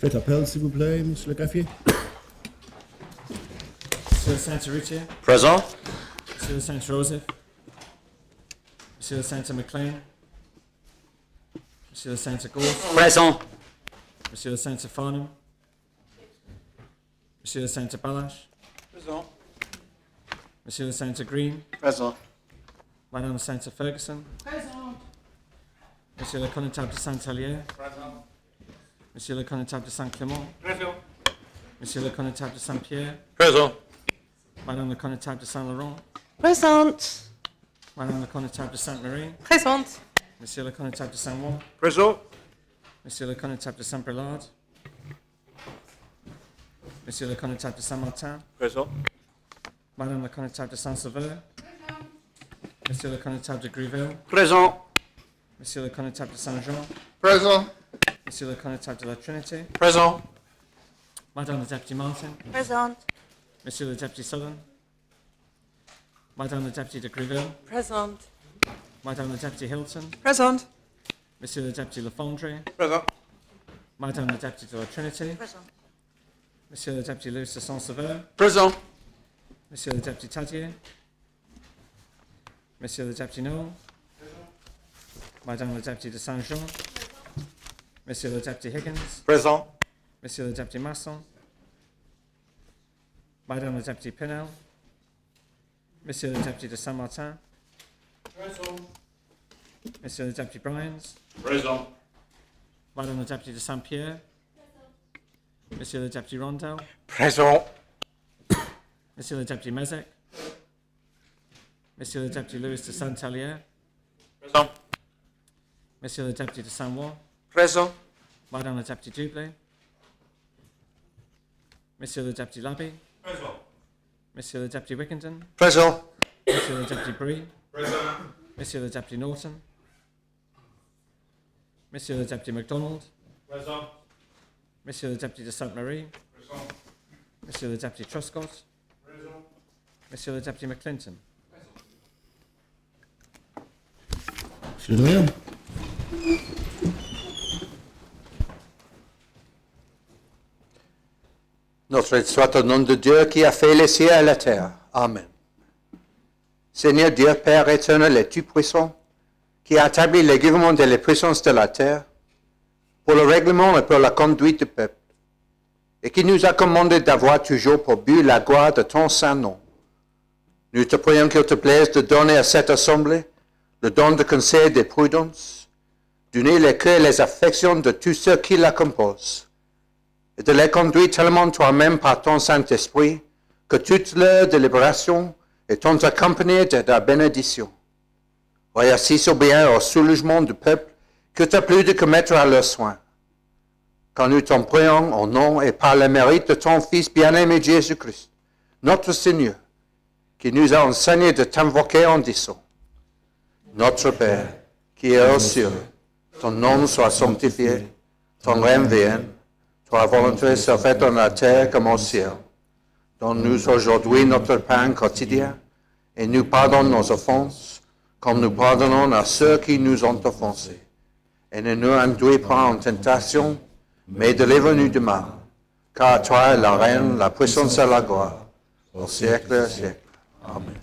Faites appel, s'il vous plaît, Monsieur le greffier. Monsieur Santa-Riccia, Présent. Monsieur Santa-Joseph, Monsieur Santa-McLean, Monsieur Santa-Gorse, Présent. Monsieur Santa-Farnham, Monsieur Santa-Balash, Présent. Monsieur Santa-Green, Présent. Madame Santa-Ferguson, Monsieur le Connétable de Saint-Helier, Monsieur le Connétable de Saint-Clément, Présent. Monsieur le Connétable de Saint-Pierre, Présent. Madame le Connétable de Saint-Laurent, Présente. Madame le Connétable de Sainte-Marie, Présente. Monsieur le Connétable de Saint-Ouen, Présent. Monsieur le Connétable de Saint-Brelade, Monsieur le Connétable de Saint-Martin, Présent. Madame le Connétable de Saint-Sauveur, Monsieur le Connétable de Gruville, Présent. Monsieur le Connétable de Saint-Jean, Présent. Monsieur le Connétable de la Trinité, Présent. Madame le Deputy Martin, Présente. Monsieur le Deputy Southern, Madame le Deputy de Gruville, Présente. Madame le Deputy Hilton, Présente. Monsieur le Deputy Lafondre, Présent. Madame le Deputy de la Trinité, Présente. Monsieur le Deputy Lewis de Saint-Sauveur, Présent. Monsieur le Deputy Tadier, Monsieur le Deputy Noel, Madame le Deputy de Saint-Jean, Monsieur le Deputy Higgins, Présent. Monsieur le Deputy Masson, Madame le Deputy Pinnell, Monsieur le Deputy de Saint-Martin, Monsieur le Deputy Bryans, Présent. Madame le Deputy de Saint-Pierre, Monsieur le Deputy Rondell, Présent. Monsieur le Deputy Mezek, Monsieur le Deputy Lewis de Saint-Helier, Présent. Monsieur le Deputy de Saint-Ouen, Présent. Madame le Deputy Dublé, Monsieur le Deputy Labby, Présent. Monsieur le Deputy Wickenden, Présent. Monsieur le Deputy Bree, Présent. Monsieur le Deputy Norton, Monsieur le Deputy MacDonald, Présent. Monsieur le Deputy de Sainte-Marie, Présent. Monsieur le Deputy Truscott, Présent. Monsieur le Deputy McClinton. Monsieur le doyen. Notre aide soit au nom de Dieu qui a fait les cieux et la terre. Amen. Seigneur Dieu, Père éternel et tout-puissant, qui a établi les gouvernements et les puissances de la terre, pour le règlement et pour la conduite du peuple, et qui nous a commandé d'avoir toujours pour but la gloire de ton saint nom. Nous te prions qu'il te plaise de donner à cette assemblée le don de conseil et de prudence, d'unir les cœurs et les affections de tous ceux qui la composent, et de les conduire tellement toi-même par ton Saint-Esprit, que toute leur délibération est accompagnée de ta bénédiction. Voyez assis au bien et au soulagement du peuple que tu as plu de commettre à leurs soins. Quand nous t'en prions au nom et par le mérite de ton Fils bien-aimé Jésus-Christ, notre Seigneur, qui nous a enseigné de t'invoquer en disant: Notre Père, qui es aux cieux, ton nom soit sanctifié, ton règne vienne, ta volonté soit faite dans la terre comme au ciel. Donne-nous aujourd'hui notre pain quotidien, et nous pardonne nos offenses, comme nous pardonnons à ceux qui nous ont offensés. Et ne nous induis pas en tentation, mais délivre-nous du mal. Car toi est la reine, la puissance et la gloire, au siècle et siècle. Amen.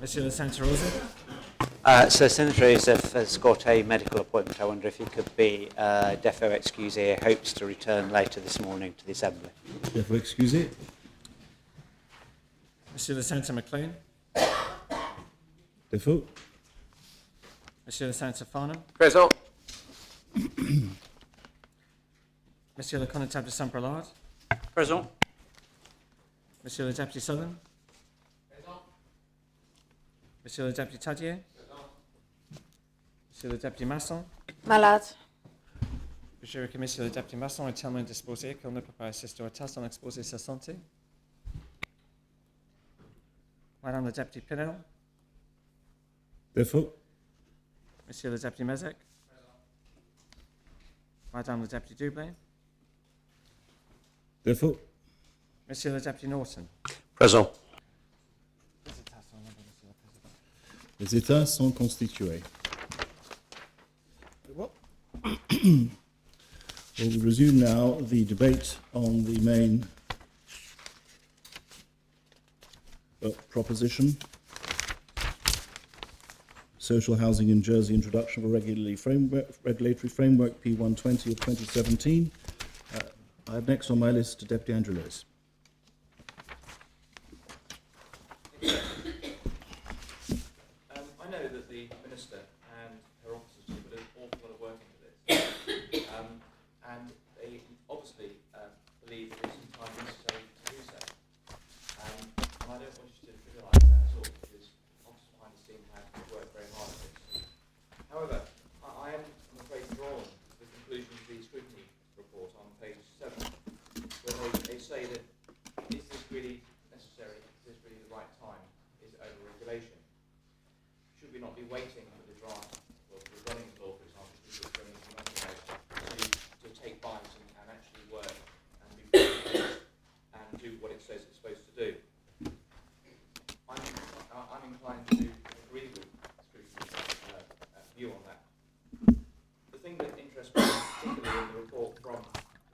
Monsieur le Santa Rosa, So Senator Joseph has got a medical appointment. I wonder if he could be defo excusé, hopes to return later this morning to the Assembly. Il faut excuser. Monsieur le Santa McLean, Défaut. Monsieur le Santa Farnham, Présent. Monsieur le Connétable de Saint-Brelade, Présent. Monsieur le Deputy Southern, Monsieur le Deputy Tadier, Monsieur le Deputy Masson, Malade. je remercie Monsieur le Deputy Masson est tellement disposé qu'il ne peut pas assister au test en exposer sa santé. Madame le Deputy Pinnell, Défaut. Monsieur le Deputy Mezek, Madame le Deputy Dublé, Défaut. Monsieur le Deputy Norton. Présent. Visitation. Les États sont constitués. Well, We'll resume now the debate on the main proposition. Social Housing in Jersey, Introduction of a Regulatory Framework, P120 of 2017. I have next on my list Deputy Andrew Lewis. I know that the Minister and her officers have put an awful lot of work into this, and they obviously believe that it's entirely necessary to do so. And I don't want you to trivialise that at all, because officers behind the scene have worked very hard at this. However, I am, I'm afraid, drawn to the conclusion of the scrutiny report on page 7, where they say that is this really necessary, is this really the right time, is it over-regulation? Should we not be waiting for the draft, or the running law, for example, which is going into to take bite and actually work and be and do what it says it's supposed to do? I'm inclined to agree with Scrutiny's view on that. The thing that interests me particularly in the report from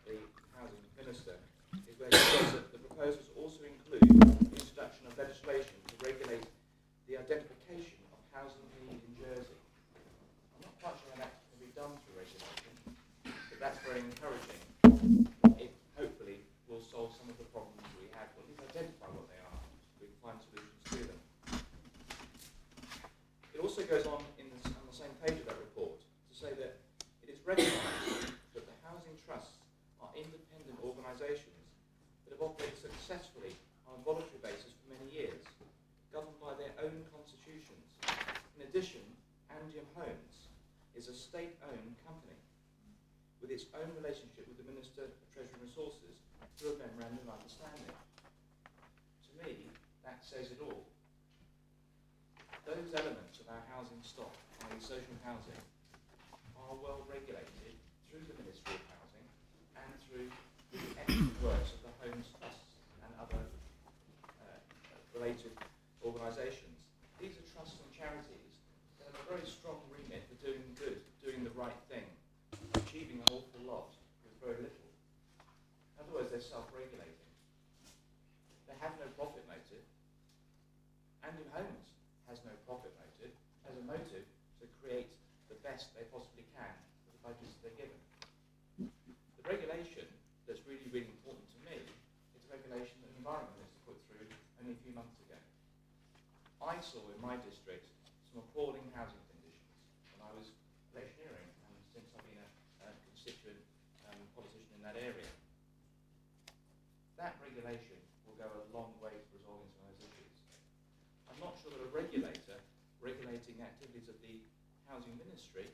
the Housing Minister is where it says that the proposals also include the introduction of legislation to regulate the identification of housing need in Jersey. I'm not quite sure how that can be done through regulation, but that's very encouraging. It hopefully will solve some of the problems we have, or at least identify what they are, so we can find solutions to them. It also goes on on the same page of that report to say that it is recognised that the housing trusts are independent organisations that have operated successfully on a voluntary basis for many years, governed by their own constitutions. In addition, Andium Homes is a state-owned company with its own relationship with the Minister of Treasury and Resources through a memorandum of understanding. To me, that says it all. Those elements of our housing stock, i.e. social housing, are well regulated through the Ministry of Housing and through the excellent works of the Homes Trusts and other related organisations. These are trusts and charities that have a very strong remit for doing good, doing the right thing, achieving an awful lot with very little. In other words, they're self-regulating. They have no profit motive. Andium Homes has no profit motive, has a motive to create the best they possibly can with the budgets they're given. The regulation that's really, really important to me is the regulation that the Environment Minister put through only a few months ago. I saw in my district some appalling housing conditions when I was electioneering, and since I've been a constituent politician in that area. That regulation will go a long way to resolving some of those issues. I'm not sure that a regulator regulating the activities of the Housing Ministry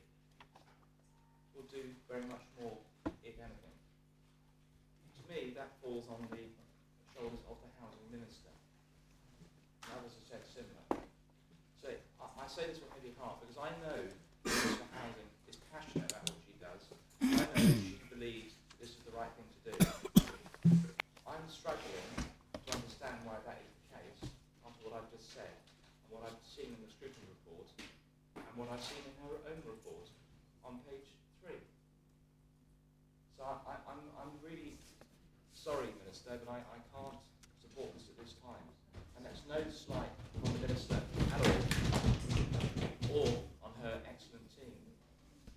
will do very much more, if anything. To me, that falls on the shoulders of the Housing Minister. And others have said similar. So I say this with heavy heart because I know the Minister for Housing is passionate about what she does. I know that she believes this is the right thing to do. I'm struggling to understand why that is the case after what I've just said and what I've seen in the scrutiny report and what I've seen in her own report on page 3. So I'm really sorry, Minister, but I can't support this at this time. And that's no slight on the Minister at all, or on her excellent team.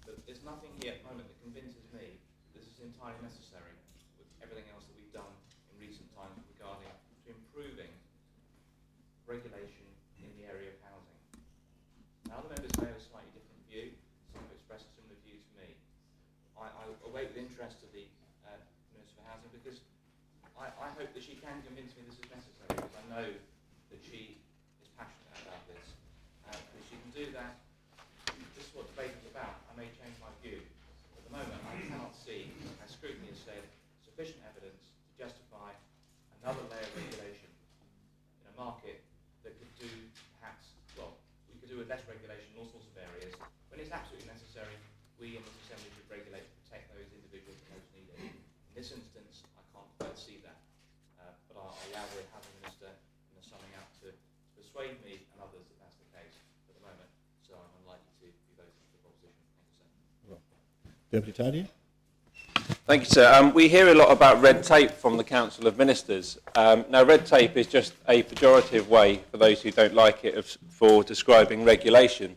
But there's nothing here at the moment that convinces me this is entirely necessary with everything else that we've done in recent times regarding to improving regulation in the area of housing. Now, other members may have a slightly different view. Some have expressed a similar view to me. I await with interest to the Minister for Housing because I hope that she can convince me this is necessary, because I know that she is passionate about this. If she can do that, this is what debate is about. I may change my view. At the moment, I cannot see, as scrutiny has said, sufficient evidence to justify another layer of regulation in a market that could do perhaps, well, we could do with less regulation in all sorts of areas. When it's absolutely necessary, we in this Assembly should regulate to protect those individuals most needed. In this instance, I can't quite see that. But I'll allow the Housing Minister in the summing up to persuade me and others that that's the case at the moment. Deputy Tadier. Thank you, sir. We hear a lot about red tape from the Council of Ministers. Now, red tape is just a pejorative way, for those who don't like it, for describing regulation.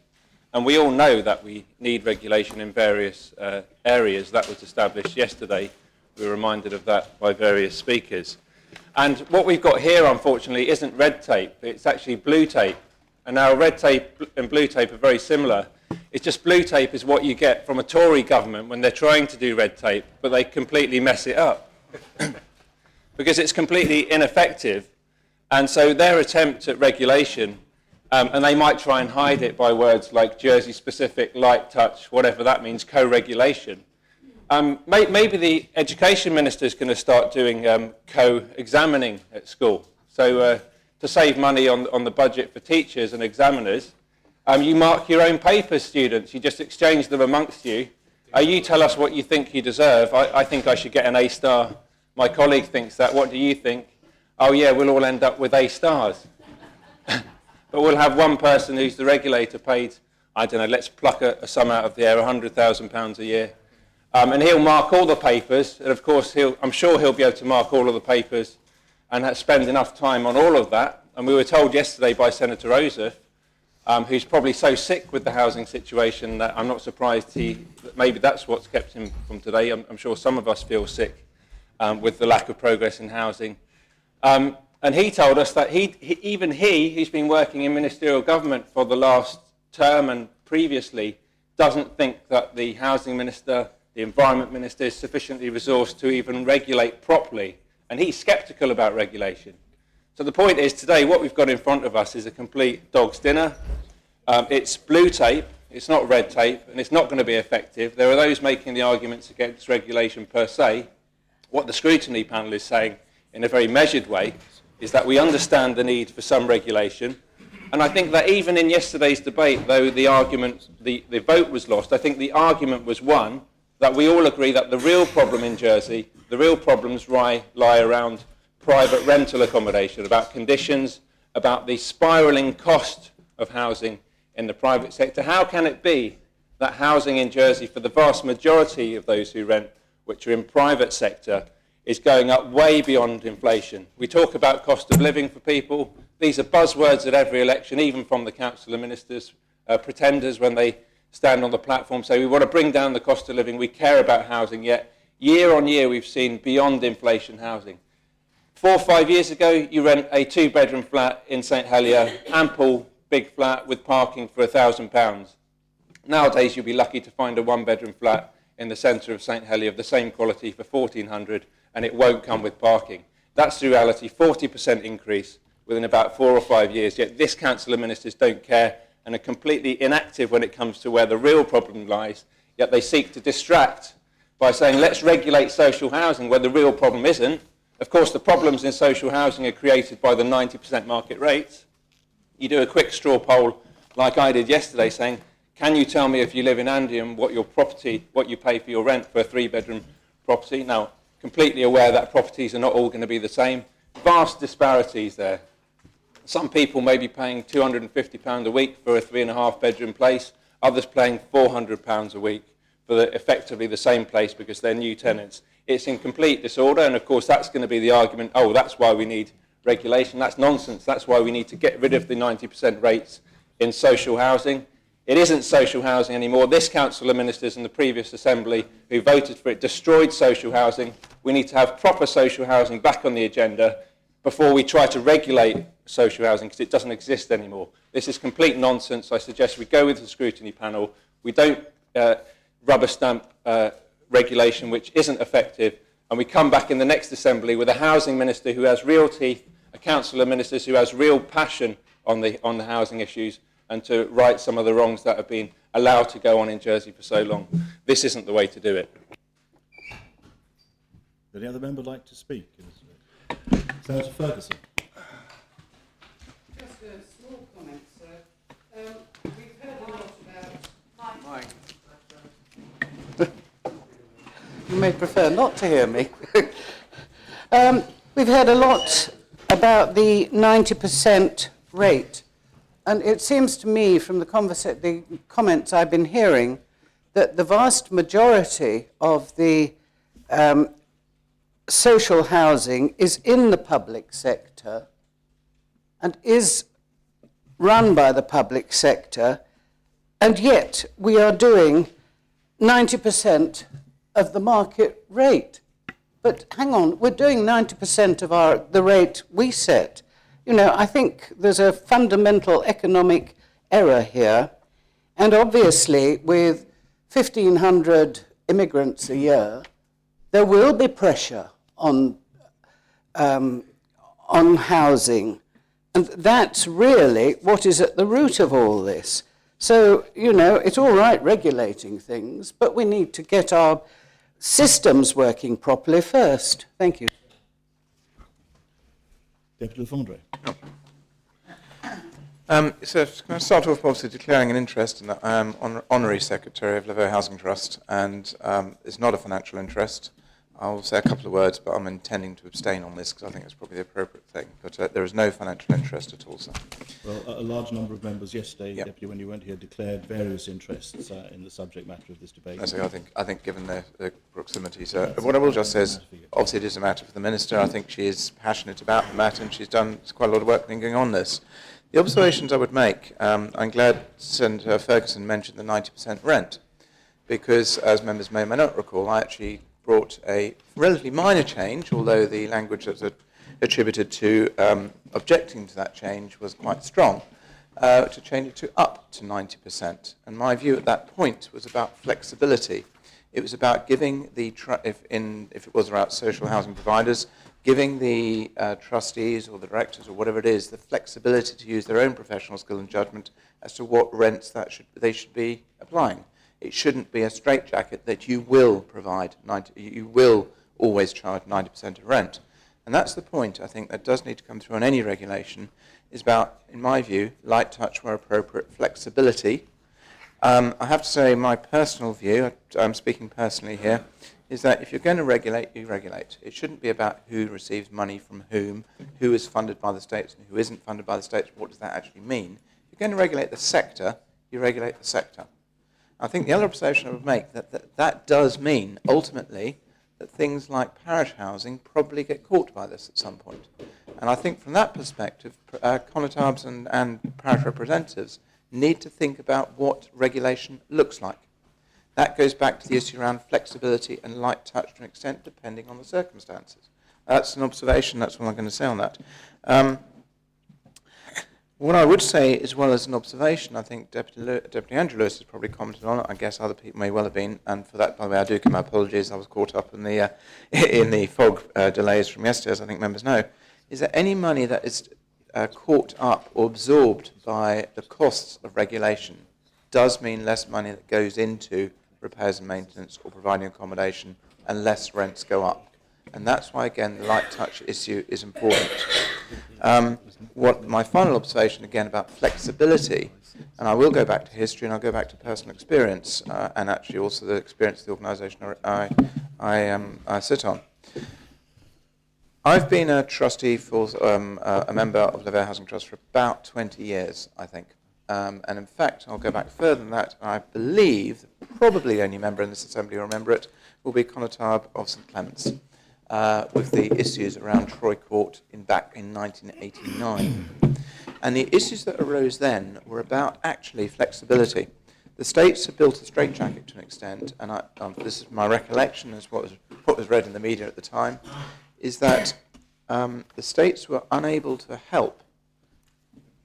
And we all know that we need regulation in various areas. That was established yesterday. We were reminded of that by various speakers. And what we've got here, unfortunately, isn't red tape. It's actually blue tape. And now red tape and blue tape are very similar. It's just blue tape is what you get from a Tory government when they're trying to do red tape, but they completely mess it up because it's completely ineffective. And so their attempt at regulation, and they might try and hide it by words like Jersey-specific, light touch, whatever that means, co-regulation. Maybe the education minister is going to start doing co-examining at school. So to save money on the budget for teachers and examiners, you mark your own papers, students. You just exchange them amongst you. You tell us what you think you deserve. I think I should get an A star. My colleague thinks that. What do you think? Oh, yeah, we'll all end up with A stars. But we'll have one person who's the regulator paid, I don't know, let's pluck a sum out of the air, £100,000 a year. And he'll mark all the papers. And, of course, I'm sure he'll be able to mark all of the papers and spend enough time on all of that. And we were told yesterday by Senator Ozef, who's probably so sick with the housing situation that I'm not surprised maybe that's what's kept him from today. I'm sure some of us feel sick with the lack of progress in housing. And he told us that even he, who's been working in ministerial government for the last term and previously, doesn't think that the housing minister, the environment minister is sufficiently resourced to even regulate properly. And he's sceptical about regulation. So the point is today what we've got in front of us is a complete dog's dinner. It's blue tape, it's not red tape, and it's not going to be effective. There are those making the arguments against regulation per se. What the scrutiny panel is saying in a very measured way is that we understand the need for some regulation. And I think that even in yesterday's debate, though the vote was lost, I think the argument was won that we all agree that the real problem in Jersey, the real problems lie around private rental accommodation, about conditions, about the spiralling cost of housing in the private sector. How can it be that housing in Jersey, for the vast majority of those who rent, which are in private sector, is going up way beyond inflation? We talk about cost of living for people. These are buzzwords at every election, even from the Council of Ministers, pretenders when they stand on the platform, say we want to bring down the cost of living, we care about housing, yet year on year we've seen beyond inflation housing. 4 or 5 years ago, you rent a 2-bedroom flat in St Helier, ample big flat with parking for £1,000. Nowadays, you'll be lucky to find a 1-bedroom flat in the centre of St Helier of the same quality for £1,400, and it won't come with parking. That's the reality, 40% increase within about 4 or 5 years, yet this Council of Ministers don't care and are completely inactive when it comes to where the real problem lies, yet they seek to distract by saying, let's regulate social housing where the real problem isn't. Of course, the problems in social housing are created by the 90% market rates. You do a quick straw poll, like I did yesterday, saying, can you tell me if you live in Andium what you pay for your rent for a 3-bedroom property? Now, completely aware that properties are not all going to be the same. Vast disparities there. Some people may be paying £250 a week for a 3.5-bedroom place, others paying £400 a week for effectively the same place because they're new tenants. It's in complete disorder, and of course that's going to be the argument, oh, that's why we need regulation. That's nonsense. That's why we need to get rid of the 90% rates in social housing. It isn't social housing anymore. This Council of Ministers and the previous Assembly who voted for it destroyed social housing. We need to have proper social housing back on the agenda before we try to regulate social housing, because it doesn't exist anymore. This is complete nonsense. I suggest we go with the scrutiny panel. We don't rubber stamp regulation which isn't effective, and we come back in the next Assembly with a housing minister who has real teeth, a Council of Ministers who has real passion on the housing issues, and to right some of the wrongs that have been allowed to go on in Jersey for so long. This isn't the way to do it. Any other member like to speak? Senator Ferguson. Just a small comment, sir. We've heard a lot about... You may prefer not to hear me. We've heard a lot about the 90% rate, and it seems to me from the comments I've been hearing that the vast majority of the social housing is in the public sector and is run by the public sector, and yet we are doing 90% of the market rate. But hang on, we're doing 90% of the rate we set. You know, I think there's a fundamental economic error here, and obviously with 1,500 immigrants a year, there will be pressure on housing, and that's really what is at the root of all this. So, you know, it's all right regulating things, but we need to get our systems working properly first. Thank you. Deputy Lefondre. So can I start off obviously declaring an interest in that I am Honorary Secretary of Laver Housing Trust, and it's not a financial interest. I'll say a couple of words, but I'm intending to abstain on this because I think it's probably the appropriate thing. But there is no financial interest at all, sir. Well, a large number of members yesterday, Deputy, when you went here, declared various interests in the subject matter of this debate. So I think given the proximity, sir, what I will just say is, obviously it is a matter for the Minister. I think she is passionate about the matter, and she's done quite a lot of work thinking on this. The observations I would make, I'm glad Senator Ferguson mentioned the 90% rent, because as members may or may not recall, I actually brought a relatively minor change, although the language that's attributed to objecting to that change was quite strong, to change it to up to 90%. And my view at that point was about flexibility. It was about giving the, if it was about social housing providers, giving the trustees or the directors or whatever it is, the flexibility to use their own professional skill and judgment as to what rents they should be applying. It shouldn't be a straitjacket that you will provide, you will always charge 90% of rent. And that's the point, I think, that does need to come through on any regulation, is about, in my view, light touch where appropriate, flexibility. I have to say my personal view, I'm speaking personally here, is that if you're going to regulate, you regulate. It shouldn't be about who receives money from whom, who is funded by the states and who isn't funded by the states. What does that actually mean? If you're going to regulate the sector, you regulate the sector. I think the other observation I would make that does mean, ultimately, that things like parish housing probably get caught by this at some point. And I think from that perspective, Conotabs and parish representatives need to think about what regulation looks like. That goes back to the issue around flexibility and light touch to an extent, depending on the circumstances. That's an observation, that's what I'm going to say on that. What I would say, as well as an observation, I think Deputy Andrew Lewis has probably commented on it. I guess other people may well have been, and for that, by the way, I do give my apologies. I was caught up in the fog delays from yesterday, as I think members know. Is there any money that is caught up or absorbed by the costs of regulation does mean less money that goes into repairs and maintenance or providing accommodation, and less rents go up? And that's why, again, the light touch issue is important. What my final observation, again, about flexibility, and I will go back to history and I'll go back to personal experience, and actually also the experience of the organisation I sit on. I've been a trustee for a member of Laver Housing Trust for about 20 years, I think. And in fact, I'll go back further than that. I believe probably the only member in this assembly who will remember it will be Conotab of St Clements, with the issues around Troy Court back in 1989. And the issues that arose then were about actually flexibility. The states had built a straitjacket to an extent, and this is my recollection as what was read in the media at the time, is that the states were unable to help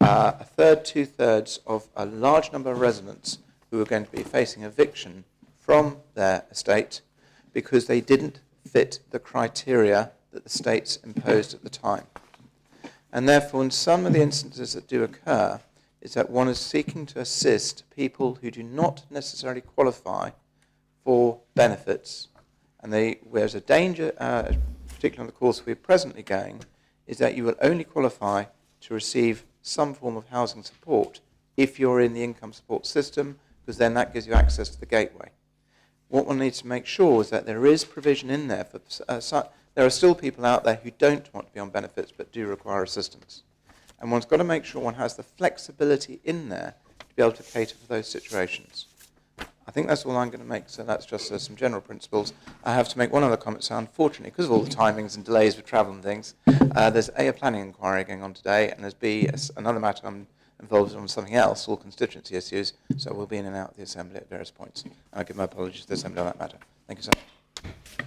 a third, two-thirds of a large number of residents who were going to be facing eviction from their estate because they didn't fit the criteria that the states imposed at the time. And therefore, in some of the instances that do occur, is that one is seeking to assist people who do not necessarily qualify for benefits. And there's a danger, particularly on the course we're presently going, is that you will only qualify to receive some form of housing support if you're in the income support system, because then that gives you access to the gateway. What one needs to make sure is that there is provision in there for there are still people out there who don't want to be on benefits but do require assistance. And one's got to make sure one has the flexibility in there to be able to cater for those situations. I think that's all I'm going to make, so that's just some general principles. I have to make one other comment, so unfortunately, because of all the timings and delays with travel and things, there's A, a planning inquiry going on today, and there's B, another matter I'm involved in something else, all constituency issues, so we'll be in and out of the Assembly at various points. I give my apologies to the Assembly on that matter. Thank you, sir.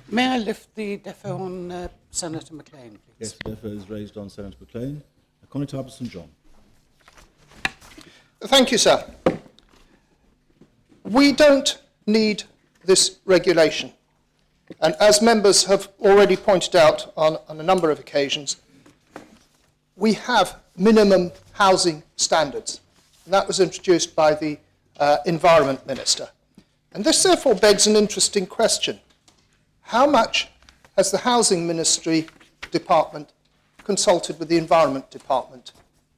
May I lift the defo on Senator McLean, please? Yes, the defer is raised on Senator McLean. Connie St John. Thank you, sir. We don't need this regulation. And as members have already pointed out on a number of occasions, we have minimum housing standards. And that was introduced by the Environment Minister. And this therefore begs an interesting question. How much has the Housing Ministry Department consulted with the Environment Department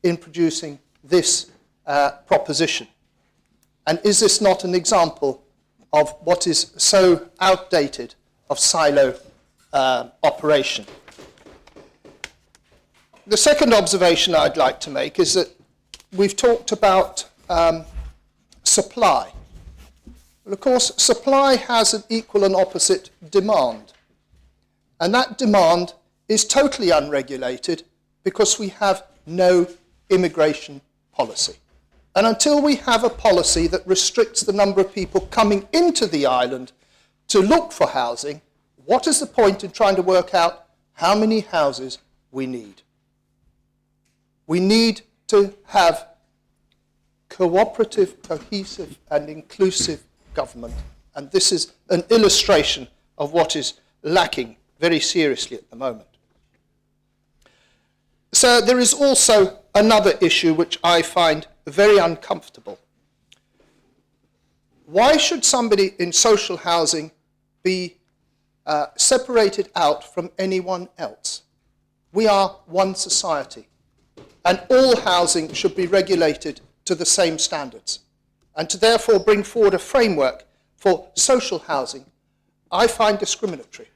in producing this proposition? And is this not an example of what is so outdated of silo operation? The second observation I'd like to make is that we've talked about supply. Well, of course, supply has an equal and opposite demand. And that demand is totally unregulated because we have no immigration policy. And until we have a policy that restricts the number of people coming into the island to look for housing, what is the point in trying to work out how many houses we need? We need to have cooperative, cohesive, and inclusive government. And this is an illustration of what is lacking very seriously at the moment. So there is also another issue which I find very uncomfortable. Why should somebody in social housing be separated out from anyone else? We are one society, and all housing should be regulated to the same standards. And to therefore bring forward a framework for social housing, I find discriminatory.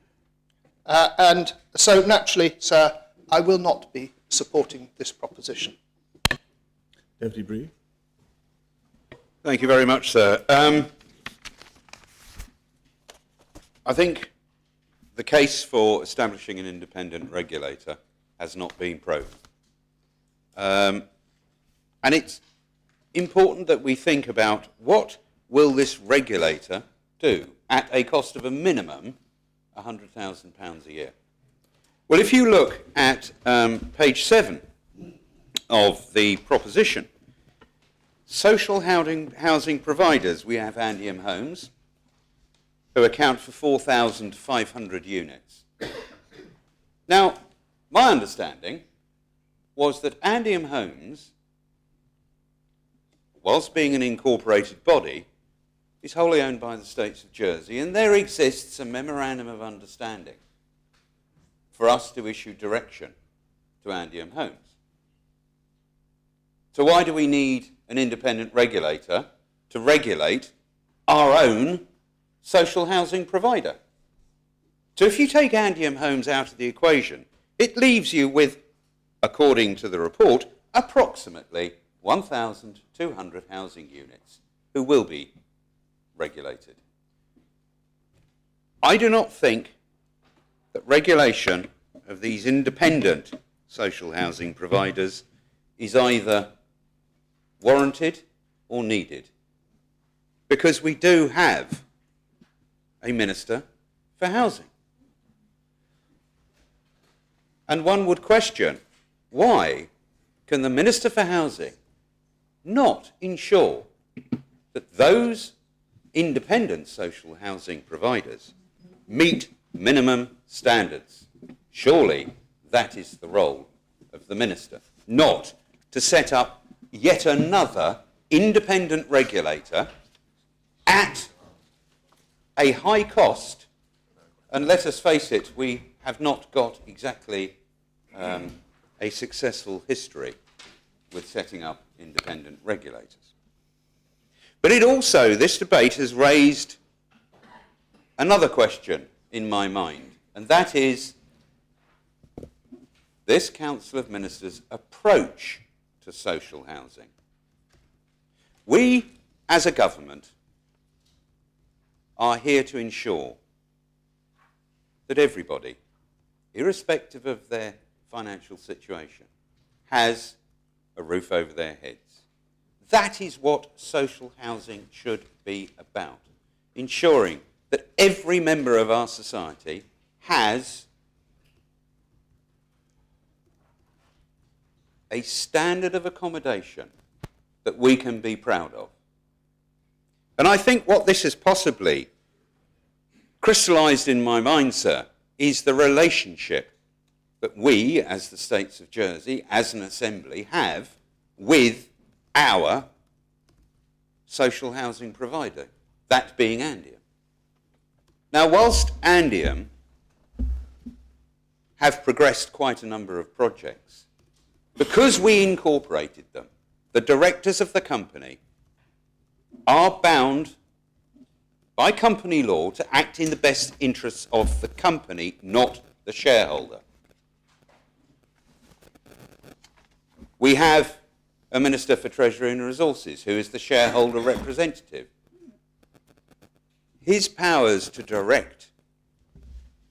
And so naturally, sir, I will not be supporting this proposition. Deputy Bree. Thank you very much, sir. I think the case for establishing an independent regulator has not been proven. And it's important that we think about what will this regulator do at a cost of a minimum £100,000 a year. Well, if you look at page 7 of the proposition, social housing providers, we have Andium Homes, who account for 4,500 units. Now, my understanding was that Andium Homes, whilst being an incorporated body, is wholly owned by the States of Jersey, and there exists a memorandum of understanding for us to issue direction to Andium Homes. So why do we need an independent regulator to regulate our own social housing provider? So if you take Andium Homes out of the equation, it leaves you with, according to the report, approximately 1,200 housing units who will be regulated. I do not think that regulation of these independent social housing providers is either warranted or needed, because we do have a Minister for Housing. And one would question, why can the Minister for Housing not ensure that those independent social housing providers meet minimum standards? Surely that is the role of the Minister, not to set up yet another independent regulator at a high cost. And let us face it, we have not got exactly a successful history with setting up independent regulators. But it also, this debate has raised another question in my mind, and that is this Council of Ministers' approach to social housing. We, as a government, are here to ensure that everybody, irrespective of their financial situation, has a roof over their heads. That is what social housing should be about, ensuring that every member of our society has a standard of accommodation that we can be proud of. And I think what this has possibly crystallised in my mind, sir, is the relationship that we, as the States of Jersey, as an assembly, have with our social housing provider, that being Andium. Now, whilst Andium have progressed quite a number of projects, because we incorporated them, the directors of the company are bound by company law to act in the best interests of the company, not the shareholder. We have a Minister for Treasury and Resources who is the shareholder representative. His powers to direct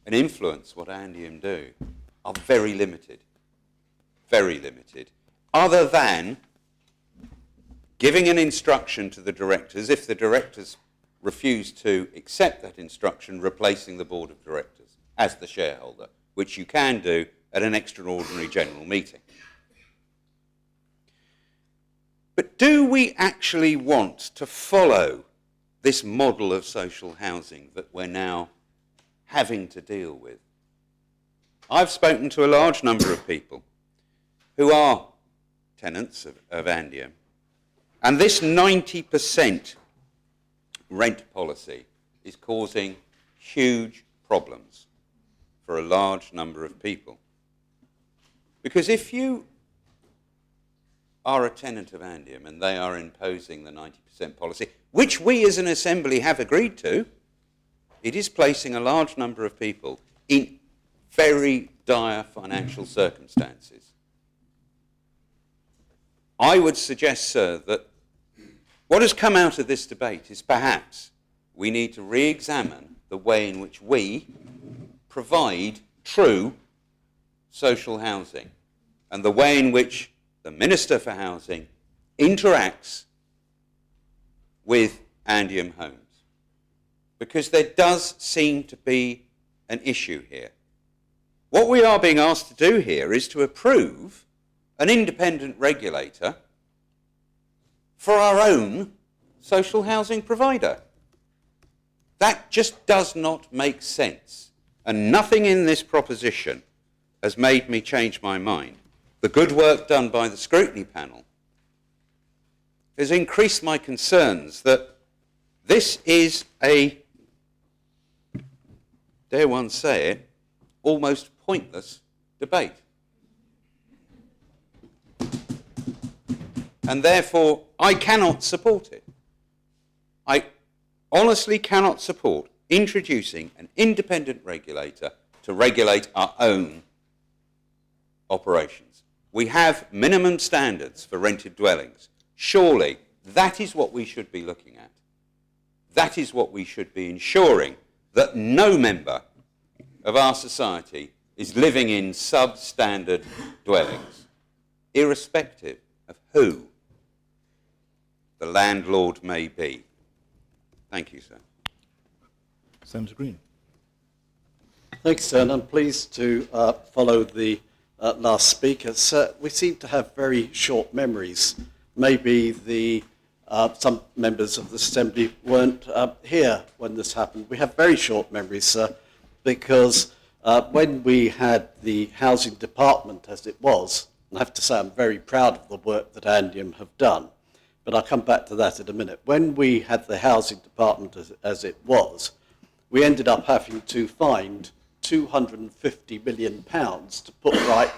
and influence what Andium do are very limited, other than giving an instruction to the directors. If the directors refuse to accept that instruction, replacing the board of directors as the shareholder, which you can do at an extraordinary general meeting. But do we actually want to follow this model of social housing that we're now having to deal with? I've spoken to a large number of people who are tenants of Andium, and this 90% rent policy is causing huge problems for a large number of people. Because if you are a tenant of Andium and they are imposing the 90% policy, which we as an assembly have agreed to, it is placing a large number of people in very dire financial circumstances. I would suggest, sir, that what has come out of this debate is perhaps we need to re-examine the way in which we provide true social housing and the way in which the Minister for Housing interacts with Andium Homes. Because there does seem to be an issue here. What we are being asked to do here is to approve an independent regulator for our own social housing provider. That just does not make sense. And nothing in this proposition has made me change my mind. The good work done by the scrutiny panel has increased my concerns that this is a, dare one say it, almost pointless debate. And therefore, I cannot support it. I honestly cannot support introducing an independent regulator to regulate our own operations. We have minimum standards for rented dwellings. Surely that is what we should be looking at. That is what we should be ensuring, that no member of our society is living in substandard dwellings, irrespective of who the landlord may be. Thank you, sir. Senator Green. Thanks, sir, and I'm pleased to follow the last speaker. Sir, we seem to have very short memories. Maybe some members of the Assembly weren't here when this happened. We have very short memories, sir, because when we had the Housing Department as it was, and I have to say I'm very proud of the work that Andium have done, but I'll come back to that in a minute. When we had the Housing Department as it was, we ended up having to find £250 million to put right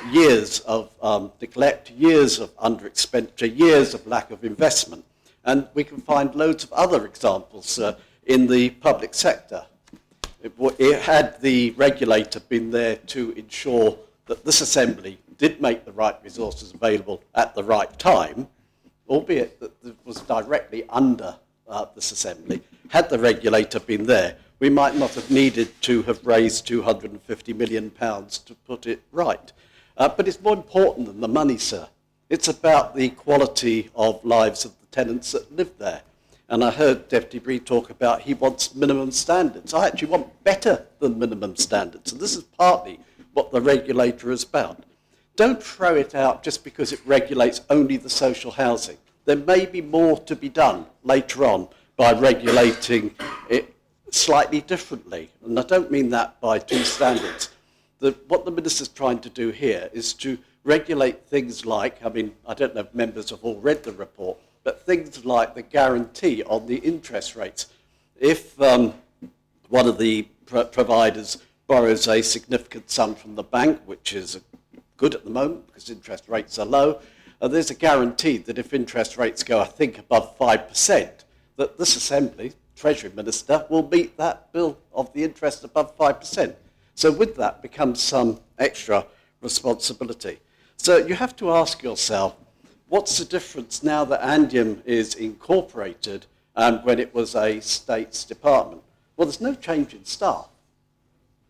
years of neglect, years of under-expenditure, years of lack of investment. And we can find loads of other examples in the public sector. Had the regulator been there to ensure that this assembly did make the right resources available at the right time, albeit that it was directly under this assembly. Had the regulator been there, we might not have needed to have raised £250 million to put it right. But it's more important than the money, sir. It's about the quality of lives of the tenants that live there. And I heard Deputy Bree talk about he wants minimum standards. I actually want better than minimum standards. And this is partly what the regulator is about. Don't throw it out just because it regulates only the social housing. There may be more to be done later on by regulating it slightly differently. And I don't mean that by two standards. What the Minister's trying to do here is to regulate things like, I mean, I don't know if members have all read the report, but things like the guarantee on the interest rates. If one of the providers borrows a significant sum from the bank, which is good at the moment because interest rates are low, there's a guarantee that if interest rates go, I think, above 5%, that this Assembly, Treasury Minister, will meet that bill of the interest above 5%. So with that becomes some extra responsibility. So you have to ask yourself, what's the difference now that Andium is incorporated and when it was a States department? Well, there's no change in staff.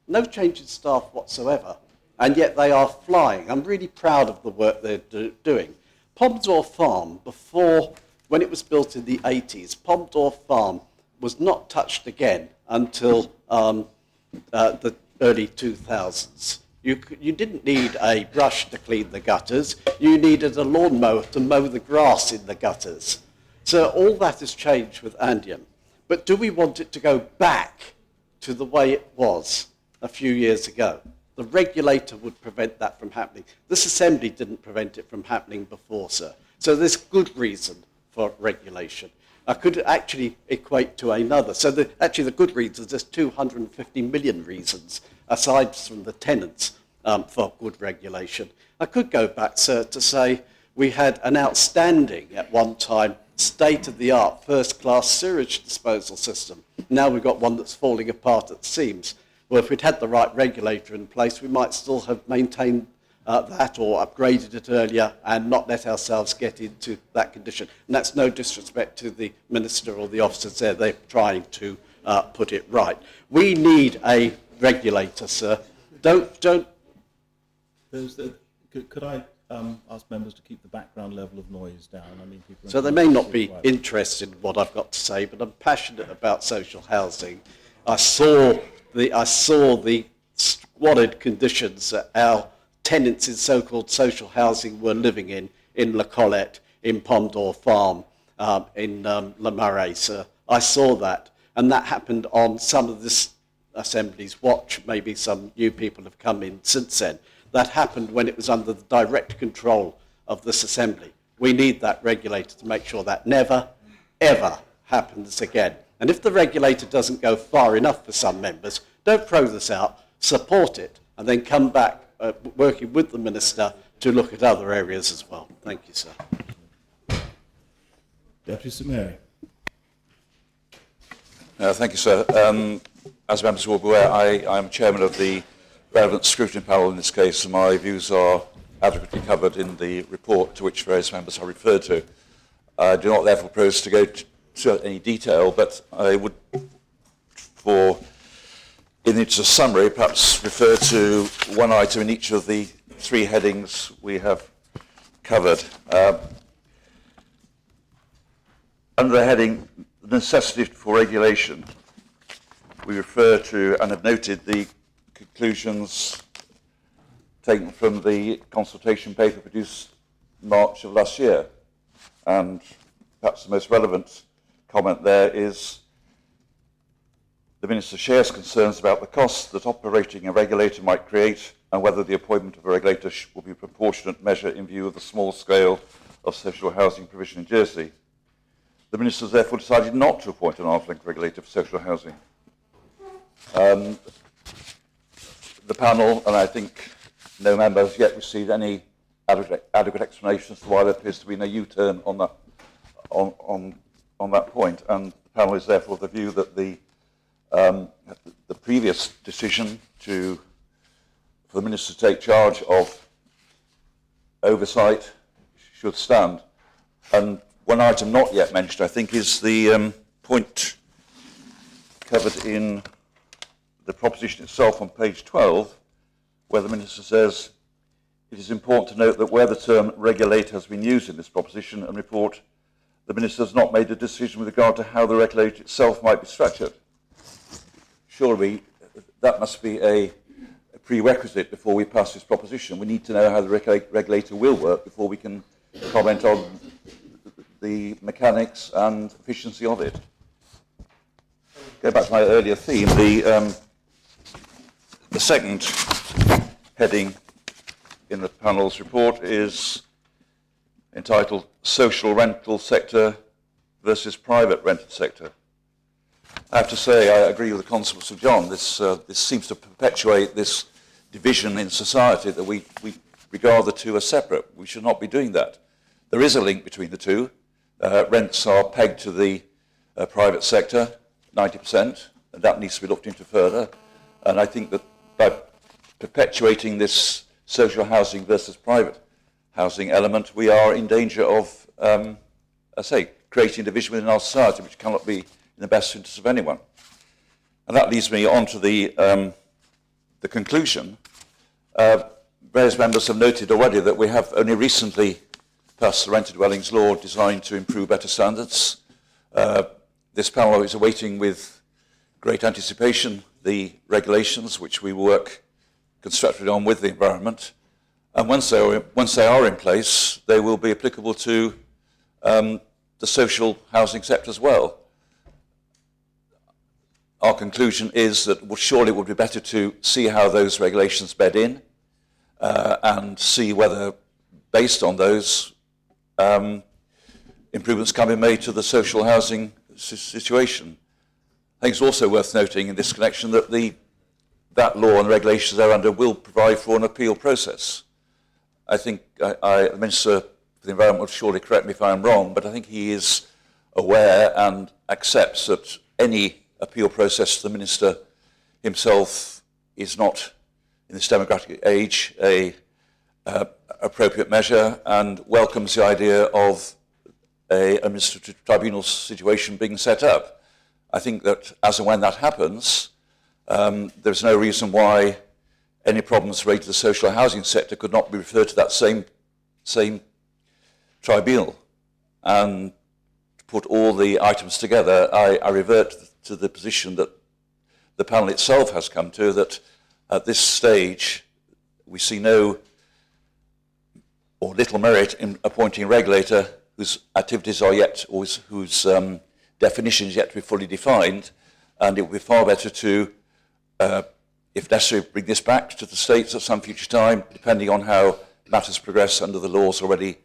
No change in staff whatsoever. And yet they are flying. I'm really proud of the work they're doing. Pomdore Farm, before, when it was built in the 80s, Pomdore Farm was not touched again until the early 2000s. You didn't need a brush to clean the gutters. You needed a lawnmower to mow the grass in the gutters. So all that has changed with Andium. But do we want it to go back to the way it was a few years ago? The regulator would prevent that from happening. This Assembly didn't prevent it from happening before, sir. So there's good reason for regulation. I could actually equate to another. So actually the good reasons, there's 250 million reasons, aside from the tenants, for good regulation. I could go back, sir, to say we had an outstanding, at one time, state-of-the-art, first-class sewage disposal system. Now we've got one that's falling apart at the seams. Well, if we'd had the right regulator in place, we might still have maintained that or upgraded it earlier and not let ourselves get into that condition. And that's no disrespect to the Minister or the officers there. They're trying to put it right. We need a regulator, sir. Don't. Could I ask members to keep the background level of noise down? I mean, people. So they may not be interested in what I've got to say, but I'm passionate about social housing. I saw the squalid conditions that our tenants in so-called social housing were living in La Collette, in Pomdore Farm, in Le Marais, sir. I saw that, and that happened on some of this Assembly's watch. Maybe some new people have come in since then. That happened when it was under the direct control of this Assembly. We need that regulator to make sure that never, ever happens again. And if the regulator doesn't go far enough for some members, don't throw this out, support it, and then come back working with the Minister to look at other areas as well. Thank you, sir. Deputy St Mary. Thank you, sir. As members will be aware, I am chairman of the relevant scrutiny panel in this case, and my views are adequately covered in the report to which various members are referred to. I do not therefore propose to go to any detail, but I would, in its summary, perhaps refer to one item in each of the three headings we have covered. Under the heading, the necessity for regulation, we refer to and have noted the conclusions taken from the consultation paper produced in March of last year. And perhaps the most relevant comment there is the Minister shares concerns about the costs that operating a regulator might create and whether the appointment of a regulator will be a proportionate measure in view of the small scale of social housing provision in Jersey. The Minister has therefore decided not to appoint an arm's length regulator for social housing. The panel, and I think no member has yet received any adequate explanation as to why there appears to be no U-turn on that point, and the panel is therefore of the view that the previous decision for the Minister to take charge of oversight should stand. And one item not yet mentioned, I think, is the point covered in the proposition itself on page 12, where the Minister says, it is important to note that where the term regulator has been used in this proposition and report, the Minister has not made a decision with regard to how the regulator itself might be structured. Surely that must be a prerequisite before we pass this proposition. We need to know how the regulator will work before we can comment on the mechanics and efficiency of it. Go back to my earlier theme, the second heading in the panel's report is entitled Social Rental Sector versus Private Rented Sector. I have to say I agree with the concept of John. This seems to perpetuate this division in society that we regard the two as separate. We should not be doing that. There is a link between the two. Rents are pegged to the private sector, 90%, and that needs to be looked into further. And I think that by perpetuating this social housing versus private housing element, we are in danger of, creating division within our society, which cannot be in the best interest of anyone. And that leads me on to the conclusion. Various members have noted already that we have only recently passed the Rented Dwellings Law designed to improve better standards. This panel is awaiting with great anticipation the regulations which we work constructively on with the environment. And once they are in place, they will be applicable to the social housing sector as well. Our conclusion is that surely it would be better to see how those regulations bed in and see whether, based on those, improvements can be made to the social housing situation. I think it's also worth noting in this connection that that law and the regulations thereunder will provide for an appeal process. I think the Minister for the Environment will surely correct me if I'm wrong, but I think he is aware and accepts that any appeal process to the Minister himself is not, in this democratic age, a appropriate measure, and welcomes the idea of an administrative tribunal situation being set up. I think that as and when that happens, there's no reason why any problems related to the social housing sector could not be referred to that same tribunal. And to put all the items together, I revert to the position that the panel itself has come to, that at this stage we see no or little merit in appointing a regulator whose activities are yet, or whose definition is yet to be fully defined, and it would be far better to, if necessary, bring this back to the States at some future time, depending on how matters progress under the laws already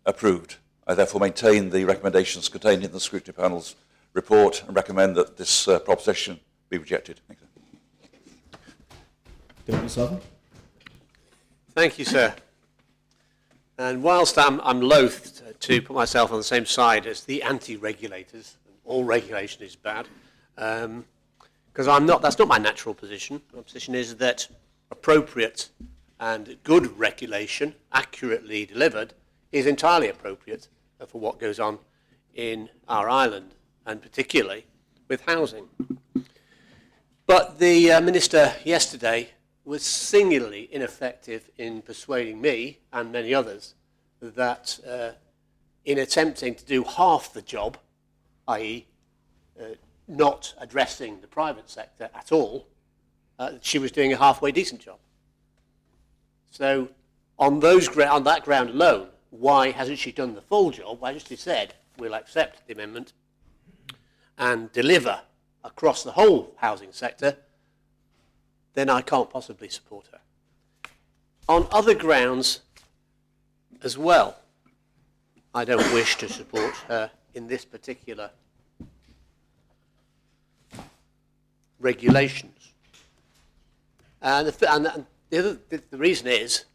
approved. I therefore maintain the recommendations contained in the Scrutiny Panel's report and recommend that this proposition be rejected. Thank you. Deputy Sullivan. Thank you, sir. And whilst I'm loath to put myself on the same side as the anti-regulators, all regulation is bad, because that's not my natural position. My position is that appropriate and good regulation, accurately delivered, is entirely appropriate for what goes on in our island, and particularly with housing. But the Minister yesterday was singularly ineffective in persuading me and many others that in attempting to do half the job, i.e. Not addressing the private sector at all, she was doing a halfway decent job. So on that ground alone, why hasn't she done the full job? Why hasn't she said, we'll accept the amendment and deliver across the whole housing sector? Then I can't possibly support her. On other grounds as well, I don't wish to support her in this particular regulations. And the reason is,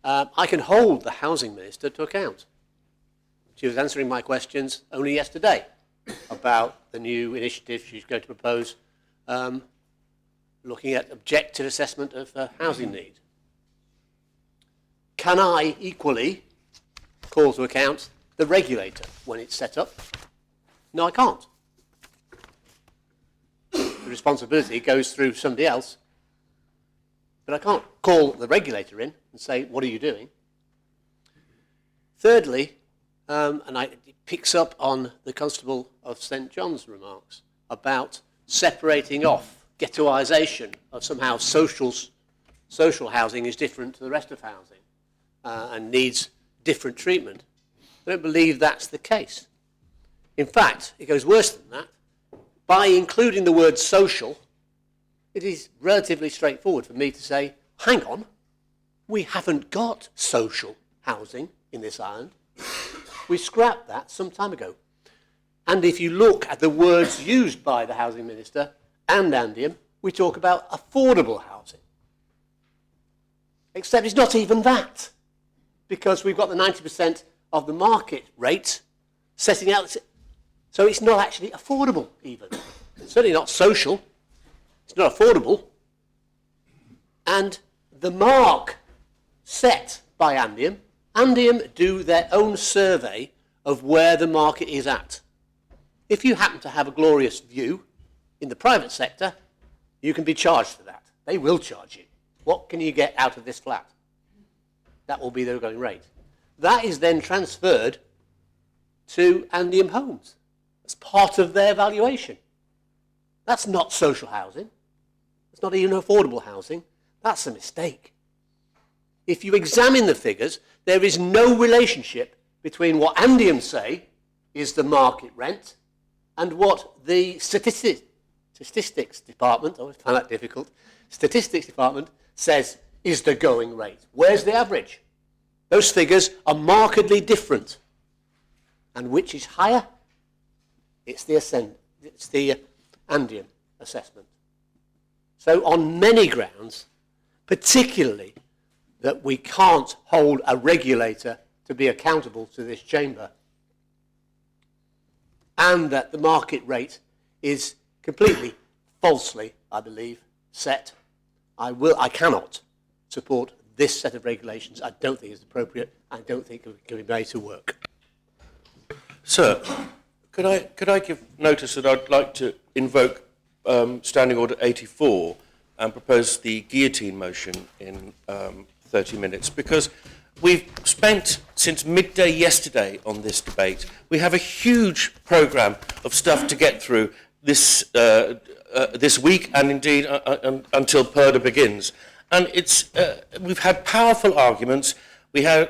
I can hold the Housing Minister to account. She was answering my questions only yesterday about the new initiative she's going to propose, looking at objective assessment of housing need. Can I equally call to account the regulator when it's set up? No, I can't. The responsibility goes through somebody else. But I can't call the regulator in and say, what are you doing? Thirdly, it picks up on the Constable of St John's remarks about separating off, ghettoisation, of somehow social housing is different to the rest of housing and needs different treatment. I don't believe that's the case. In fact, it goes worse than that. By including the word social, it is relatively straightforward for me to say, hang on, we haven't got social housing in this island. We scrapped that some time ago. And if you look at the words used by the Housing Minister and Andium, we talk about affordable housing. Except it's not even that, because we've got the 90% of the market rate setting out. So it's not actually affordable even. It's certainly not social. It's not affordable. And the mark set by Andium do their own survey of where the market is at. If you happen to have a glorious view in the private sector, you can be charged for that. They will charge you. What can you get out of this flat? That will be their going rate. That is then transferred to Andium Homes as part of their valuation. That's not social housing. It's not even affordable housing. That's a mistake. If you examine the figures, there is no relationship between what Andium say is the market rent and what the statistics department, I always find that difficult, statistics department says is the going rate. Where's the average? Those figures are markedly different. And which is higher? It's the Andium assessment. So on many grounds, particularly that we can't hold a regulator to be accountable to this chamber, and that the market rate is completely falsely, I believe, set, I cannot support this set of regulations. I don't think it's appropriate. I don't think it can be made to work. Sir, could I give notice that I'd like to invoke Standing Order 84 and propose the guillotine motion in 30 minutes, because we've spent since midday yesterday on this debate. We have a huge programme of stuff to get through this week and indeed until PERDA begins. And we've had powerful arguments. We had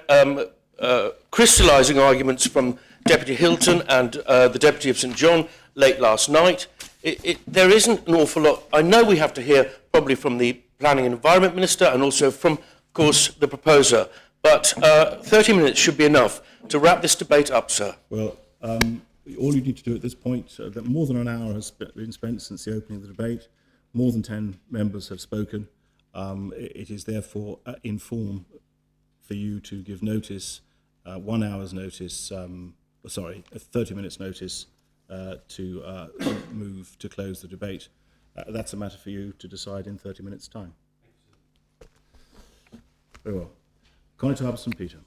crystallising arguments from Deputy Hilton and the Deputy of St John late last night. There isn't an awful lot. I know we have to hear probably from the Planning and Environment Minister and also from, of course, the proposer. But 30 minutes should be enough to wrap this debate up, sir. Well, all you need to do at this point, that more than an hour has been spent since the opening of the debate. More than 10 members have spoken. It is therefore in form for you to give notice, 1 hour's notice, 30 minutes notice to move to close the debate. That's a matter for you to decide in 30 minutes' time. Very well. Connie Harbison, Peter.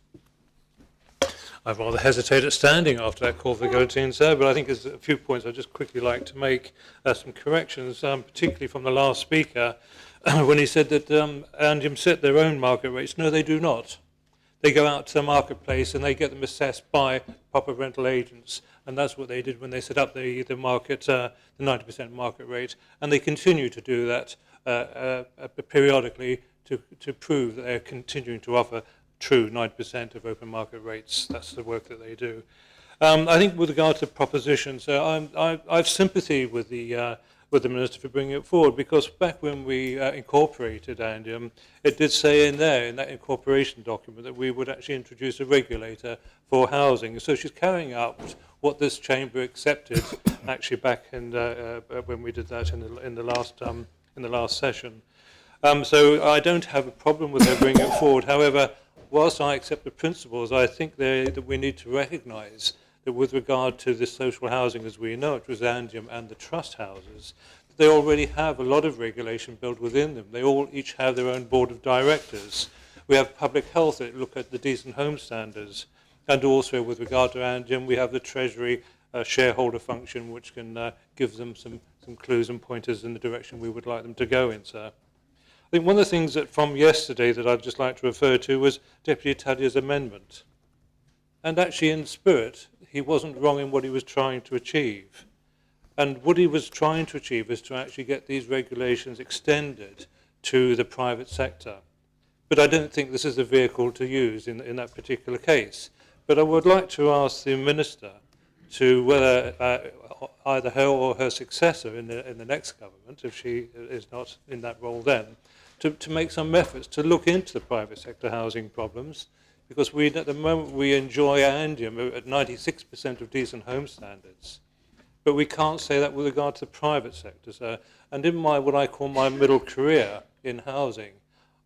I've rather hesitated standing after that call for guillotine, sir, but I think there's a few points I'd just quickly like to make some corrections, particularly from the last speaker, when he said that Andium set their own market rates. No, they do not. They go out to the marketplace and they get them assessed by proper rental agents, and that's what they did when they set up the market, the 90% market rate, and they continue to do that periodically to prove that they're continuing to offer true 9% of open market rates. That's the work that they do. I think with regard to propositions, I've sympathy with the Minister for bringing it forward, because back when we incorporated Andium, it did say in there, in that incorporation document, that we would actually introduce a regulator for housing. So she's carrying out what this chamber accepted actually back in when we did that in the last session. So I don't have a problem with her bringing it forward. However, whilst I accept the principles, I think that we need to recognise that with regard to this social housing as we know it, with Andium and the trust houses, they already have a lot of regulation built within them. They all each have their own board of directors. We have public health that look at the decent home standards. And also with regard to Andium, we have the Treasury shareholder function which can give them some clues and pointers in the direction we would like them to go in, sir. I think one of the things that from yesterday that I'd just like to refer to was Deputy Tadier's amendment. And actually in spirit, he wasn't wrong in what he was trying to achieve. And what he was trying to achieve is to actually get these regulations extended to the private sector. But I don't think this is the vehicle to use in that particular case. But I would like to ask the Minister to whether either her or her successor in the next government, if she is not in that role then, to make some efforts to look into the private sector housing problems, because at the moment we enjoy Andium at 96% of decent home standards. But we can't say that with regard to the private sector, sir. And in what I call my middle career in housing,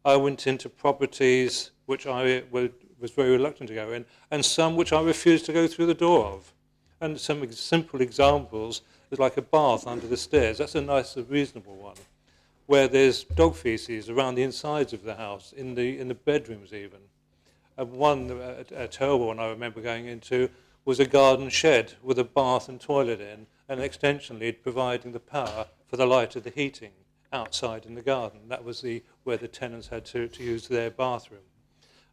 I went into properties which I was very reluctant to go in, and some which I refused to go through the door of. And some simple examples is like a bath under the stairs. That's a nice, reasonable one, where there's dog feces around the insides of the house, in the bedrooms even. And one, a terrible one I remember going into, was a garden shed with a bath and toilet in, and an extension lead providing the power for the light of the heating outside in the garden. That was where the tenants had to use their bathroom.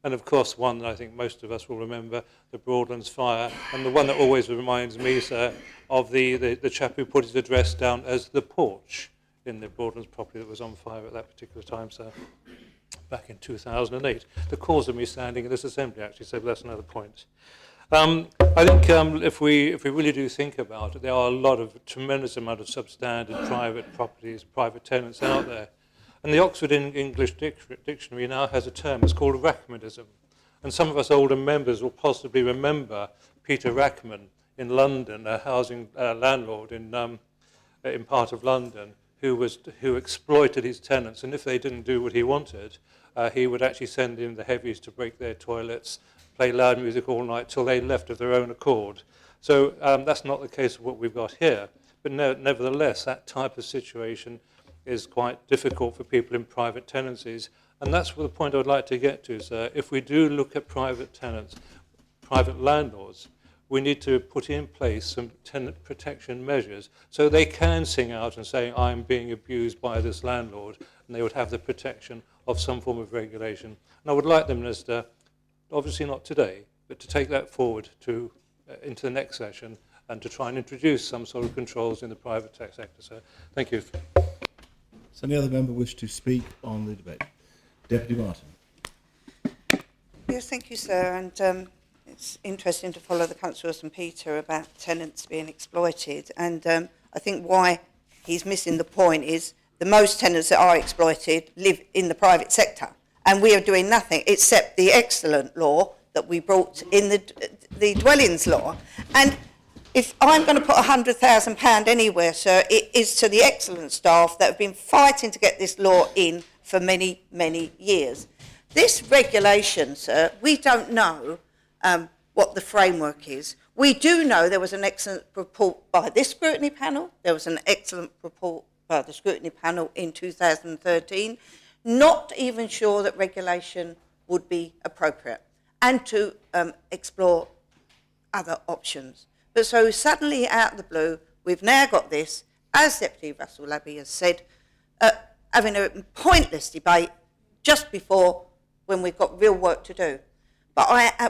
And of course, one that I think most of us will remember, the Broadlands fire, and the one that always reminds me, sir, of the chap who put his address down as the porch in the Broadlands property that was on fire at that particular time, sir, back in 2008. The cause of me standing in this assembly, actually, so that's another point. I think if we really do think about it, there are tremendous amount of substandard private properties, private tenants out there. And the Oxford English Dictionary now has a term, it's called Rachmanism. And some of us older members will possibly remember Peter Rachman in London, a housing landlord in part of London, who exploited his tenants. And if they didn't do what he wanted, he would actually send in the heavies to break their toilets, play loud music all night till they left of their own accord. So that's not the case of what we've got here. But nevertheless, that type of situation is quite difficult for people in private tenancies. And that's the point I would like to get to, sir. If we do look at private tenants, private landlords, we need to put in place some tenant protection measures so they can sing out and say, I'm being abused by this landlord, and they would have the protection of some form of regulation. And I would like the Minister, obviously not today, but to take that forward into the next session and to try and introduce some sort of controls in the private sector. So thank you. Does any other member wish to speak on the debate? Deputy Martin. Yes, thank you, sir. And it's interesting to follow the Councillor St Peter about tenants being exploited. And I think why he's missing the point is the most tenants that are exploited live in the private sector. And we are doing nothing except the excellent law that we brought in the dwellings law. And if I'm going to put £100,000 anywhere, sir, it is to the excellent staff that have been fighting to get this law in for many, many years. This regulation, sir, we don't know what the framework is. We do know there was an excellent report by this scrutiny panel. There was an excellent report by the scrutiny panel in 2013. Not even sure that regulation would be appropriate, and to explore other options. But so suddenly out of the blue, we've now got this, as Deputy Russell Labby has said, having a pointless debate just before when we've got real work to do. But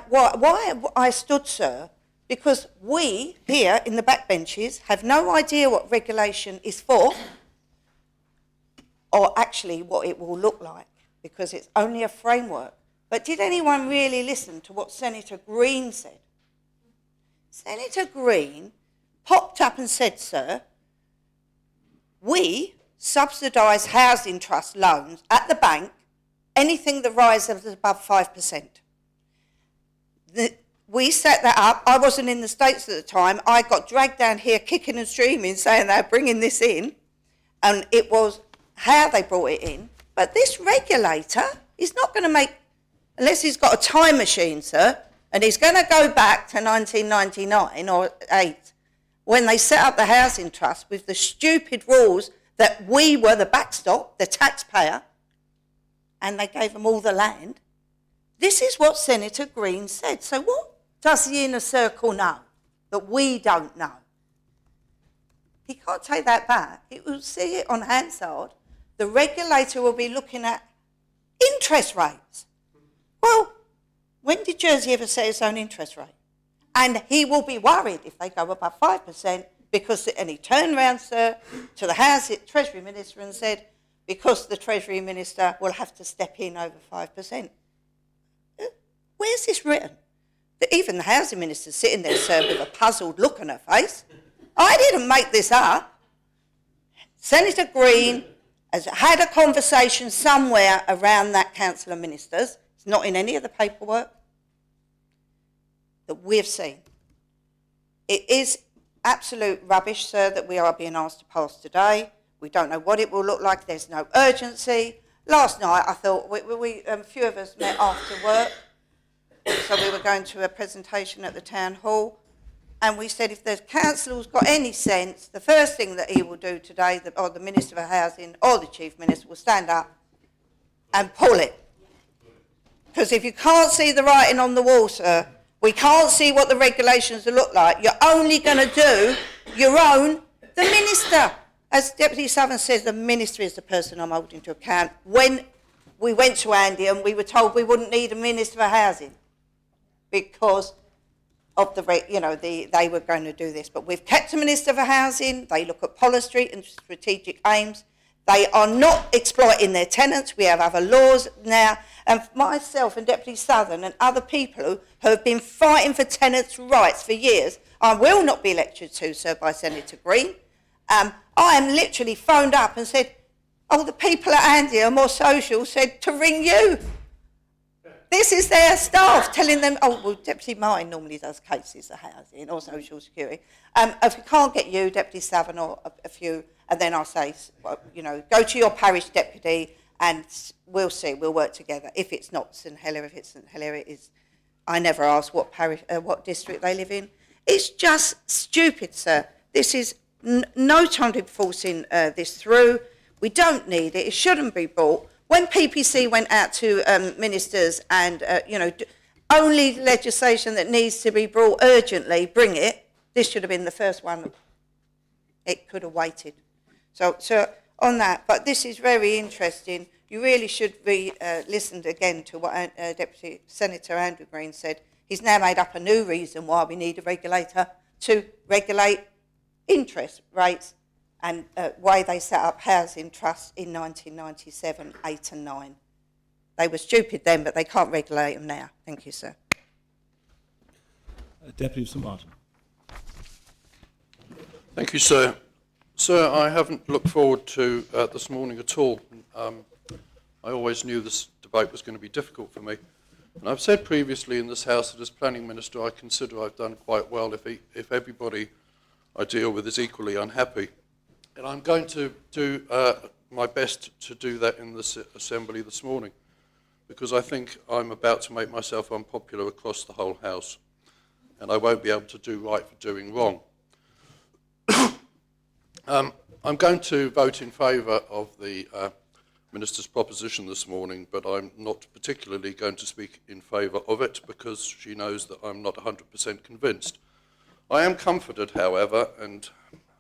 why I stood, sir, because we here in the backbenches have no idea what regulation is for, or actually what it will look like, because it's only a framework. But did anyone really listen to what Senator Green said? Senator Green popped up and said, sir, we subsidise housing trust loans at the bank, anything that rises above 5%. We set that up. I wasn't in the States at the time. I got dragged down here kicking and screaming saying they're bringing this in, and it was how they brought it in. But this regulator is not going to make, unless he's got a time machine, sir, and he's going to go back to 1999 or 8, when they set up the housing trust with the stupid rules that we were the backstop, the taxpayer, and they gave them all the land. This is what Senator Green said. So what does the inner circle know that we don't know. He can't take that back. He will see it on Hansard. The regulator will be looking at interest rates. Well, when did Jersey ever set its own interest rate? And he will be worried if they go above 5% because, and he turned around, sir, to the House Treasury Minister and said, because the Treasury Minister will have to step in over 5%. Where's this written? Even the Housing Minister's sitting there, sir, with a puzzled look on her face. I didn't make this up. Senator Green has had a conversation somewhere around that Council of Ministers. It's not in any of the paperwork that we've seen. It is absolute rubbish, sir, that we are being asked to pass today. We don't know what it will look like. There's no urgency. Last night, I thought, a few of us met after work, so we were going to a presentation at the town hall, and we said if the council's got any sense, the first thing that he will do today, or the Minister for Housing or the Chief Minister will stand up and pull it. Because if you can't see the writing on the wall, sir, we can't see what the regulations will look like. You're only going to do your own, the Minister. As Deputy Southern says, the Minister is the person I'm holding to account. When we went to Andy and we were told we wouldn't need a Minister for Housing because of they were going to do this. But we've kept a Minister for Housing. They look at policy and strategic aims. They are not exploiting their tenants. We have other laws now. And myself and Deputy Southern and other people who have been fighting for tenants' rights for years, I will not be lectured to, sir, by Senator Green. I am literally phoned up and said, oh, the people at Andy are more social, said to ring you. This is their staff telling them, oh, well, Deputy Martin normally does cases of housing or social security. If we can't get you, Deputy Southern or a few, and then I'll say, well, go to your parish deputy and we'll see, we'll work together. If it's not St Helier, if it's St Helier, it is. I never ask what parish, what district they live in. It's just stupid, sir. This is no time to be forcing this through. We don't need it. It shouldn't be brought. When PPC went out to ministers and, only legislation that needs to be brought urgently, bring it. This should have been the first one. It could have waited. So on that, but this is very interesting. You really should be listened again to what Deputy Senator Andrew Green said. He's now made up a new reason why we need a regulator to regulate interest rates and why they set up housing trusts in 1997, 8 and 9. They were stupid then, but they can't regulate them now. Thank you, sir. Deputy St Martin. Thank you, sir. Sir, I haven't looked forward to this morning at all. I always knew this debate was going to be difficult for me. And I've said previously in this House that as Planning Minister I consider I've done quite well if everybody I deal with is equally unhappy. And I'm going to do my best to do that in this Assembly this morning, because I think I'm about to make myself unpopular across the whole House, and I won't be able to do right for doing wrong. I'm going to vote in favour of the Minister's proposition this morning, but I'm not particularly going to speak in favour of it because she knows that I'm not 100% convinced. I am comforted, however, and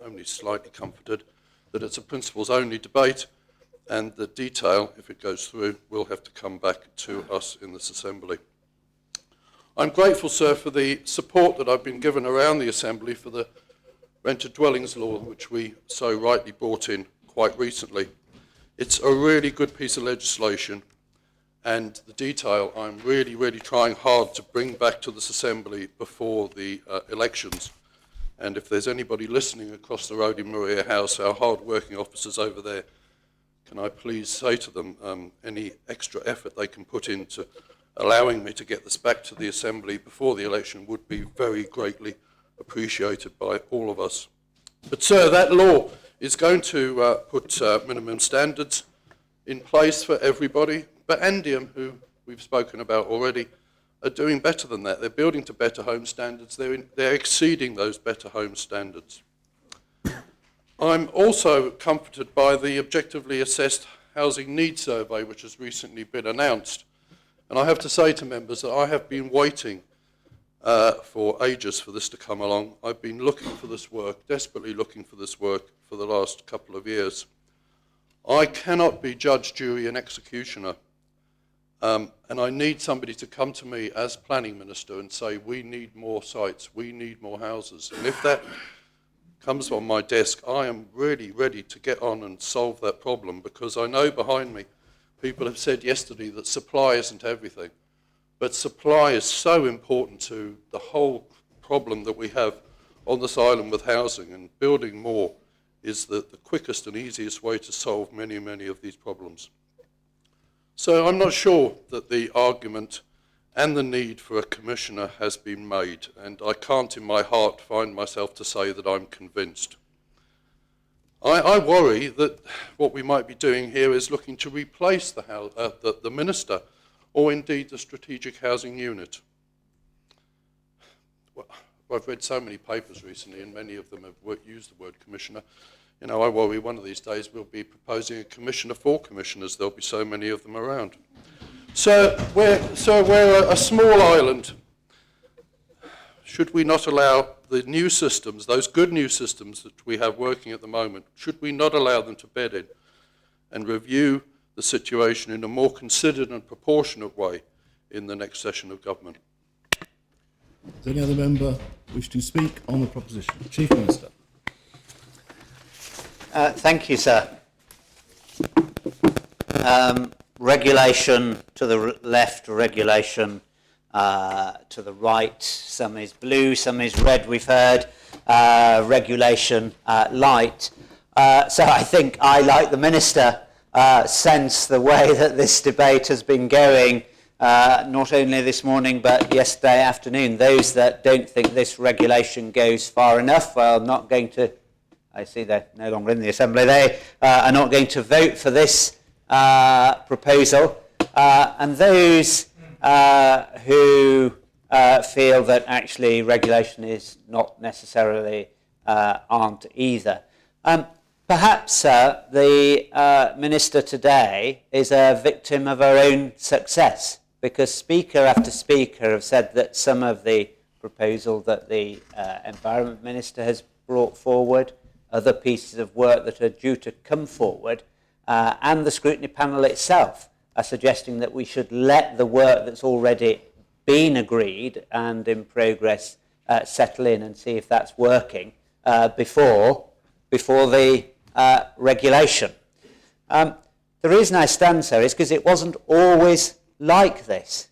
only slightly comforted, that it's a principles-only debate and the detail, if it goes through, will have to come back to us in this Assembly. I'm grateful, sir, for the support that I've been given around the Assembly for the Rented Dwellings Law, which we so rightly brought in quite recently. It's a really good piece of legislation, and the detail I'm really trying hard to bring back to this Assembly before the elections. And if there's anybody listening across the road in Maria House, our hard-working officers over there, can I please say to them any extra effort they can put into allowing me to get this back to the Assembly before the election would be very greatly appreciated by all of us. But, sir, that law is going to put minimum standards in place for everybody. But Andium, who we've spoken about already, are doing better than that. They're building to better home standards. They're exceeding those better home standards. I'm also comforted by the objectively assessed housing needs survey, which has recently been announced. And I have to say to members that I have been waiting for ages for this to come along. I've been looking for this work, desperately looking for this work for the last couple of years. I cannot be judge, jury and executioner, and I need somebody to come to me as planning minister and say, we need more sites, we need more houses. And if that comes on my desk, I am really ready to get on and solve that problem, because I know behind me people have said yesterday that supply isn't everything. But supply is so important to the whole problem that we have on this island with housing, and building more is the quickest and easiest way to solve many, many of these problems. So I'm not sure that the argument and the need for a commissioner has been made, and I can't in my heart find myself to say that I'm convinced. I worry that what we might be doing here is looking to replace the minister, or indeed the Strategic Housing Unit. Well, I've read so many papers recently, and many of them have used the word commissioner. You know, I worry one of these days we'll be proposing a commissioner for commissioners. There'll be so many of them around. So we're a small island. Should we not allow the new systems, those good new systems that we have working at the moment, should we not allow them to bed in and review the situation in a more considered and proportionate way in the next session of government? Does any other member wish to speak on the proposition? Chief Minister. Thank you, sir. Regulation to the left, regulation to the right. Some is blue, some is red, we've heard. Regulation light. So I think I, like the Minister, sense the way that this debate has been going, not only this morning but yesterday afternoon. Those that don't think this regulation goes far enough are not going to, I see they're no longer in the Assembly, they are not going to vote for this proposal. And those who feel that actually regulation is not necessarily aren't either. Perhaps the Minister today is a victim of her own success, because Speaker after Speaker have said that some of the proposal that the Environment Minister has brought forward, other pieces of work that are due to come forward, and the scrutiny panel itself are suggesting that we should let the work that's already been agreed and in progress settle in and see if that's working before the regulation. The reason I stand, sir, is because it wasn't always like this.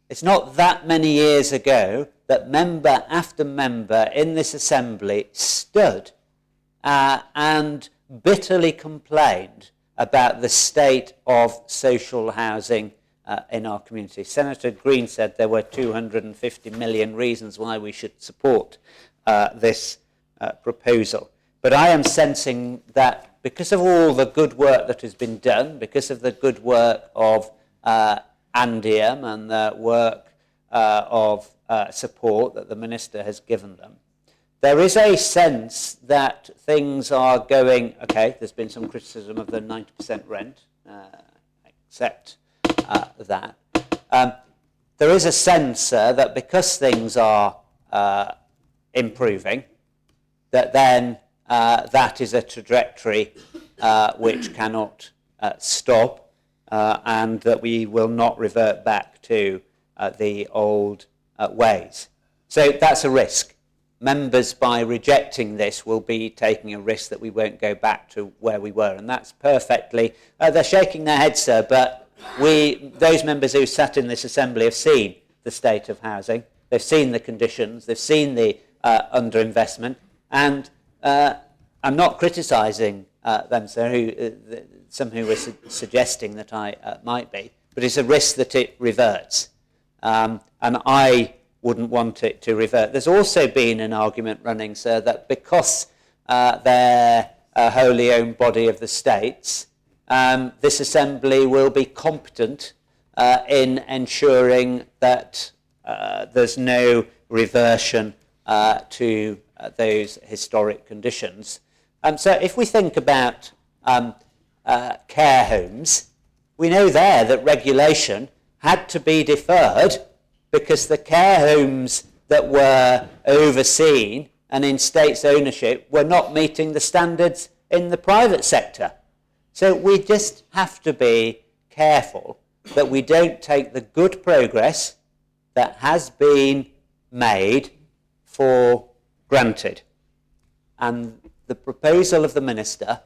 It's not that many years ago that member after member in this Assembly stood and bitterly complained about the state of social housing in our community. Senator Green said there were 250 million reasons why we should support this proposal. But I am sensing that because of all the good work that has been done, because of the good work of Andiam and the work of support that the Minister has given them, there is a sense that things are going, okay, there's been some criticism of the 90% rent, accept that. There is a sense that because things are improving, that then that is a trajectory which cannot stop, and that we will not revert back to the old ways. So that's a risk. Members, by rejecting this, will be taking a risk that we won't go back to where we were, and that's perfectly... they're shaking their heads, sir, but those members who sat in this Assembly have seen the state of housing, they've seen the conditions, they've seen the underinvestment, and I'm not criticising them, sir, some who were suggesting that I might be, but it's a risk that it reverts, and I wouldn't want it to revert. There's also been an argument running, sir, that because they're a wholly owned body of the states, this Assembly will be competent in ensuring that there's no reversion to those historic conditions. So if we think about care homes, we know there that regulation had to be deferred because the care homes that were overseen and in states' ownership were not meeting the standards in the private sector. So we just have to be careful that we don't take the good progress that has been made for granted. And the proposal of the Minister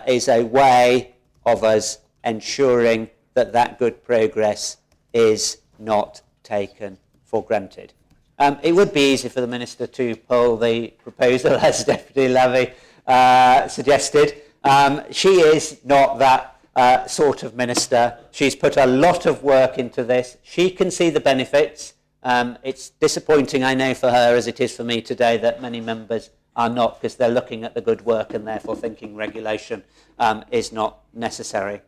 is a way of us ensuring that that good progress is not taken for granted. It would be easy for the Minister to pull the proposal, as Deputy Lavey suggested. She is not that sort of Minister. She's put a lot of work into this. She can see the benefits. It's disappointing, I know, for her, as it is for me today, that many members are not, because they're looking at the good work and therefore thinking regulation is not necessary.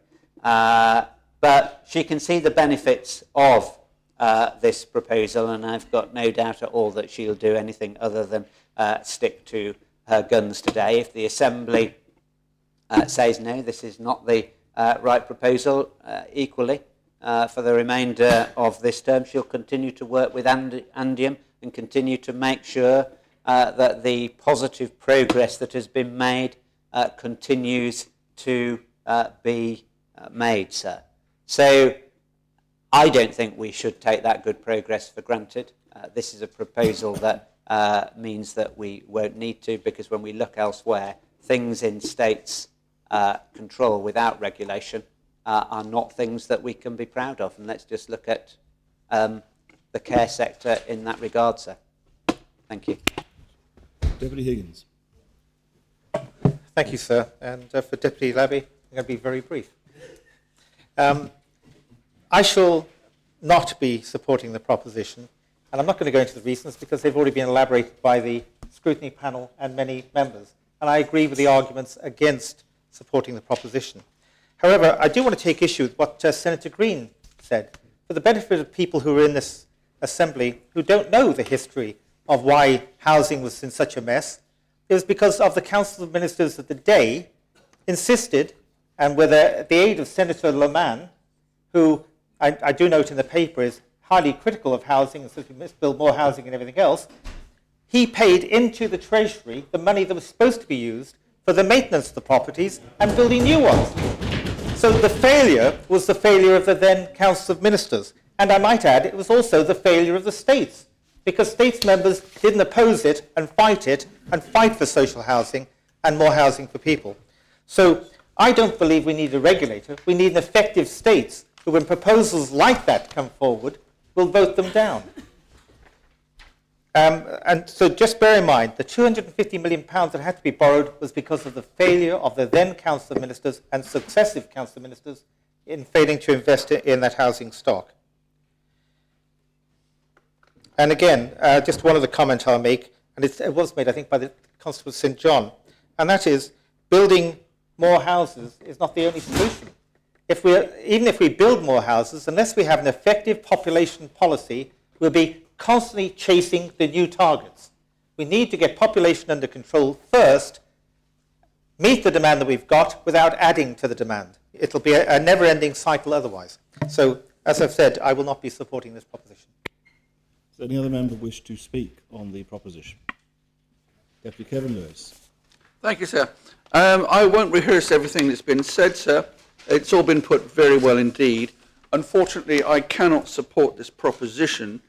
But she can see the benefits of this proposal, and I've got no doubt at all that she'll do anything other than stick to her guns today. If the Assembly says no, this is not the right proposal, equally, for the remainder of this term, she'll continue to work with Andium and continue to make sure that the positive progress that has been made continues to be made, sir. So I don't think we should take that good progress for granted. This is a proposal that means that we won't need to, because when we look elsewhere, things in states' control without regulation are not things that we can be proud of. And let's just look at the care sector in that regard, sir. Thank you. Deputy Higgins. Thank you, sir. And for Deputy Lavey, I'm going to be very brief. I shall not be supporting the proposition, and I'm not going to go into the reasons because they've already been elaborated by the scrutiny panel and many members, and I agree with the arguments against supporting the proposition. However, I do want to take issue with what Senator Green said. For the benefit of people who are in this Assembly who don't know the history of why housing was in such a mess, it was because of the Council of Ministers of the day insisted, and with the aid of Senator Lohmann, who I do note in the paper is highly critical of housing and says we must build more housing and everything else, he paid into the Treasury the money that was supposed to be used for the maintenance of the properties and building new ones. So the failure was the failure of the then Council of Ministers. And I might add, it was also the failure of the states, because states members didn't oppose it and fight for social housing and more housing for people. So I don't believe we need a regulator. We need an effective states who, when proposals like that come forward, will vote them down. And so just bear in mind, the £250 million that had to be borrowed was because of the failure of the then Council of Ministers and successive Council of Ministers in failing to invest in that housing stock. And again, just one other comment I'll make, and it was made, I think, by the Constable St John, and that is building more houses is not the only solution. Even if we build more houses, unless we have an effective population policy, we'll be constantly chasing the new targets. We need to get population under control first, meet the demand that we've got without adding to the demand. It'll be a never-ending cycle otherwise. So, as I've said, I will not be supporting this proposition. Does any other member wish to speak on the proposition? Deputy Kevin Lewis. Thank you, sir. I won't rehearse everything that's been said, sir. It's all been put very well indeed. Unfortunately, I cannot support this proposition,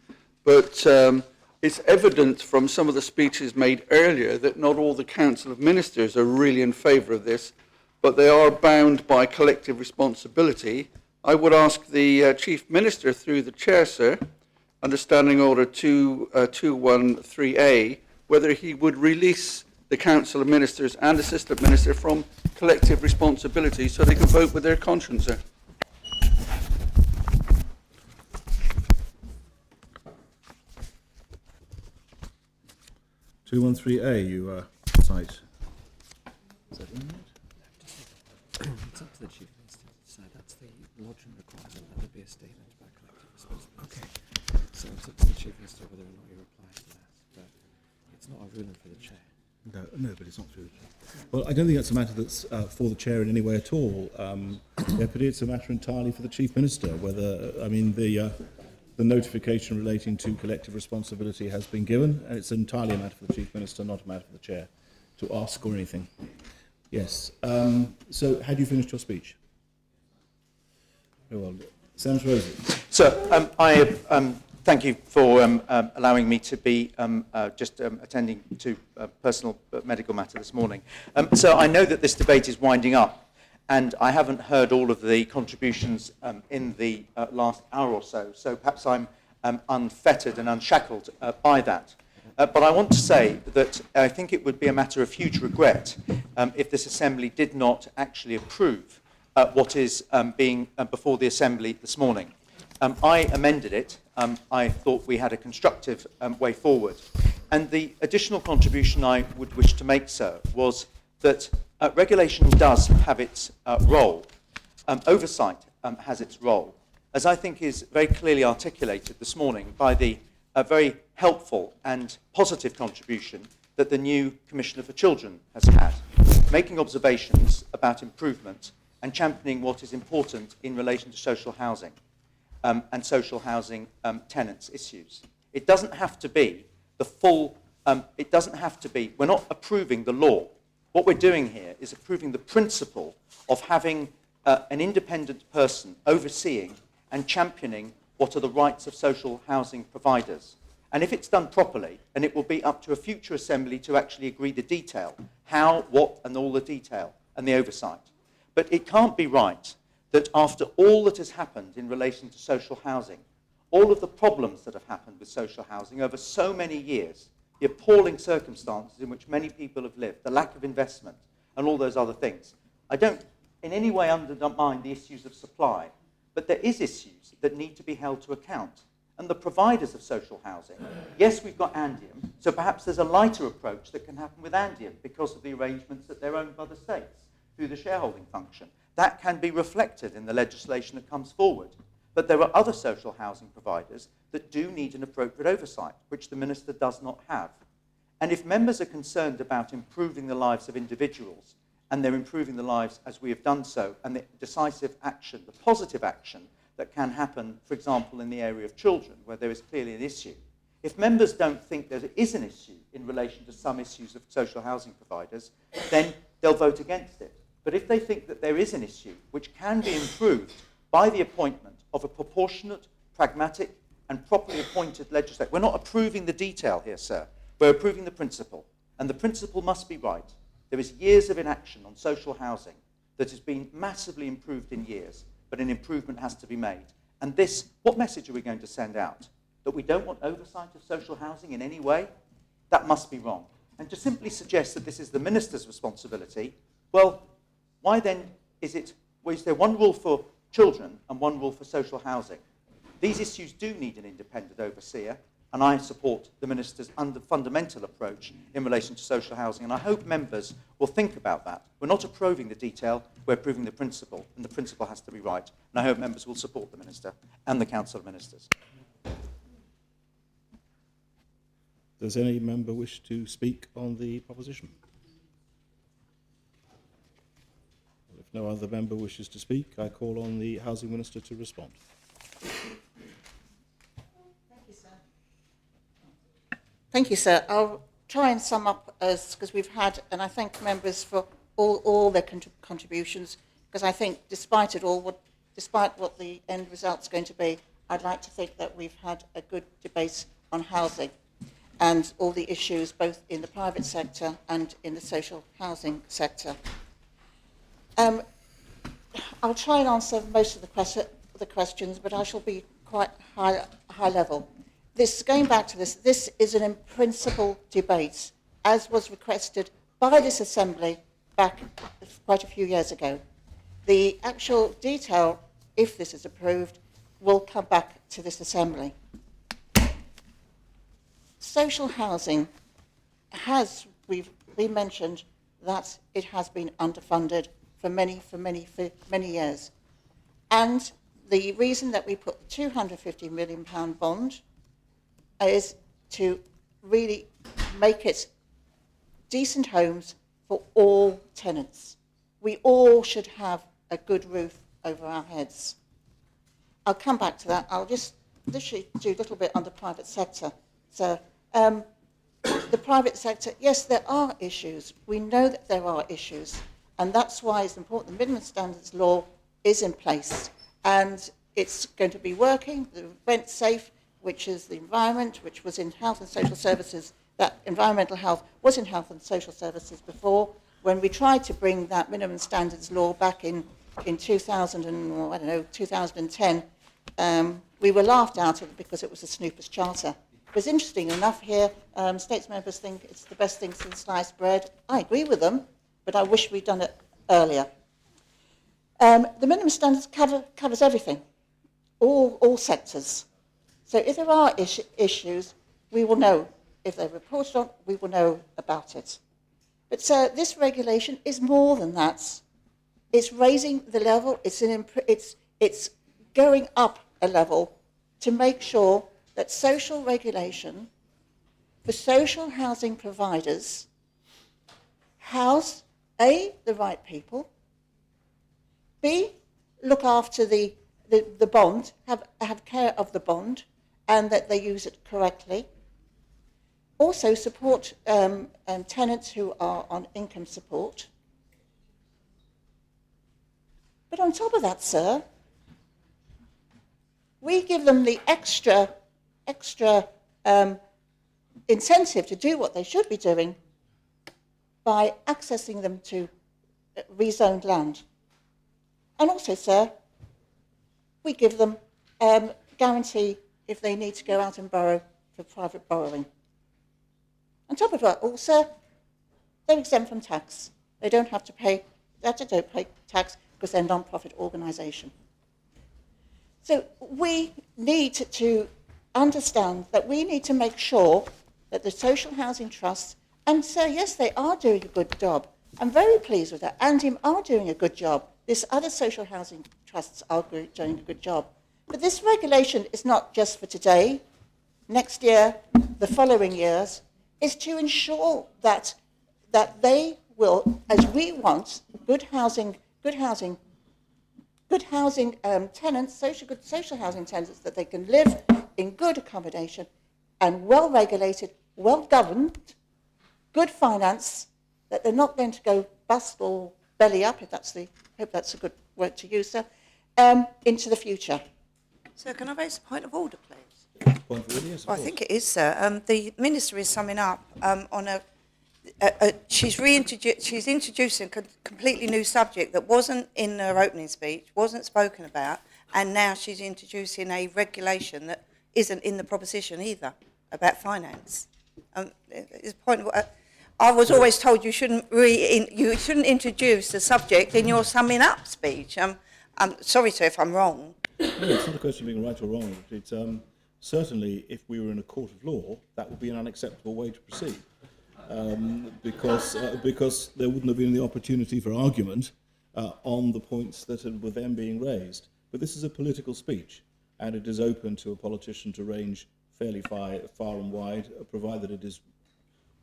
but it's evident from some of the speeches made earlier that not all the Council of Ministers are really in favour of this, but they are bound by collective responsibility. I would ask the Chief Minister, through the Chair, sir, under Standing Order 213A, whether he would release the Council of Ministers and Assistant Minister from collective responsibility so they can vote with their conscience, sir. Two 213A, you cite. Is that in it? It's up to the Chief Minister to decide. That's the lodging requirement. That would be a statement about collective responsibility. Okay. So it's up to the Chief Minister whether or not he replies to that. But it's not a ruling for the Chair. No, but it's not through the Chair. Well, I don't think that's a matter that's for the Chair in any way at all. Deputy, it's a matter entirely for the Chief Minister. Whether, I mean, the the notification relating to collective responsibility has been given, and it's entirely a matter for the Chief Minister, not a matter for the Chair, to ask or anything. Yes. So, had you finished your speech? Very well. Senator Rosie. Sir, thank you for allowing me to be attending to a personal medical matter this morning. So I know that this debate is winding up, and I haven't heard all of the contributions in the last hour or so, so perhaps I'm unfettered and unshackled by that. But I want to say that I think it would be a matter of huge regret if this Assembly did not actually approve what is being before the Assembly this morning. I amended it. I thought we had a constructive way forward. And the additional contribution I would wish to make, sir, was that regulation does have its role. Oversight has its role, as I think is very clearly articulated this morning by the very helpful and positive contribution that the new Commissioner for Children has had, making observations about improvement and championing what is important in relation to social housing and social housing tenants' issues. It doesn't have to be the full, it doesn't have to be, we're not approving the law. What we're doing here is approving the principle of having an independent person overseeing and championing what are the rights of social housing providers. And if it's done properly, and it will be up to a future Assembly to actually agree the detail, how, what, and all the detail, and the oversight. But it can't be right that after all that has happened in relation to social housing, all of the problems that have happened with social housing over so many years, the appalling circumstances in which many people have lived, the lack of investment, and all those other things. I don't in any way undermine the issues of supply, but there is issues that need to be held to account. And the providers of social housing, yes, we've got Andium, so perhaps there's a lighter approach that can happen with Andium because of the arrangements that they're owned by the states through the shareholding function. That can be reflected in the legislation that comes forward. But there are other social housing providers that do need an appropriate oversight, which the Minister does not have. And if members are concerned about improving the lives of individuals, and they're improving the lives as we have done so, and the decisive action, the positive action that can happen, for example, in the area of children, where there is clearly an issue. If members don't think there is an issue in relation to some issues of social housing providers, then they'll vote against it. But if they think that there is an issue which can be improved by the appointment of a proportionate, pragmatic, and properly appointed legislator, we're not approving the detail here, sir. We're approving the principle. And the principle must be right. There is years of inaction on social housing that has been massively improved in years, but an improvement has to be made. And this, what message are we going to send out? That we don't want oversight of social housing in any way? That must be wrong. And to simply suggest that this is the Minister's responsibility, well, why then is there one rule for children and one rule for social housing? These issues do need an independent overseer, and I support the Minister's fundamental approach in relation to social housing, and I hope members will think about that. We're not approving the detail, we're approving the principle, and the principle has to be right. And I hope members will support the Minister and the Council of Ministers. Does any member wish to speak on the proposition? Well, if no other member wishes to speak, I call on the Housing Minister to respond. Thank you, sir. I'll try and sum up because we've had, and I thank members for all their contributions, because I think despite it all, despite what the end result's going to be, I'd like to think that we've had a good debate on housing and all the issues both in the private sector and in the social housing sector. I'll try and answer most of the questions, but I shall be quite high level. Going back to this is an in-principle debate, as was requested by this Assembly back quite a few years ago. The actual detail, if this is approved, will come back to this Assembly. Social housing we mentioned that it has been underfunded for many years. And the reason that we put the £250 million bond is to really make it decent homes for all tenants. We all should have a good roof over our heads. I'll come back to that. I'll just literally do a little bit on the private sector. So the private sector, yes, there are issues. We know that there are issues, and that's why it's important the minimum standards law is in place, and it's going to be working. The Rent Safe, which is the environment, which was in health and social services, that environmental health was in health and social services before. When we tried to bring that minimum standards law back in 2010, we were laughed out of it because it was a snooper's charter. It was interesting enough here, states members think it's the best thing since sliced bread. I agree with them, but I wish we'd done it earlier. The minimum standards covers everything, all sectors. So if there are issues, we will know. If they're reported on, we will know about it. But this regulation is more than that. It's raising the level, it's going up a level to make sure that social regulation for social housing providers house, A, the right people, B, look after the bond, have care of the bond, and that they use it correctly. Also support tenants who are on income support. But on top of that, sir, we give them the extra incentive to do what they should be doing by accessing them to rezoned land. And also, sir, we give them guarantee if they need to go out and borrow for private borrowing. On top of that, also, they're exempt from tax. They don't have to pay, don't pay tax because they're a non-profit organisation. So we need to understand that we need to make sure that the social housing trusts, and so yes, they are doing a good job. I'm very pleased with that. Andim are doing a good job. This other social housing trusts are doing a good job. But this regulation is not just for today, next year, the following years, is to ensure that they will, as we want, good housing tenants, social housing tenants, that they can live in good accommodation and well regulated, well governed, good finance, that they're not going to go bust or belly up, if that's hope that's a good word to use, sir, into the future. So can I raise a point of order, please? Point of order, yes, of Well, I course. think it is, sir. The Minister is summing up on she's introducing a completely new subject that wasn't in her opening speech, wasn't spoken about, and now she's introducing a regulation that isn't in the proposition either, about finance. It's a point of, I was always told you shouldn't introduce the subject in your summing up speech. I'm sorry, sir, if I'm wrong. No, it's not a question of being right or wrong. It's, certainly, if we were in a court of law, that would be an unacceptable way to proceed, because there wouldn't have been the opportunity for argument on the points that were then being raised. But this is a political speech, and it is open to a politician to range fairly far and wide, provided it is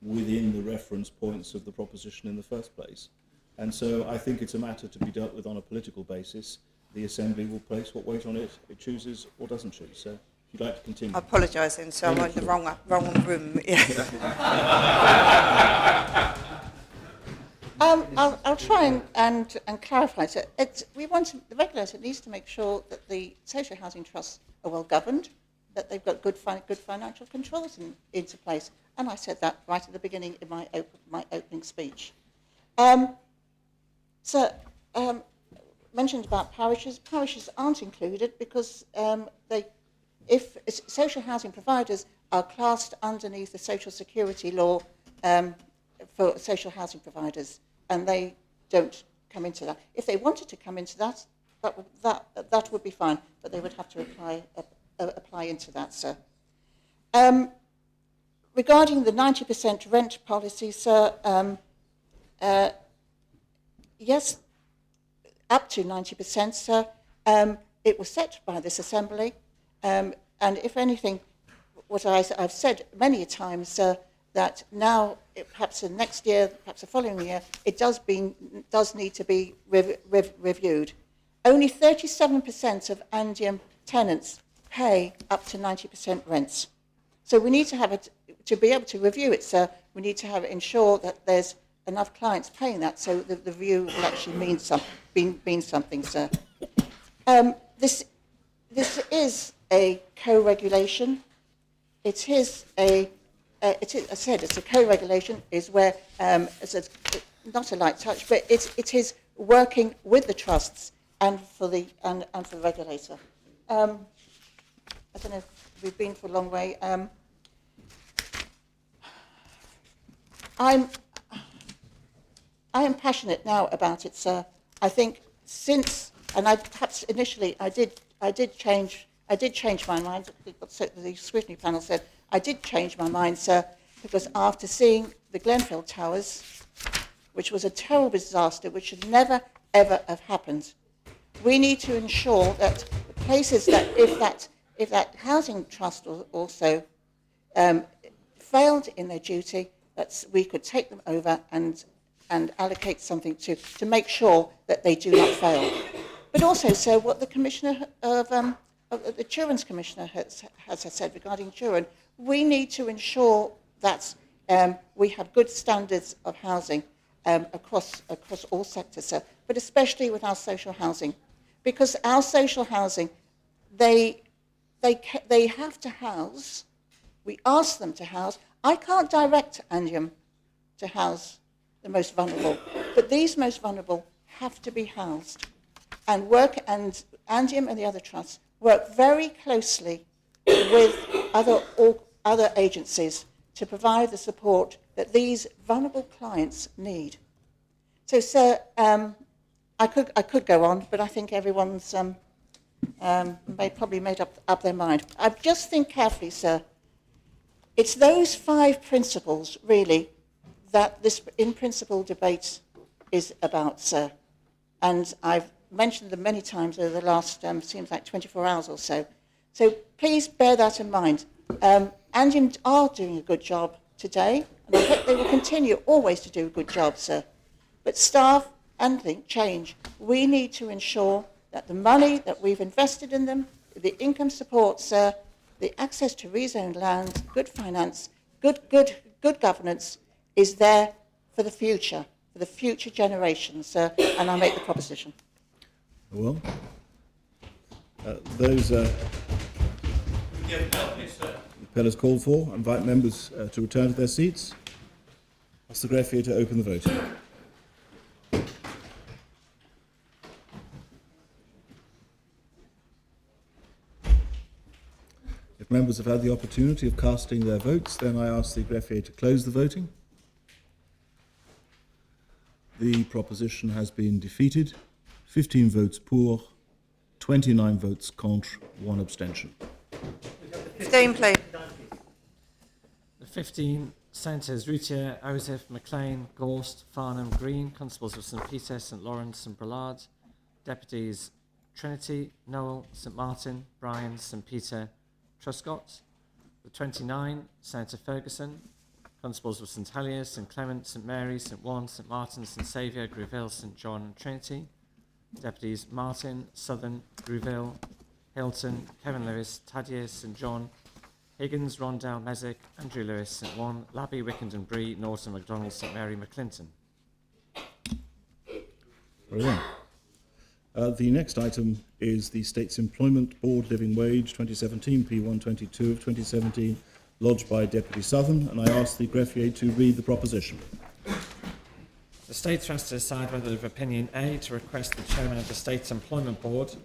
within the reference points of the proposition in the first place. And so I think it's a matter to be dealt with on a political basis. The Assembly will place what weight on it chooses or doesn't choose. So if you'd like to continue. I apologise then, so I'm in the wrong room. I'll try and clarify. So the regulator needs to make sure that the social housing trusts are well governed, that they've got good financial controls into place. And I said that right at the beginning in my opening speech. Mentioned about parishes. Parishes aren't included because if social housing providers are classed underneath the Social Security law for social housing providers, and they don't come into that. If they wanted to come into that, that would be fine, but they would have to apply into that, sir. Regarding the 90% rent policy, sir, yes, up to 90%, sir. It was set by this Assembly, and if anything, what I've said many times, sir, that now, perhaps the next year, perhaps the following year, it does need to be reviewed. Only 37% of Andium tenants pay up to 90% rents. So we need to have it, to be able to review it, sir, we need to have it ensure that there's enough clients paying that, so that the review will actually mean something, sir. This is a co-regulation. It is a, I said, it's a co-regulation, is where, not a light touch, but it is working with the trusts and for the regulator. I don't know if we've been for a long way. I am passionate now about it, sir. I think since, and perhaps initially I did change my mind. I think what the scrutiny panel said, I did change my mind, sir, because after seeing the Glenfell Towers, which was a terrible disaster, which should never ever have happened, we need to ensure that places that if that housing trust also failed in their duty, that we could take them over and allocate something to make sure that they do not fail. But also, sir, what the Commissioner of the Children's Commissioner has said regarding children, we need to ensure that we have good standards of housing across all sectors, sir, but especially with our social housing, because our social housing, they have to house. We ask them to house. I can't direct Andium to house the most vulnerable, but these most vulnerable have to be housed, and Andium and the other trusts work very closely with other agencies to provide the support that these vulnerable clients need. So, sir, I could go on, but I think everyone's probably made up their mind. I just think carefully, sir. It's those 5 principles, really, that this in-principle debate is about, sir. And I've mentioned them many times over the last, seems like 24 hours or so. So please bear that in mind. Andium are doing a good job today, and I hope they will continue always to do a good job, sir. But staff and think change. We need to ensure that the money that we've invested in them, the income support, sir, the access to rezoned land, good finance, good governance is there for the future generations, sir, and I make the proposition. Well, those the appellate is called for. I invite members to return to their seats. Ask the greffier to open the vote. If members have had the opportunity of casting their votes, then I ask the greffier to close the voting. The proposition has been defeated. 15 votes pour, 29 votes contre, 1 abstention. 15, please. The 15 senators, Routier, Osif, McLean, Gorst, Farnham, Green, Constables of St Peter, St Lawrence and Brallard, Deputies Trinity, Noel, St Martin, Bryan, St Peter, Truscott. The 29, Senator Ferguson, Constables of St Heliers, St Clement, St Mary, St Juan, St Martin, St Saviour, Greville, St John and Trinity. Deputies Martin, Southern, Greville, Hilton, Kevin Lewis, Tadier, St John, Higgins, Rondell, Mesick, Andrew Lewis, St Juan, Labby, Wickenden, Bree, Norton, MacDonald, St Mary, McClinton. Very well. The next item is the State's Employment Board Living Wage 2017 P122 of 2017, lodged by Deputy Southern, and I ask the greffier to read the proposition. The State has to decide whether of opinion A, to request the Chairman of the State's Employment Board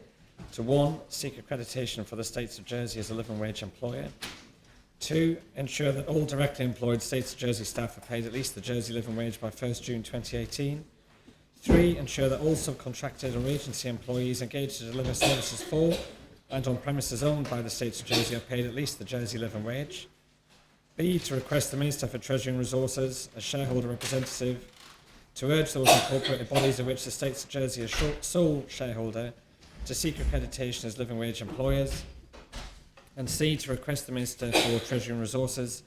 to 1, seek accreditation for the States of Jersey as a living wage employer, 2, ensure that all directly employed States of Jersey staff are paid at least the Jersey living wage by 1st June 2018, 3, ensure that all subcontracted or agency employees engaged to deliver services for and on premises owned by the States of Jersey are paid at least the Jersey living wage, B, to request the Minister for Treasury and Resources, as shareholder representative, to urge those incorporated bodies of which the States of Jersey is sole shareholder to seek accreditation as living wage employers, and C, to request the Minister for Treasury and Resources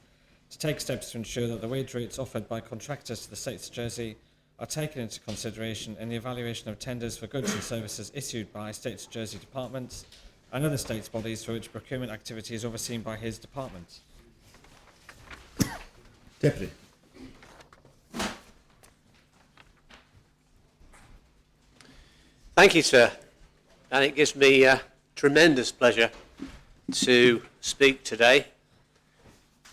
to take steps to ensure that the wage rates offered by contractors to the States of Jersey are taken into consideration in the evaluation of tenders for goods and services issued by States of Jersey departments and other states bodies for which procurement activity is overseen by his department. Deputy. Thank you, sir. And it gives me tremendous pleasure to speak today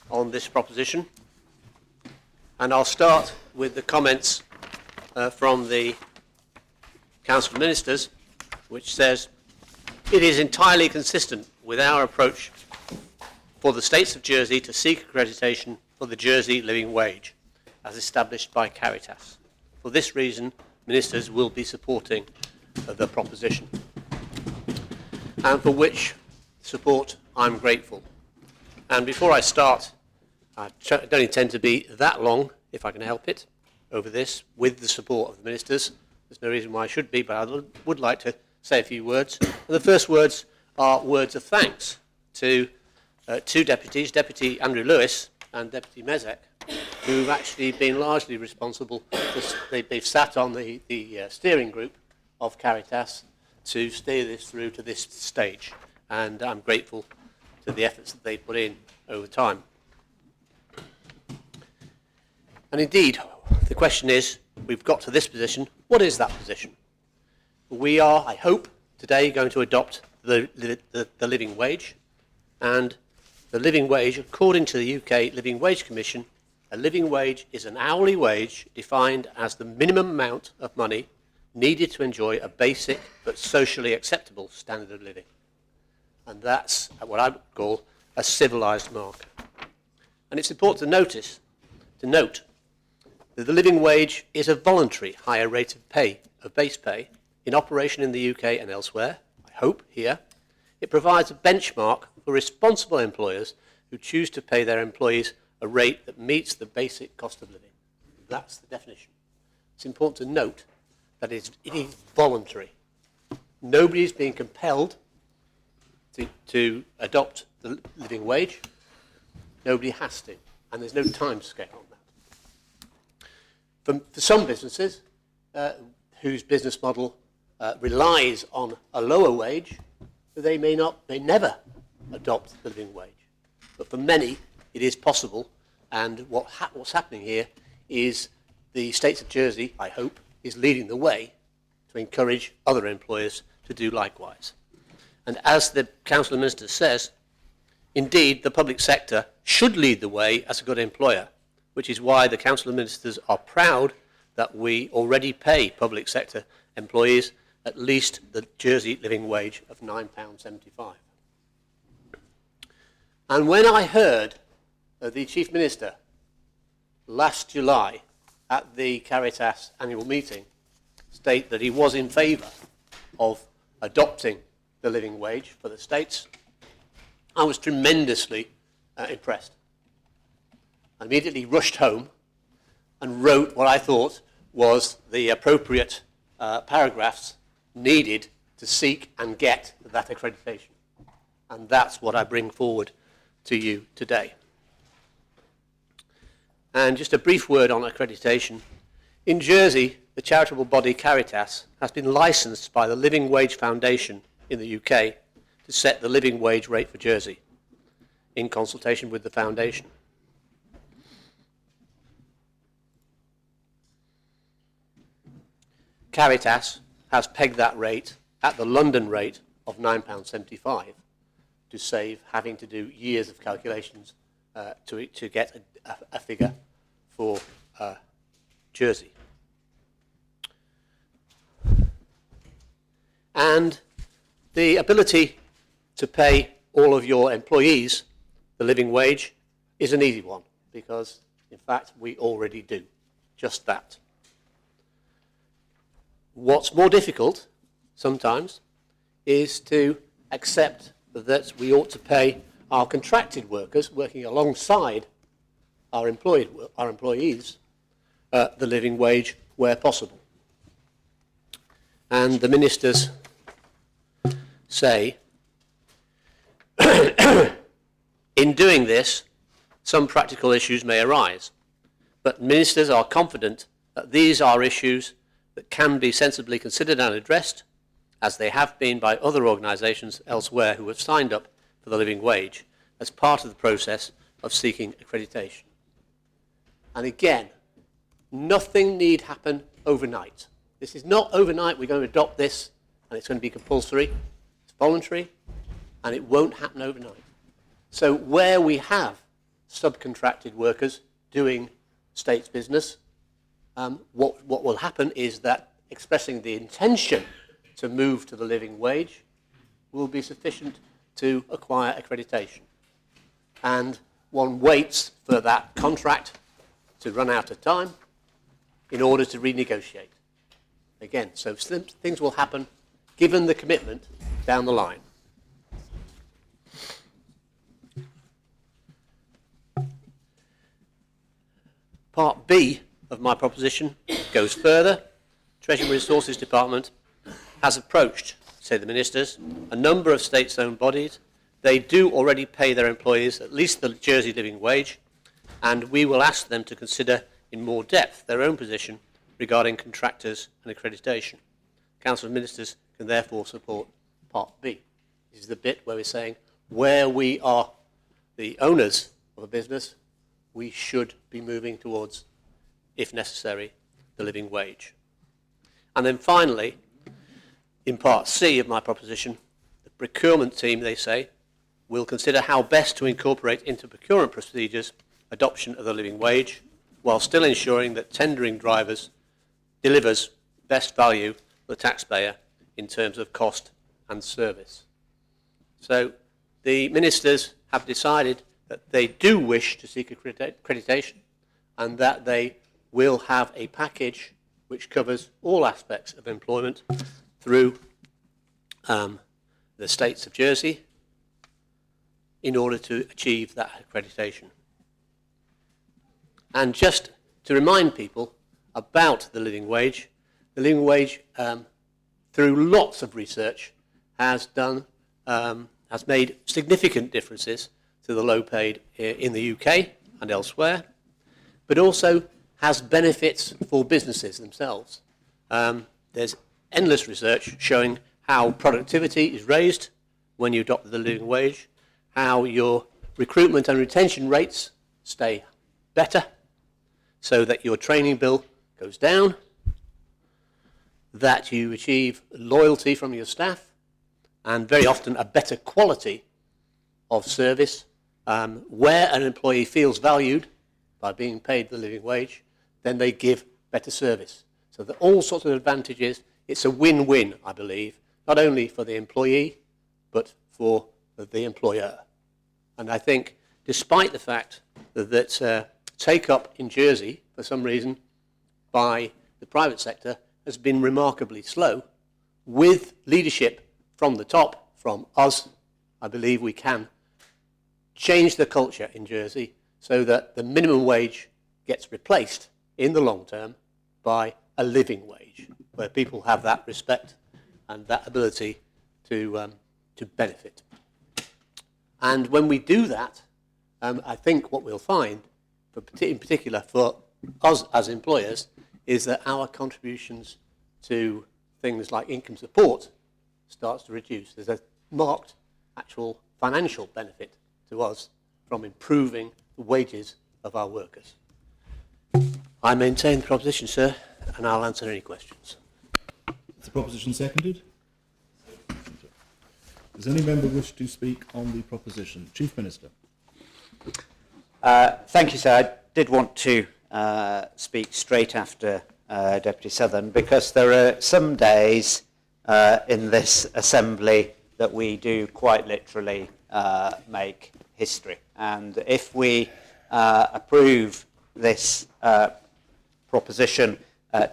on this proposition. And I'll start with the comments from the Council of Ministers, which says, it is entirely consistent with our approach for the States of Jersey to seek accreditation for the Jersey living wage, as established by Caritas. For this reason, Ministers will be supporting the proposition, and for which support I'm grateful. And before I start, I don't intend to be that long, if I can help it, over this, with the support of the Ministers. There's no reason why I should be, but I would like to say a few words. And the first words are words of thanks to two deputies, Deputy Andrew Lewis and Deputy Mezek, who've actually been largely responsible. They've sat on the steering group of Caritas to steer this through to this stage, and I'm grateful to the efforts that they've put in over time. And indeed, the question is, we've got to this position. What is that position? We are, I hope, today going to adopt the living wage, and the living wage, according to the UK Living Wage Commission, a living wage is an hourly wage defined as the minimum amount of money needed to enjoy a basic but socially acceptable standard of living. And that's what I would call a civilised mark. And it's important to note that the living wage is a voluntary higher rate of pay, of base pay, in operation in the UK and elsewhere, I hope here. It provides a benchmark for responsible employers who choose to pay their employees a rate that meets the basic cost of living. That's the definition. It's important to note that it is voluntary. Nobody is being compelled to adopt the living wage. Nobody has to, and there's no time scale on that. For some businesses whose business model relies on a lower wage, they may never adopt the living wage. But for many, it is possible, and what's happening here is the States of Jersey, I hope, is leading the way to encourage other employers to do likewise. And as the Council of Ministers says, indeed, the public sector should lead the way as a good employer, which is why the Council of Ministers are proud that we already pay public sector employees at least the Jersey living wage of £9.75. And when I heard the Chief Minister last July at the Caritas annual meeting state that he was in favour of adopting the living wage for the states, I was tremendously impressed. I immediately rushed home and wrote what I thought was the appropriate paragraphs needed to seek and get that accreditation. And that's what I bring forward to you today. And just a brief word on accreditation. In Jersey, the charitable body Caritas has been licensed by the Living Wage Foundation in the UK to set the living wage rate for Jersey in consultation with the foundation. Caritas has pegged that rate at the London rate of £9.75 to save having to do years of calculations to get a figure for Jersey. And the ability to pay all of your employees the living wage is an easy one, because in fact we already do just that. What's more difficult sometimes is to accept that we ought to pay our contracted workers working alongside our employees the living wage where possible. And the ministers say, in doing this, some practical issues may arise, but ministers are confident that these are issues that can be sensibly considered and addressed, as they have been by other organisations elsewhere who have signed up for the living wage as part of the process of seeking accreditation. And again, nothing need happen overnight. This is not overnight, we're going to adopt this and it's going to be compulsory. It's voluntary and it won't happen overnight. So where we have subcontracted workers doing state's business, what will happen is that expressing the intention to move to the living wage will be sufficient to acquire accreditation. And one waits for that contract to run out of time in order to renegotiate. Again, so things will happen given the commitment down the line. Part B of my proposition goes further. Treasury and Resources Department has approached, say the ministers, a number of state-owned bodies. They do already pay their employees at least the Jersey living wage, and we will ask them to consider in more depth their own position regarding contractors and accreditation. Council of Ministers can therefore support Part B. This is the bit where we're saying where we are the owners of a business, we should be moving towards, if necessary, the living wage. And then finally, in Part C of my proposition, the procurement team, they say, will consider how best to incorporate into procurement procedures adoption of the living wage, while still ensuring that tendering drivers delivers best value for the taxpayer in terms of cost and service. So the ministers have decided that they do wish to seek accreditation and that they will have a package which covers all aspects of employment through the states of Jersey in order to achieve that accreditation. And just to remind people about the living wage through lots of research has made significant differences to the low paid in the UK and elsewhere, but also has benefits for businesses themselves. There's endless research showing how productivity is raised when you adopt the living wage, how your recruitment and retention rates stay better, so that your training bill goes down, that you achieve loyalty from your staff, and very often a better quality of service. Where an employee feels valued by being paid the living wage, then they give better service. So there are all sorts of advantages. It's a win-win, I believe, not only for the employee, but for the employer. And I think, despite the fact that take-up in Jersey, for some reason, by the private sector has been remarkably slow, with leadership from the top, from us, I believe we can change the culture in Jersey so that the minimum wage gets replaced in the long term by a living wage, where people have that respect and that ability to benefit. And when we do that, I think what we'll find, in particular for us as employers, is that our contributions to things like income support starts to reduce. There's a marked actual financial benefit to us from improving the wages of our workers. I maintain the proposition, sir, and I'll answer any questions. Is the proposition seconded? Does any member wish to speak on the proposition? Chief Minister. Thank you, sir. I did want to speak straight after Deputy Southern, because there are some days in this Assembly that we do quite literally make history. And if we approve this proposition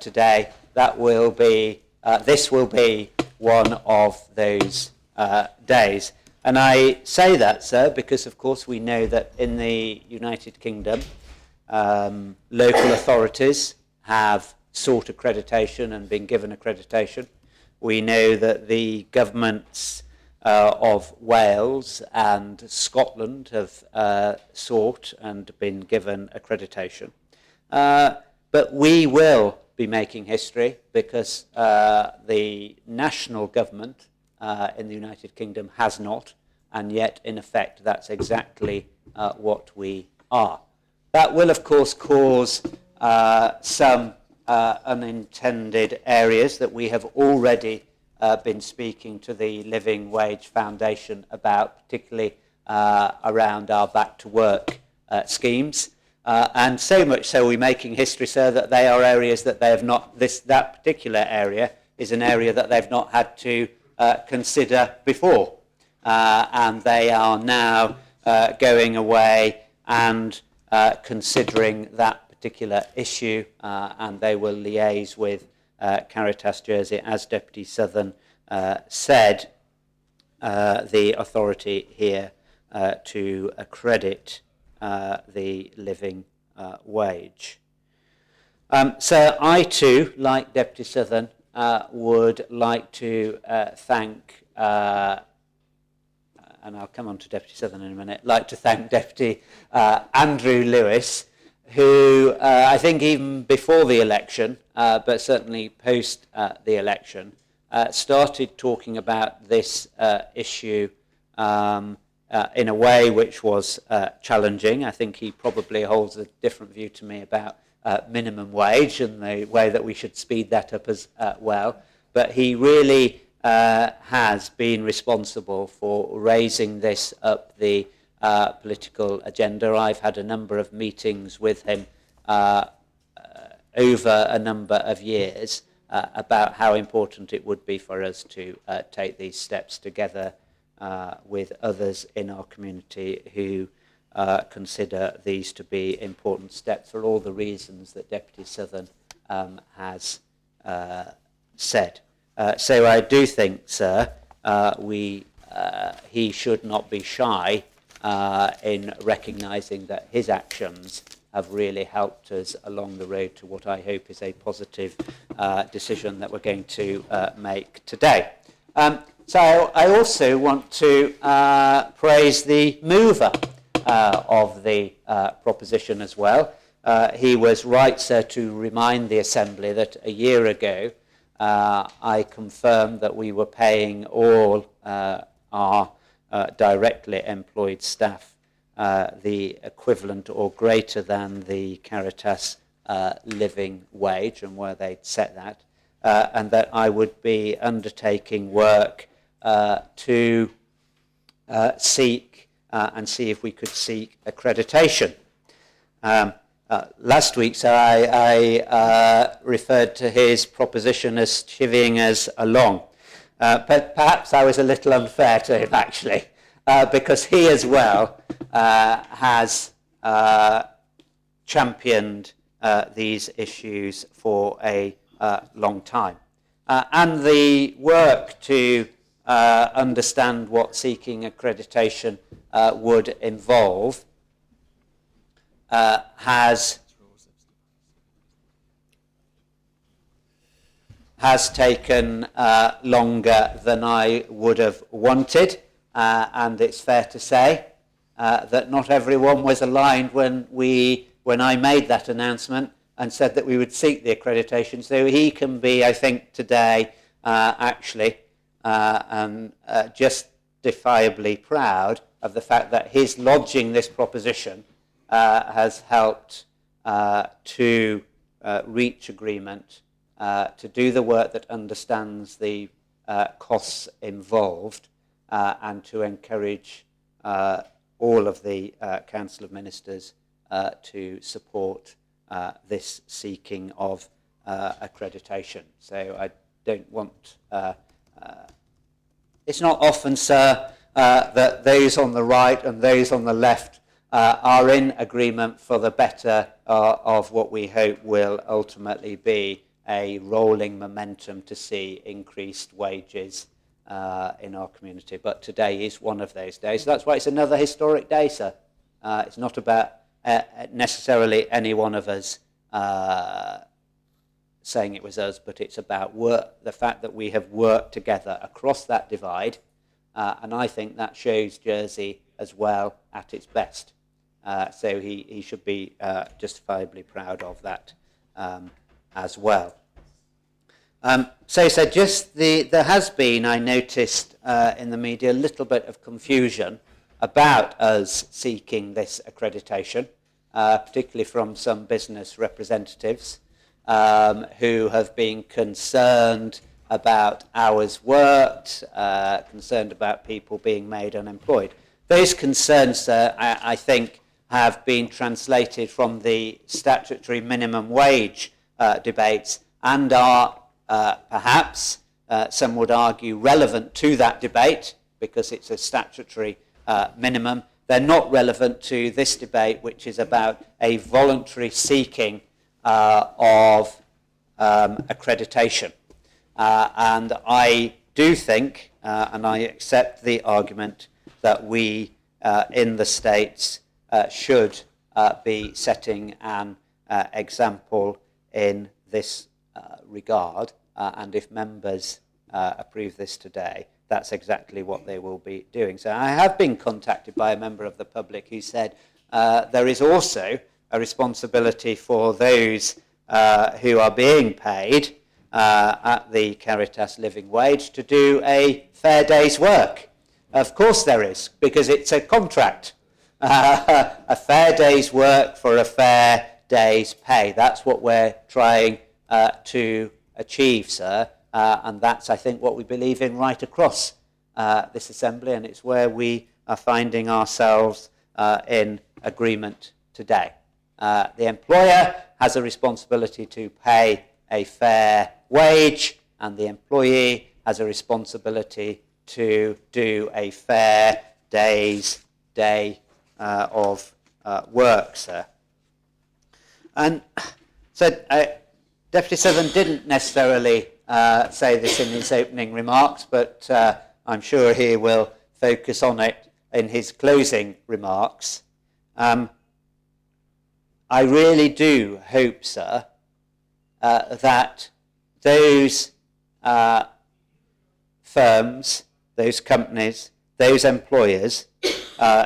today, this will be one of those days. And I say that, sir, because of course we know that in the United Kingdom, local authorities have sought accreditation and been given accreditation. We know that the governments of Wales and Scotland have sought and been given accreditation. But we will be making history because the national government in the United Kingdom has not, and yet in effect that's exactly what we are. That will of course cause some unintended areas that we have already been speaking to the Living Wage Foundation about, particularly around our back to work schemes. And so much so we're making history, sir, that they are areas that they have not, that particular area is an area that they've not had to consider before. And they are now going away and considering that particular issue, and they will liaise with Caritas Jersey, as Deputy Southern said, the authority here to accredit the living wage. So I too, like Deputy Southern, would like to thank, and I'll come on to Deputy Southern in a minute, like to thank Deputy Andrew Lewis, who I think even before the election, but certainly post the election, started talking about this issue in a way which was challenging. I think he probably holds a different view to me about minimum wage and the way that we should speed that up as well. But he really has been responsible for raising this up the political agenda. I've had a number of meetings with him over a number of years about how important it would be for us to take these steps together with others in our community who consider these to be important steps for all the reasons that Deputy Southern has said. So I do think, sir, he should not be shy in recognising that his actions have really helped us along the road to what I hope is a positive decision that we're going to make today. So I also want to praise the mover of the proposition as well. He was right, sir, to remind the Assembly that a year ago I confirmed that we were paying all our directly employed staff the equivalent or greater than the Caritas living wage, and where they'd set that, and that I would be undertaking work to seek and see if we could seek accreditation. Last week, so I referred to his proposition as chivying us along. But perhaps I was a little unfair to him, actually, because he as well has championed these issues for a long time. And the work to understand what seeking accreditation would involve has taken longer than I would have wanted, and it's fair to say that not everyone was aligned when I made that announcement and said that we would seek the accreditation. So he can be, I think, today actually justifiably proud of the fact that his lodging this proposition has helped to reach agreement, to do the work that understands the costs involved, and to encourage all of the Council of Ministers to support this seeking of accreditation. So I don't want... it's not often, sir, that those on the right and those on the left are in agreement for the better of what we hope will ultimately be a rolling momentum to see increased wages in our community. But today is one of those days. That's why it's another historic day, sir. It's not about necessarily any one of us saying it was us, but it's about work, the fact that we have worked together across that divide, and I think that shows Jersey as well at its best. So he should be justifiably proud of that as well. So just there has been, I noticed in the media, a little bit of confusion about us seeking this accreditation, particularly from some business representatives who have been concerned about hours worked, concerned about people being made unemployed. Those concerns, I think, have been translated from the statutory minimum wage debates and are perhaps, some would argue, relevant to that debate because it's a statutory minimum. They're not relevant to this debate, which is about a voluntary seeking of accreditation. And I do think, and I accept the argument, that we in the States should be setting an example in this regard. And if members approve this today, that's exactly what they will be doing. So I have been contacted by a member of the public who said there is also a responsibility for those who are being paid at the Caritas living wage to do a fair day's work. Of course there is, because it's a contract. A fair day's work for a fair day's pay. That's what we're trying to achieve, sir. And that's, I think, what we believe in right across this Assembly, and it's where we are finding ourselves in agreement today. The employer has a responsibility to pay a fair wage, and the employee has a responsibility to do a fair day of work, sir. And so Deputy Southern didn't necessarily say this in his opening remarks, but I'm sure he will focus on it in his closing remarks. I really do hope, sir, that those firms, those companies, those employers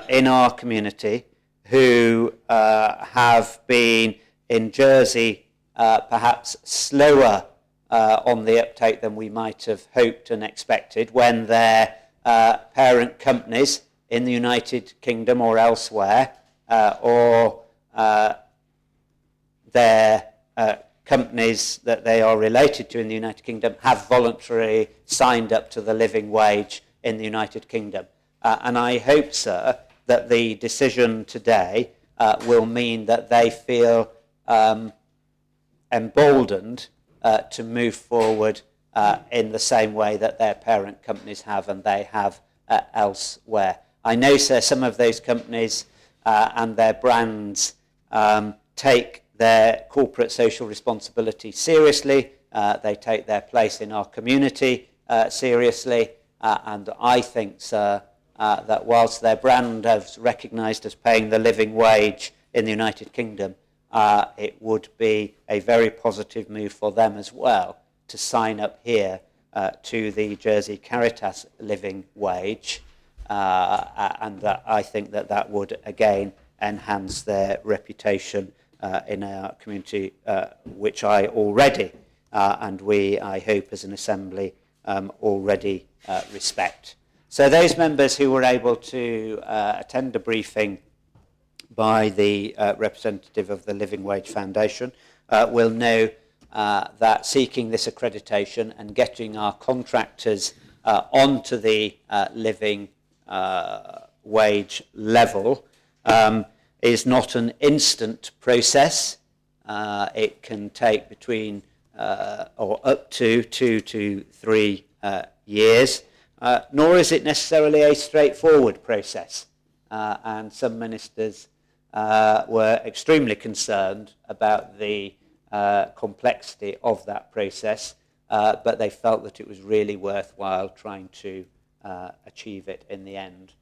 in our community who have been in Jersey perhaps slower on the uptake than we might have hoped and expected when their parent companies in the United Kingdom or elsewhere or their companies that they are related to in the United Kingdom have voluntarily signed up to the living wage in the United Kingdom. And I hope, sir, that the decision today will mean that they feel emboldened to move forward in the same way that their parent companies have and they have elsewhere. I know, sir, some of those companies and their brands take their corporate social responsibility seriously. They take their place in our community seriously. And I think, sir, that whilst their brand is recognised as paying the living wage in the United Kingdom, it would be a very positive move for them as well to sign up here to the Jersey Caritas living wage. And that I think that that would, again, enhance their reputation in our community, which I already, and we, I hope, as an Assembly, already respect. So those members who were able to attend a briefing by the representative of the Living Wage Foundation will know that seeking this accreditation and getting our contractors onto the living wage level is not an instant process. It can take between or up to 2 to 3 years, nor is it necessarily a straightforward process. And some ministers were extremely concerned about the complexity of that process, but they felt that it was really worthwhile trying to achieve it in the end.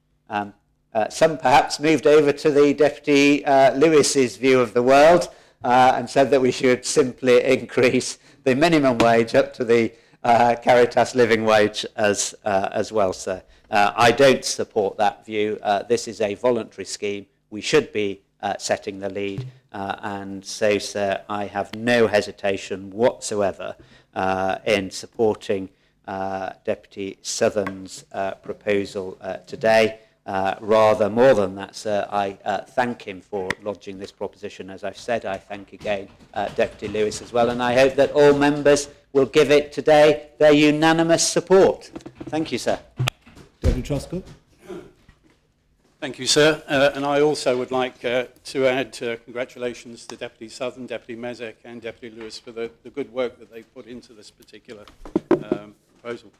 Some perhaps moved over to the Deputy Lewis's view of the world and said that we should simply increase the minimum wage up to the Caritas living wage as well, sir. I don't support that view. This is a voluntary scheme. We should be setting the lead, And so, sir, I have no hesitation whatsoever in supporting Deputy Southern's proposal today. Rather more than that, sir, I thank him for lodging this proposition. As I've said, I thank again Deputy Lewis as well, and I hope that all members will give it today their unanimous support. Thank you, sir. Deputy Truscott. Thank you, sir. And I also would like to add congratulations to Deputy Southern, Deputy Mezek and Deputy Lewis for the good work that they've put into this particular proposal.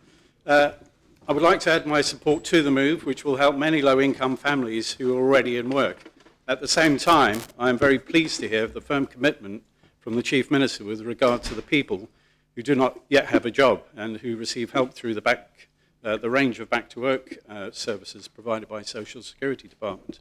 I would like to add my support to the move, which will help many low-income families who are already in work. At the same time, I am very pleased to hear the firm commitment from the Chief Minister with regard to the people who do not yet have a job and who receive help through the range of back-to-work services provided by Social Security Department.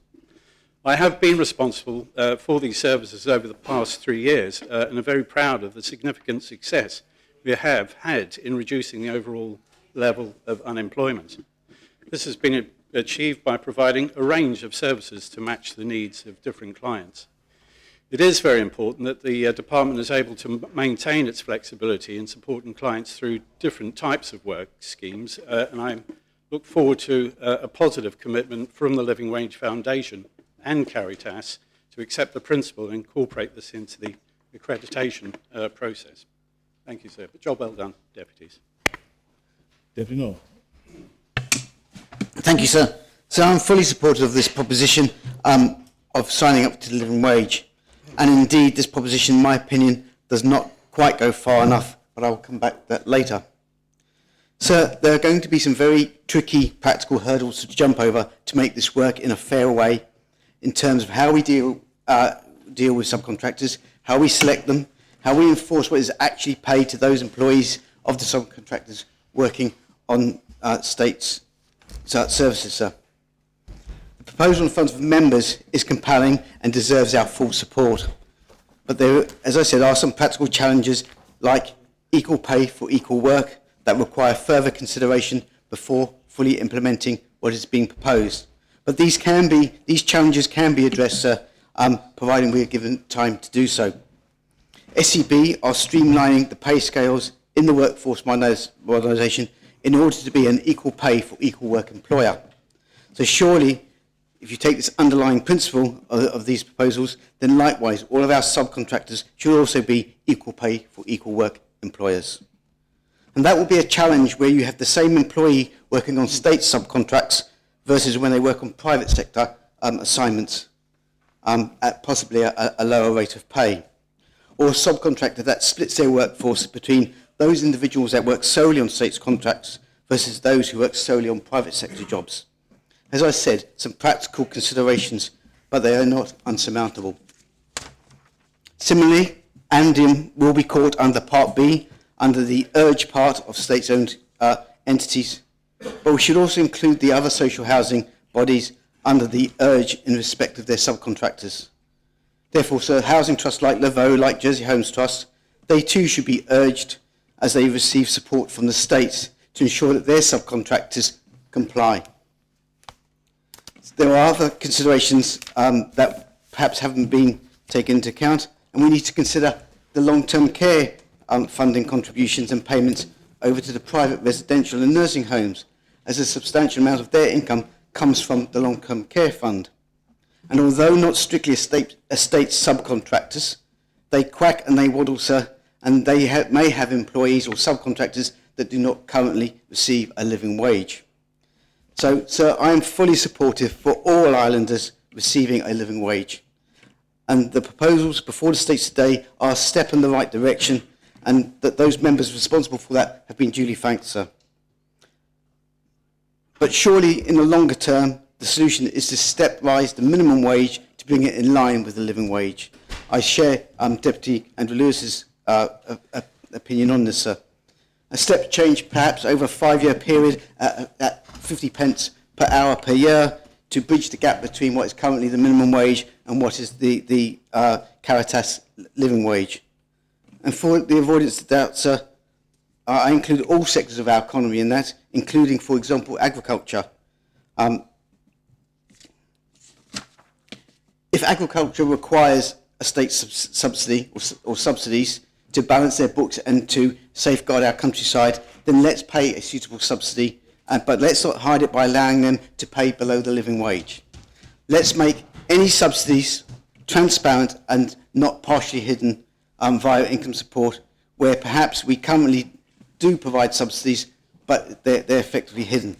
I have been responsible for these services over the past 3 years and are very proud of the significant success we have had in reducing the overall level of unemployment. This has been achieved by providing a range of services to match the needs of different clients. It is very important that the department is able to maintain its flexibility in supporting clients through different types of work schemes, and I look forward to a positive commitment from the Living Wage Foundation and Caritas to accept the principle and incorporate this into the accreditation process. Thank you, sir. But job well done, deputies. Deputy Noel. Thank you, sir. So I'm fully supportive of this proposition of signing up to the living wage. And indeed, this proposition, in my opinion, does not quite go far enough, but I will come back to that later. Sir, there are going to be some very tricky practical hurdles to jump over to make this work in a fair way in terms of how we deal with subcontractors, how we select them, how we enforce what is actually paid to those employees of the subcontractors working on states' services, sir. The proposal in front of members is compelling and deserves our full support. But there, as I said, are some practical challenges like equal pay for equal work that require further consideration before fully implementing what is being proposed. But these challenges can be addressed, sir, providing we are given time to do so. SEB are streamlining the pay scales in the workforce modernisation in order to be an equal pay for equal work employer. So surely, if you take this underlying principle of these proposals, then likewise, all of our subcontractors should also be equal pay for equal work employers. And that will be a challenge where you have the same employee working on state subcontracts versus when they work on private sector assignments at possibly a lower rate of pay. Or a subcontractor that splits their workforce between those individuals that work solely on states contracts versus those who work solely on private sector jobs. As I said, some practical considerations, but they are not unsurmountable. Similarly, Andium will be caught under Part B, under the urge part of states-owned entities, but we should also include the other social housing bodies under the urge in respect of their subcontractors. Therefore, sir, housing trusts like Laveau, like Jersey Homes Trust, they too should be urged as they receive support from the states to ensure that their subcontractors comply. There are other considerations that perhaps haven't been taken into account, and we need to consider the long-term care funding contributions and payments over to the private residential and nursing homes, as a substantial amount of their income comes from the long-term care fund. And although not strictly estate subcontractors, they quack and they waddle, sir, and they may have employees or subcontractors that do not currently receive a living wage. So, sir, I am fully supportive for all islanders receiving a living wage. And the proposals before the states today are a step in the right direction, and that those members responsible for that have been duly thanked, sir. But surely, in the longer term, the solution is to step-rise the minimum wage to bring it in line with the living wage. I share Deputy Andrew Lewis's opinion on this, sir. A step change, perhaps over a 5-year period at 50 pence per hour per year to bridge the gap between what is currently the minimum wage and what is the Caritas living wage. And for the avoidance of doubt, sir, I include all sectors of our economy in that, including, for example, agriculture. If agriculture requires a state subsidy or subsidies to balance their books and to safeguard our countryside, then let's pay a suitable subsidy, but let's not hide it by allowing them to pay below the living wage. Let's make any subsidies transparent and not partially hidden via income support, where perhaps we currently do provide subsidies, but they're effectively hidden.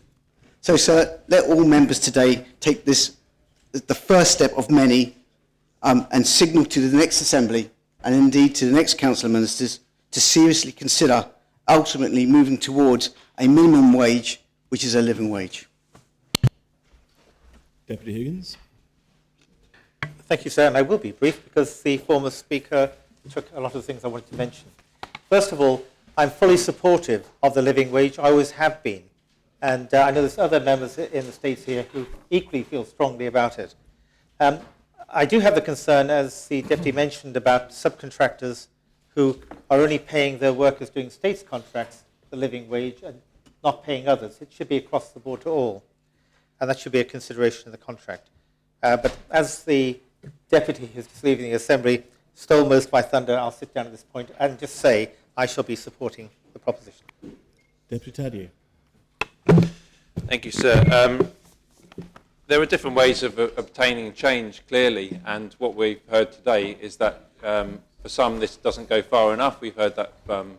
So, sir, let all members today take this, the first step of many, and signal to the next Assembly and indeed to the next Council of Ministers to seriously consider ultimately moving towards a minimum wage, which is a living wage. Deputy Higgins. Thank you, sir, and I will be brief because the former speaker took a lot of things I wanted to mention. First of all, I'm fully supportive of the living wage. I always have been. And I know there's other members in the States here who equally feel strongly about it. I do have the concern, as the Deputy mentioned, about subcontractors who are only paying their workers doing States contracts the living wage and not paying others. It should be across the board to all. And that should be a consideration in the contract. But as the Deputy is just leaving the Assembly, stole most of my thunder, I'll sit down at this point and just say I shall be supporting the proposition. Deputy Tadier. Thank you, sir. There are different ways of obtaining change, clearly, and what we've heard today is that for some this doesn't go far enough. We've heard that from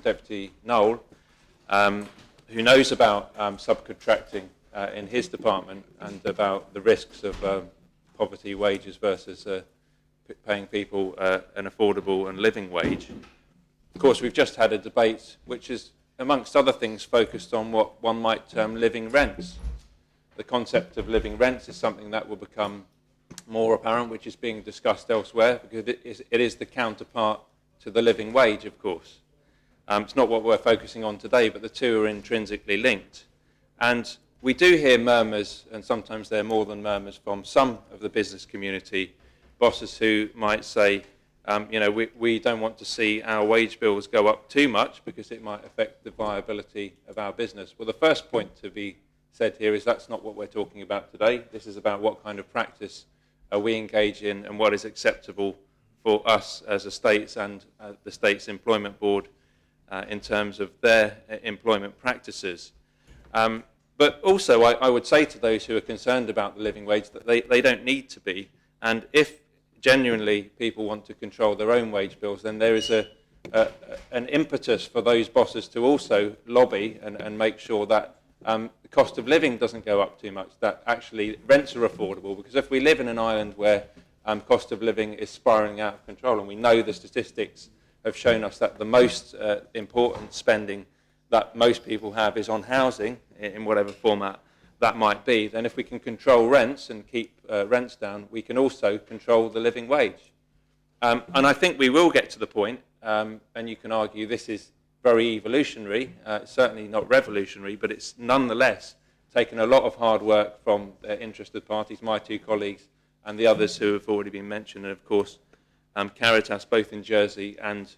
Deputy Noel, who knows about subcontracting in his department and about the risks of poverty wages versus paying people an affordable and living wage. Of course, we've just had a debate which is, amongst other things, focused on what one might term living rents. The concept of living rents is something that will become more apparent, which is being discussed elsewhere, because it is the counterpart to the living wage, of course. It's not what we're focusing on today, but the two are intrinsically linked. And we do hear murmurs, and sometimes they're more than murmurs, from some of the business community, bosses who might say, we don't want to see our wage bills go up too much because it might affect the viability of our business. Well, the first point to be said here is that's not what we're talking about today. This is about what kind of practice we engage in and what is acceptable for us as a States and the States Employment Board in terms of their employment practices. But also, I would say to those who are concerned about the living wage that they don't need to be. And if genuinely people want to control their own wage bills, then there is an impetus for those bosses to also lobby and make sure that the cost of living doesn't go up too much, that actually rents are affordable. Because if we live in an island where cost of living is spiralling out of control, and we know the statistics have shown us that the most important spending that most people have is on housing, in whatever format that might be, then if we can control rents and keep rents down, we can also control the living wage. And I think we will get to the point, and you can argue this is very evolutionary, certainly not revolutionary, but it's nonetheless taken a lot of hard work from interested parties, my two colleagues and the others who have already been mentioned, and of course Caritas, both in Jersey and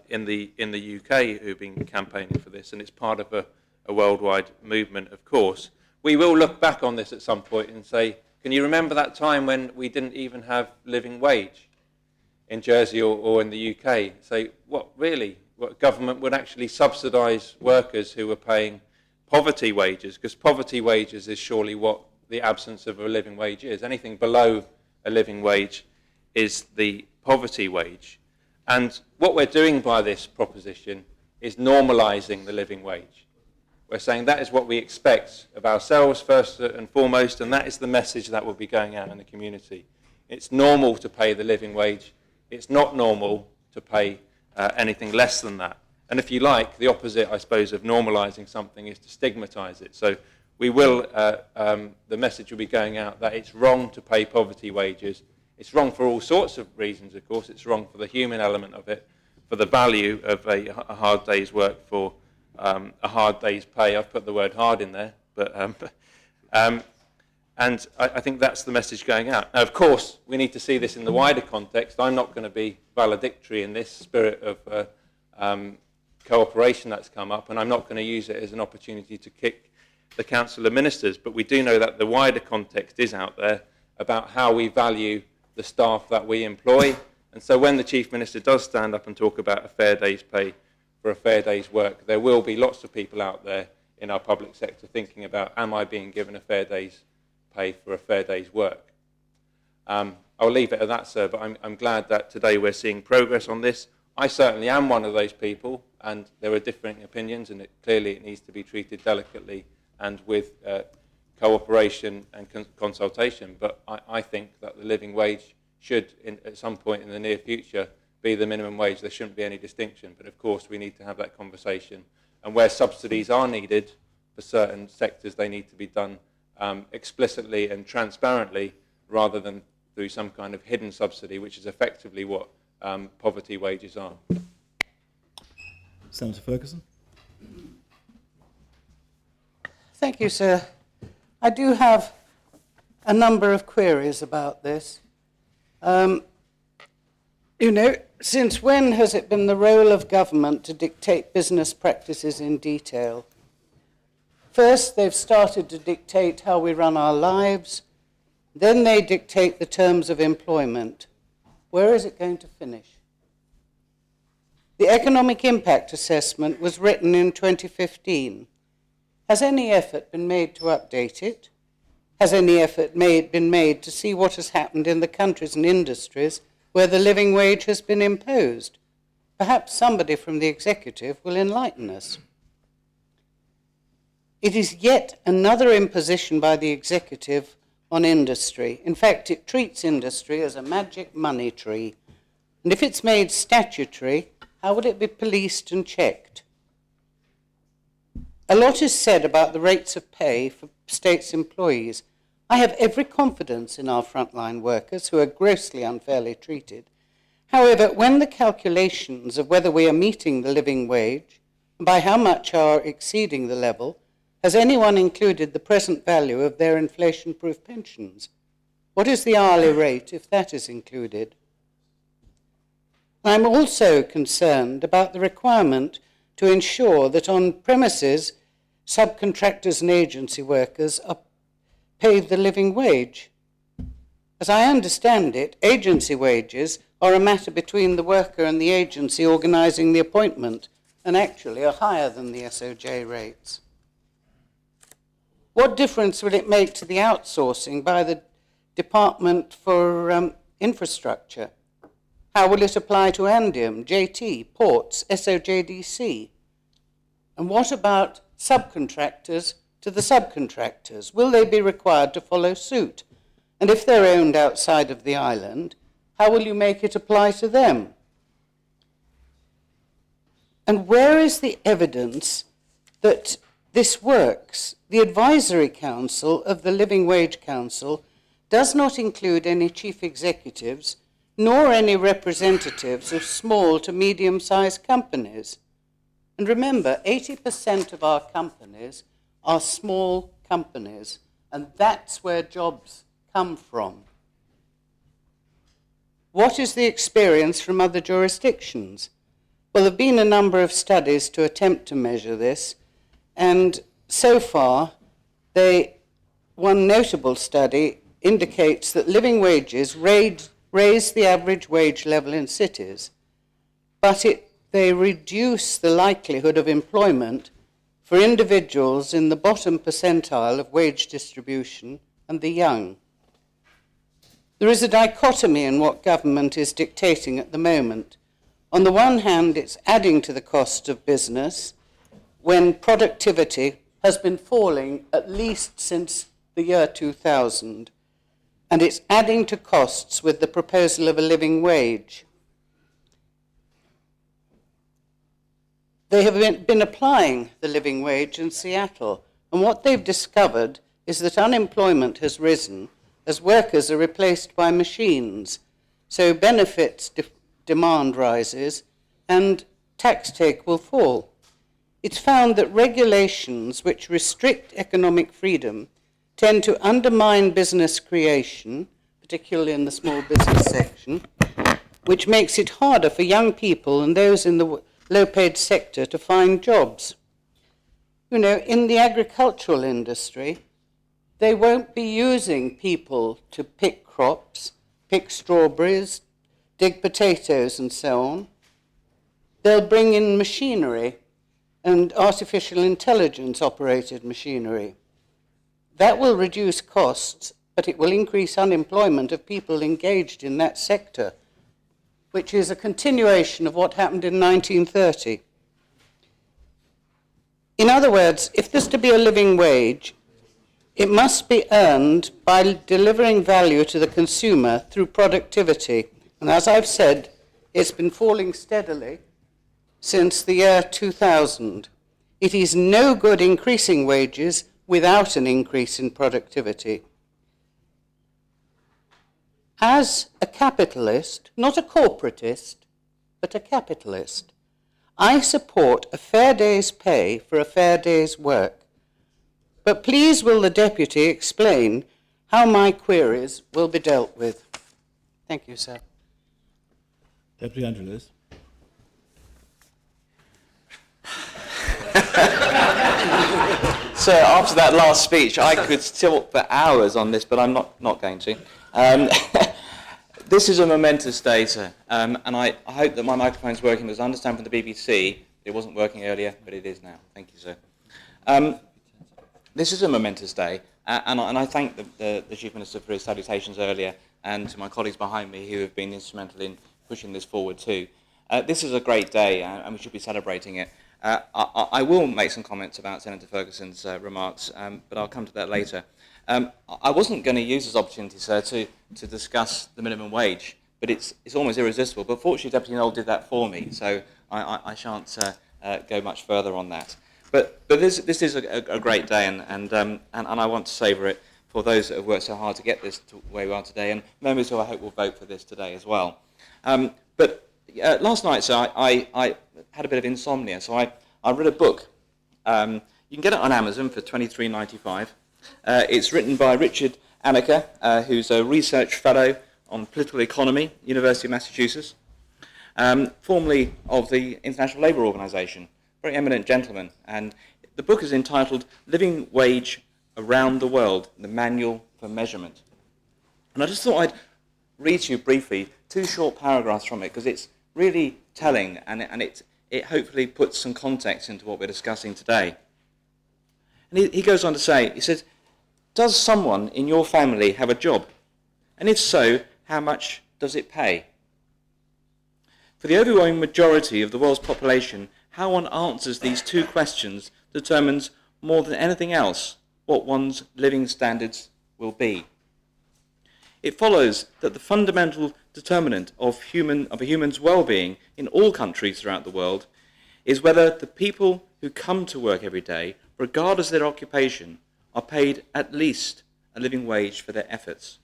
in the UK, who've been campaigning for this, and it's part of a worldwide movement, of course. We will look back on this at some point and say, can you remember that time when we didn't even have living wage in Jersey or in the UK? Say, what really? What government would actually subsidise workers who were paying poverty wages? Because poverty wages is surely what the absence of a living wage is. Anything below a living wage is the poverty wage. And what we're doing by this proposition is normalising the living wage. We're saying that is what we expect of ourselves first and foremost, and that is the message that will be going out in the community. It's normal to pay the living wage. It's not normal to pay anything less than that. And if you like, the opposite, I suppose, of normalising something is to stigmatise it. So we will, the message will be going out that it's wrong to pay poverty wages. It's wrong for all sorts of reasons, of course. It's wrong for the human element of it, for the value of a hard day's work for a hard day's pay. I've put the word hard in there, but and I think that's the message going out. Now, of course, we need to see this in the wider context. I'm not going to be valedictory in this spirit of cooperation that's come up, and I'm not going to use it as an opportunity to kick the Council of Ministers, but we do know that the wider context is out there about how we value the staff that we employ. And so when the Chief Minister does stand up and talk about a fair day's pay for a fair day's work, there will be lots of people out there in our public sector thinking about, am I being given a fair day's pay for a fair day's work? I'll leave it at that, sir, but I'm glad that today we're seeing progress on this. I certainly am one of those people, and there are differing opinions, and clearly it needs to be treated delicately and with cooperation and consultation. But I think that the living wage should, at some point in the near future, be the minimum wage. There shouldn't be any distinction. But of course, we need to have that conversation. And where subsidies are needed for certain sectors, they need to be done explicitly and transparently, rather than through some kind of hidden subsidy, which is effectively what poverty wages are. Senator Ferguson. Thank you, sir. I do have a number of queries about this. Since when has it been the role of government to dictate business practices in detail? First, they've started to dictate how we run our lives. Then they dictate the terms of employment. Where is it going to finish? The economic impact assessment was written in 2015. Has any effort been made to update it? Has any effort been made to see what has happened in the countries and industries where the living wage has been imposed? Perhaps somebody from the executive will enlighten us. It is yet another imposition by the executive on industry. In fact, it treats industry as a magic money tree. And if it's made statutory, how would it be policed and checked? A lot is said about the rates of pay for states' employees. I have every confidence in our frontline workers who are grossly unfairly treated. However, when the calculations of whether we are meeting the living wage and by how much are exceeding the level, has anyone included the present value of their inflation-proof pensions? What is the hourly rate if that is included? I'm also concerned about the requirement to ensure that on premises, subcontractors and agency workers are paid the living wage. As I understand it, agency wages are a matter between the worker and the agency organising the appointment, and actually are higher than the SOJ rates. What difference will it make to the outsourcing by the Department for Infrastructure? How will it apply to Andium, JT, Ports, SOJDC? And what about subcontractors to the subcontractors? Will they be required to follow suit? And if they're owned outside of the island, how will you make it apply to them? And where is the evidence that this works? The Advisory Council of the Living Wage Council does not include any chief executives nor any representatives of small to medium-sized companies. And remember, 80% of our companies are small companies, and that's where jobs come from. What is the experience from other jurisdictions? Well, there have been a number of studies to attempt to measure this, and so far, one notable study indicates that living wages raise the average wage level in cities, but they reduce the likelihood of employment for individuals in the bottom percentile of wage distribution and the young. There is a dichotomy in what government is dictating at the moment. On the one hand, it's adding to the cost of business when productivity has been falling at least since the year 2000, and it's adding to costs with the proposal of a living wage. They have been applying the living wage in Seattle, and what they've discovered is that unemployment has risen as workers are replaced by machines, so benefits demand rises and tax take will fall. It's found that regulations which restrict economic freedom tend to undermine business creation, particularly in the small business section, which makes it harder for young people and those in the low-paid sector to find jobs. In the agricultural industry, they won't be using people to pick crops, pick strawberries, dig potatoes and so on. They'll bring in machinery and artificial intelligence operated machinery. That will reduce costs, but it will increase unemployment of people engaged in that sector, which is a continuation of what happened in 1930. In other words, if there's to be a living wage, it must be earned by delivering value to the consumer through productivity. And as I've said, it's been falling steadily since the year 2000. It is no good increasing wages without an increase in productivity. As a capitalist, not a corporatist, but a capitalist, I support a fair day's pay for a fair day's work. But please will the Deputy explain how my queries will be dealt with? Thank you, sir. Deputy Andrews. So after that last speech, I could talk for hours on this, but I'm not going to. This is a momentous day, sir, and I hope that my microphone's working, because I understand from the BBC it wasn't working earlier, but it is now. Thank you, sir. This is a momentous day, and I thank the Chief Minister for his salutations earlier, and to my colleagues behind me who have been instrumental in pushing this forward too. This is a great day, and we should be celebrating it. I will make some comments about Senator Ferguson's remarks, but I'll come to that later. I wasn't going to use this opportunity, sir, to discuss the minimum wage, but it's almost irresistible. But fortunately, Deputy Noel did that for me, so I shan't go much further on that. But this is a great day, and I want to savour it for those that have worked so hard to get this to where we are today, and members who I hope will vote for this today as well. But last night, so I had a bit of insomnia, so I read a book. You can get it on Amazon for $23.95. It's written by Richard Anneker, who's a research fellow on political economy, University of Massachusetts, formerly of the International Labour Organization, very eminent gentleman. And the book is entitled Living Wage Around the World, the Manual for Measurement. And I just thought I'd read to you briefly 2 short paragraphs from it, because it's really telling, and it hopefully puts some context into what we're discussing today. And he goes on to say, he says, does someone in your family have a job? And if so, how much does it pay? For the overwhelming majority of the world's population, how one answers these 2 questions determines more than anything else what one's living standards will be. It follows that the fundamental determinant of a human's well-being in all countries throughout the world is whether the people who come to work every day, regardless of their occupation, are paid at least a living wage for their efforts.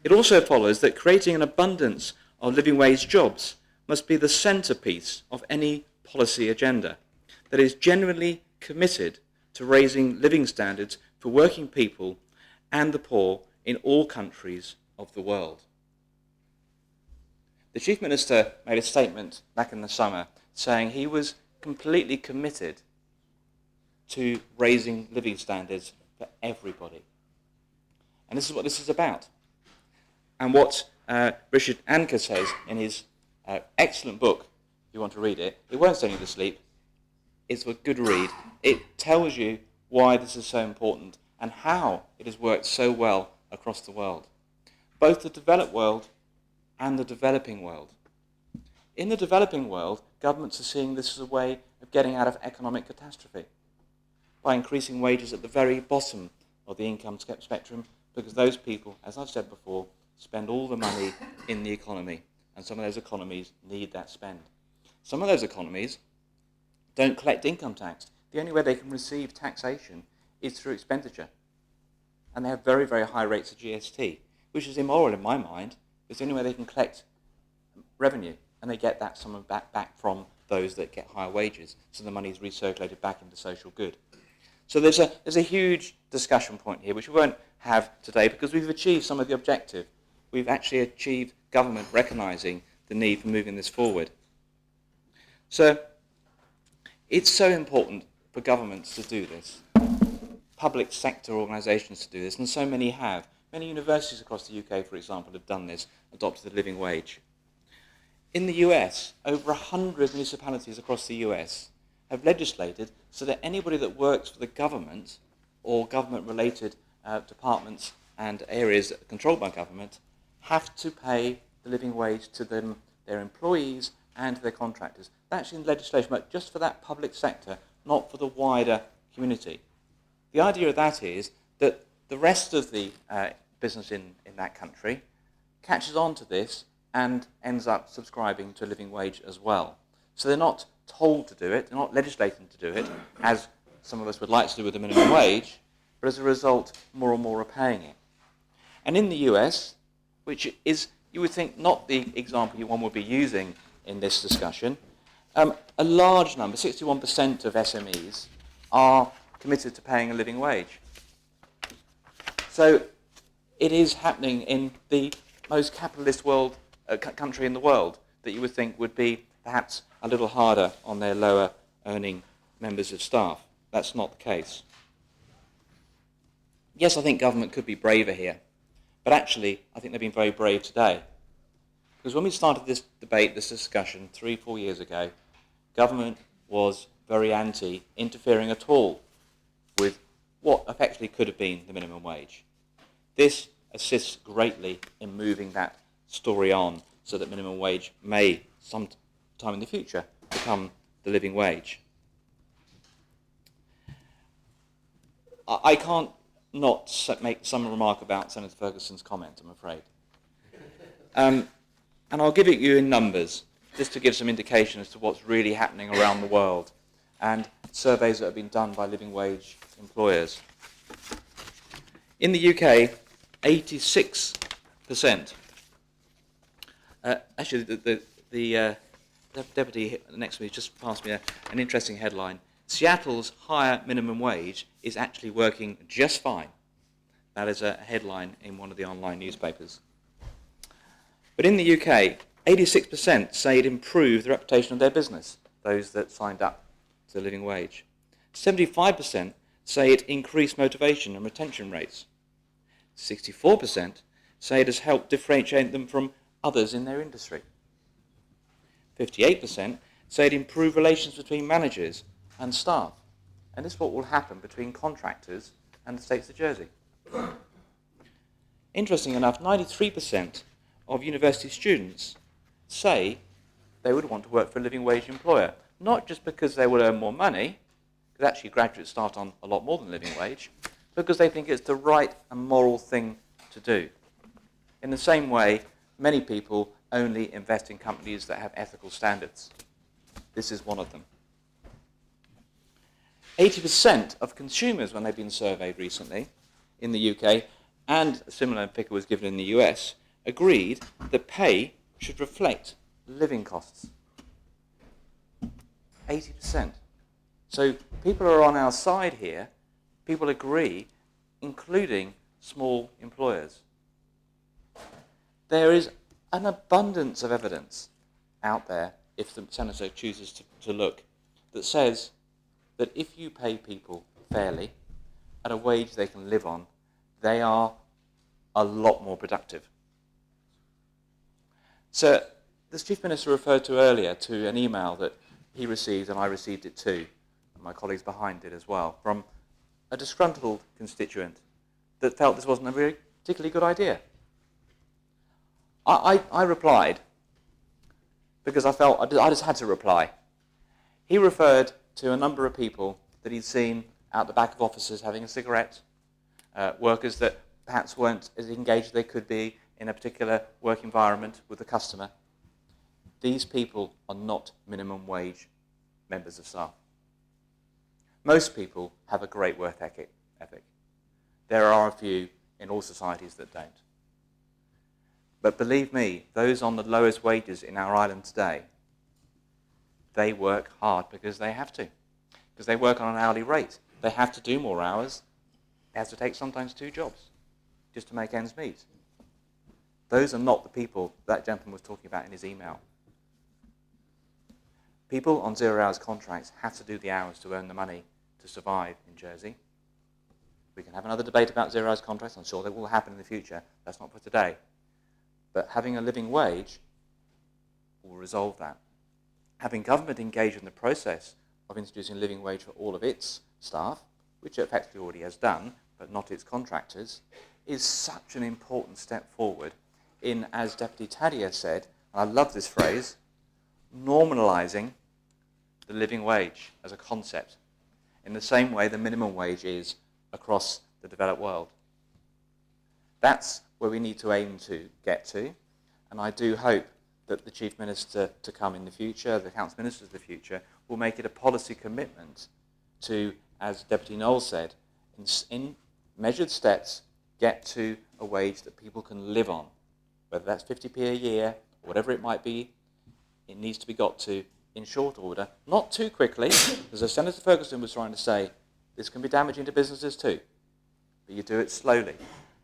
It also follows that creating an abundance of living wage jobs must be the centrepiece of any policy agenda that is genuinely committed to raising living standards for working people and the poor in all countries of the world. The Chief Minister made a statement back in the summer saying he was completely committed to raising living standards for everybody. And this is what this is about. And what Richard Anneker says in his excellent book, if you want to read it, it won't send you to sleep, it's a good read. It tells you why this is so important and how it has worked so well across the world, both the developed world and the developing world. In the developing world, governments are seeing this as a way of getting out of economic catastrophe by increasing wages at the very bottom of the income spectrum, because those people, as I've said before, spend all the money in the economy, and some of those economies need that spend. Some of those economies don't collect income tax. The only way they can receive taxation is through expenditure. And they have very, very high rates of GST, which is immoral in my mind. It's the only way they can collect revenue, and they get that sum back from those that get higher wages, so the money is recirculated back into social good. So there's a huge discussion point here, which we won't have today, because we've achieved some of the objective. We've actually achieved government recognising the need for moving this forward. So it's so important for governments to do this, public sector organisations to do this, and so many have, Many universities across the UK, for example, have done this, adopted the living wage. In the US, over 100 municipalities across the US have legislated so that anybody that works for the government or government-related departments and areas controlled by government have to pay the living wage to them, their employees and their contractors. That's in legislation, but just for that public sector, not for the wider community. The idea of that is that the rest of the business in that country catches on to this and ends up subscribing to a living wage as well. So they're not told to do it, they're not legislating to do it, as some of us would like to do with the minimum wage, but as a result, more and more are paying it. And in the US, which is, you would think, not the example one would be using in this discussion, a large number, 61% of SMEs, are committed to paying a living wage. So it is happening in the most capitalist country in the world that you would think would be perhaps a little harder on their lower earning members of staff. That's not the case. Yes, I think government could be braver here, but actually I think they've been very brave today. Because when we started this debate, this discussion 3-4 years ago, government was very anti-interfering at all with what effectively could have been the minimum wage. This assists greatly in moving that story on so that minimum wage may, sometime in the future, become the living wage. I can't not make some remark about Senator Ferguson's comment, I'm afraid. And I'll give it you in numbers, just to give some indication as to what's really happening around the world, and surveys that have been done by living wage employers. In the UK, 86%, actually the deputy next to me just passed me an interesting headline. Seattle's higher minimum wage is actually working just fine. That is a headline in one of the online newspapers. But in the UK, 86% say it improved the reputation of their business, those that signed up to the living wage. 75% say it increased motivation and retention rates. 64% say it has helped differentiate them from others in their industry. 58% say it improved relations between managers and staff. And this is what will happen between contractors and the States of Jersey. Interesting enough, 93% of university students say they would want to work for a living wage employer, not just because they will earn more money, because actually graduates start on a lot more than living wage, because they think it's the right and moral thing to do. In the same way, many people only invest in companies that have ethical standards. This is one of them. 80% of consumers, when they've been surveyed recently in the UK, and a similar figure was given in the US, agreed that pay should reflect living costs. 80%. So people are on our side here. People agree, including small employers. There is an abundance of evidence out there, if the senator chooses to look, that says that if you pay people fairly at a wage they can live on, they are a lot more productive. So the Chief Minister referred to earlier to an email that he received, and I received it too, and my colleagues behind it as well, from a disgruntled constituent that felt this wasn't a very particularly good idea. I replied because I felt I just had to reply. He referred to a number of people that he'd seen out the back of offices having a cigarette, workers that perhaps weren't as engaged as they could be in a particular work environment with the customer. These people are not minimum wage members of staff. Most people have a great work ethic. There are a few in all societies that don't. But believe me, those on the lowest wages in our island today, they work hard because they have to. Because they work on an hourly rate. They have to do more hours. They have to take sometimes 2 jobs just to make ends meet. Those are not the people that gentleman was talking about in his email. People on 0 hours contracts have to do the hours to earn the money to survive in Jersey. We can have another debate about zero-hours contracts. I'm sure that will happen in the future. That's not for today. But having a living wage will resolve that. Having government engage in the process of introducing a living wage for all of its staff, which it effectively already has done, but not its contractors, is such an important step forward in, as Deputy Tadia said, and I love this phrase, normalising the living wage as a concept, in the same way the minimum wage is across the developed world. That's where we need to aim to get to, and I do hope that the Chief Minister to come in the future, the Council Ministers of the future, will make it a policy commitment to, as Deputy Knowles said, in measured steps, get to a wage that people can live on. Whether that's 50p a year, or whatever it might be, it needs to be got to in short order, not too quickly, because as Senator Ferguson was trying to say, this can be damaging to businesses too, but you do it slowly.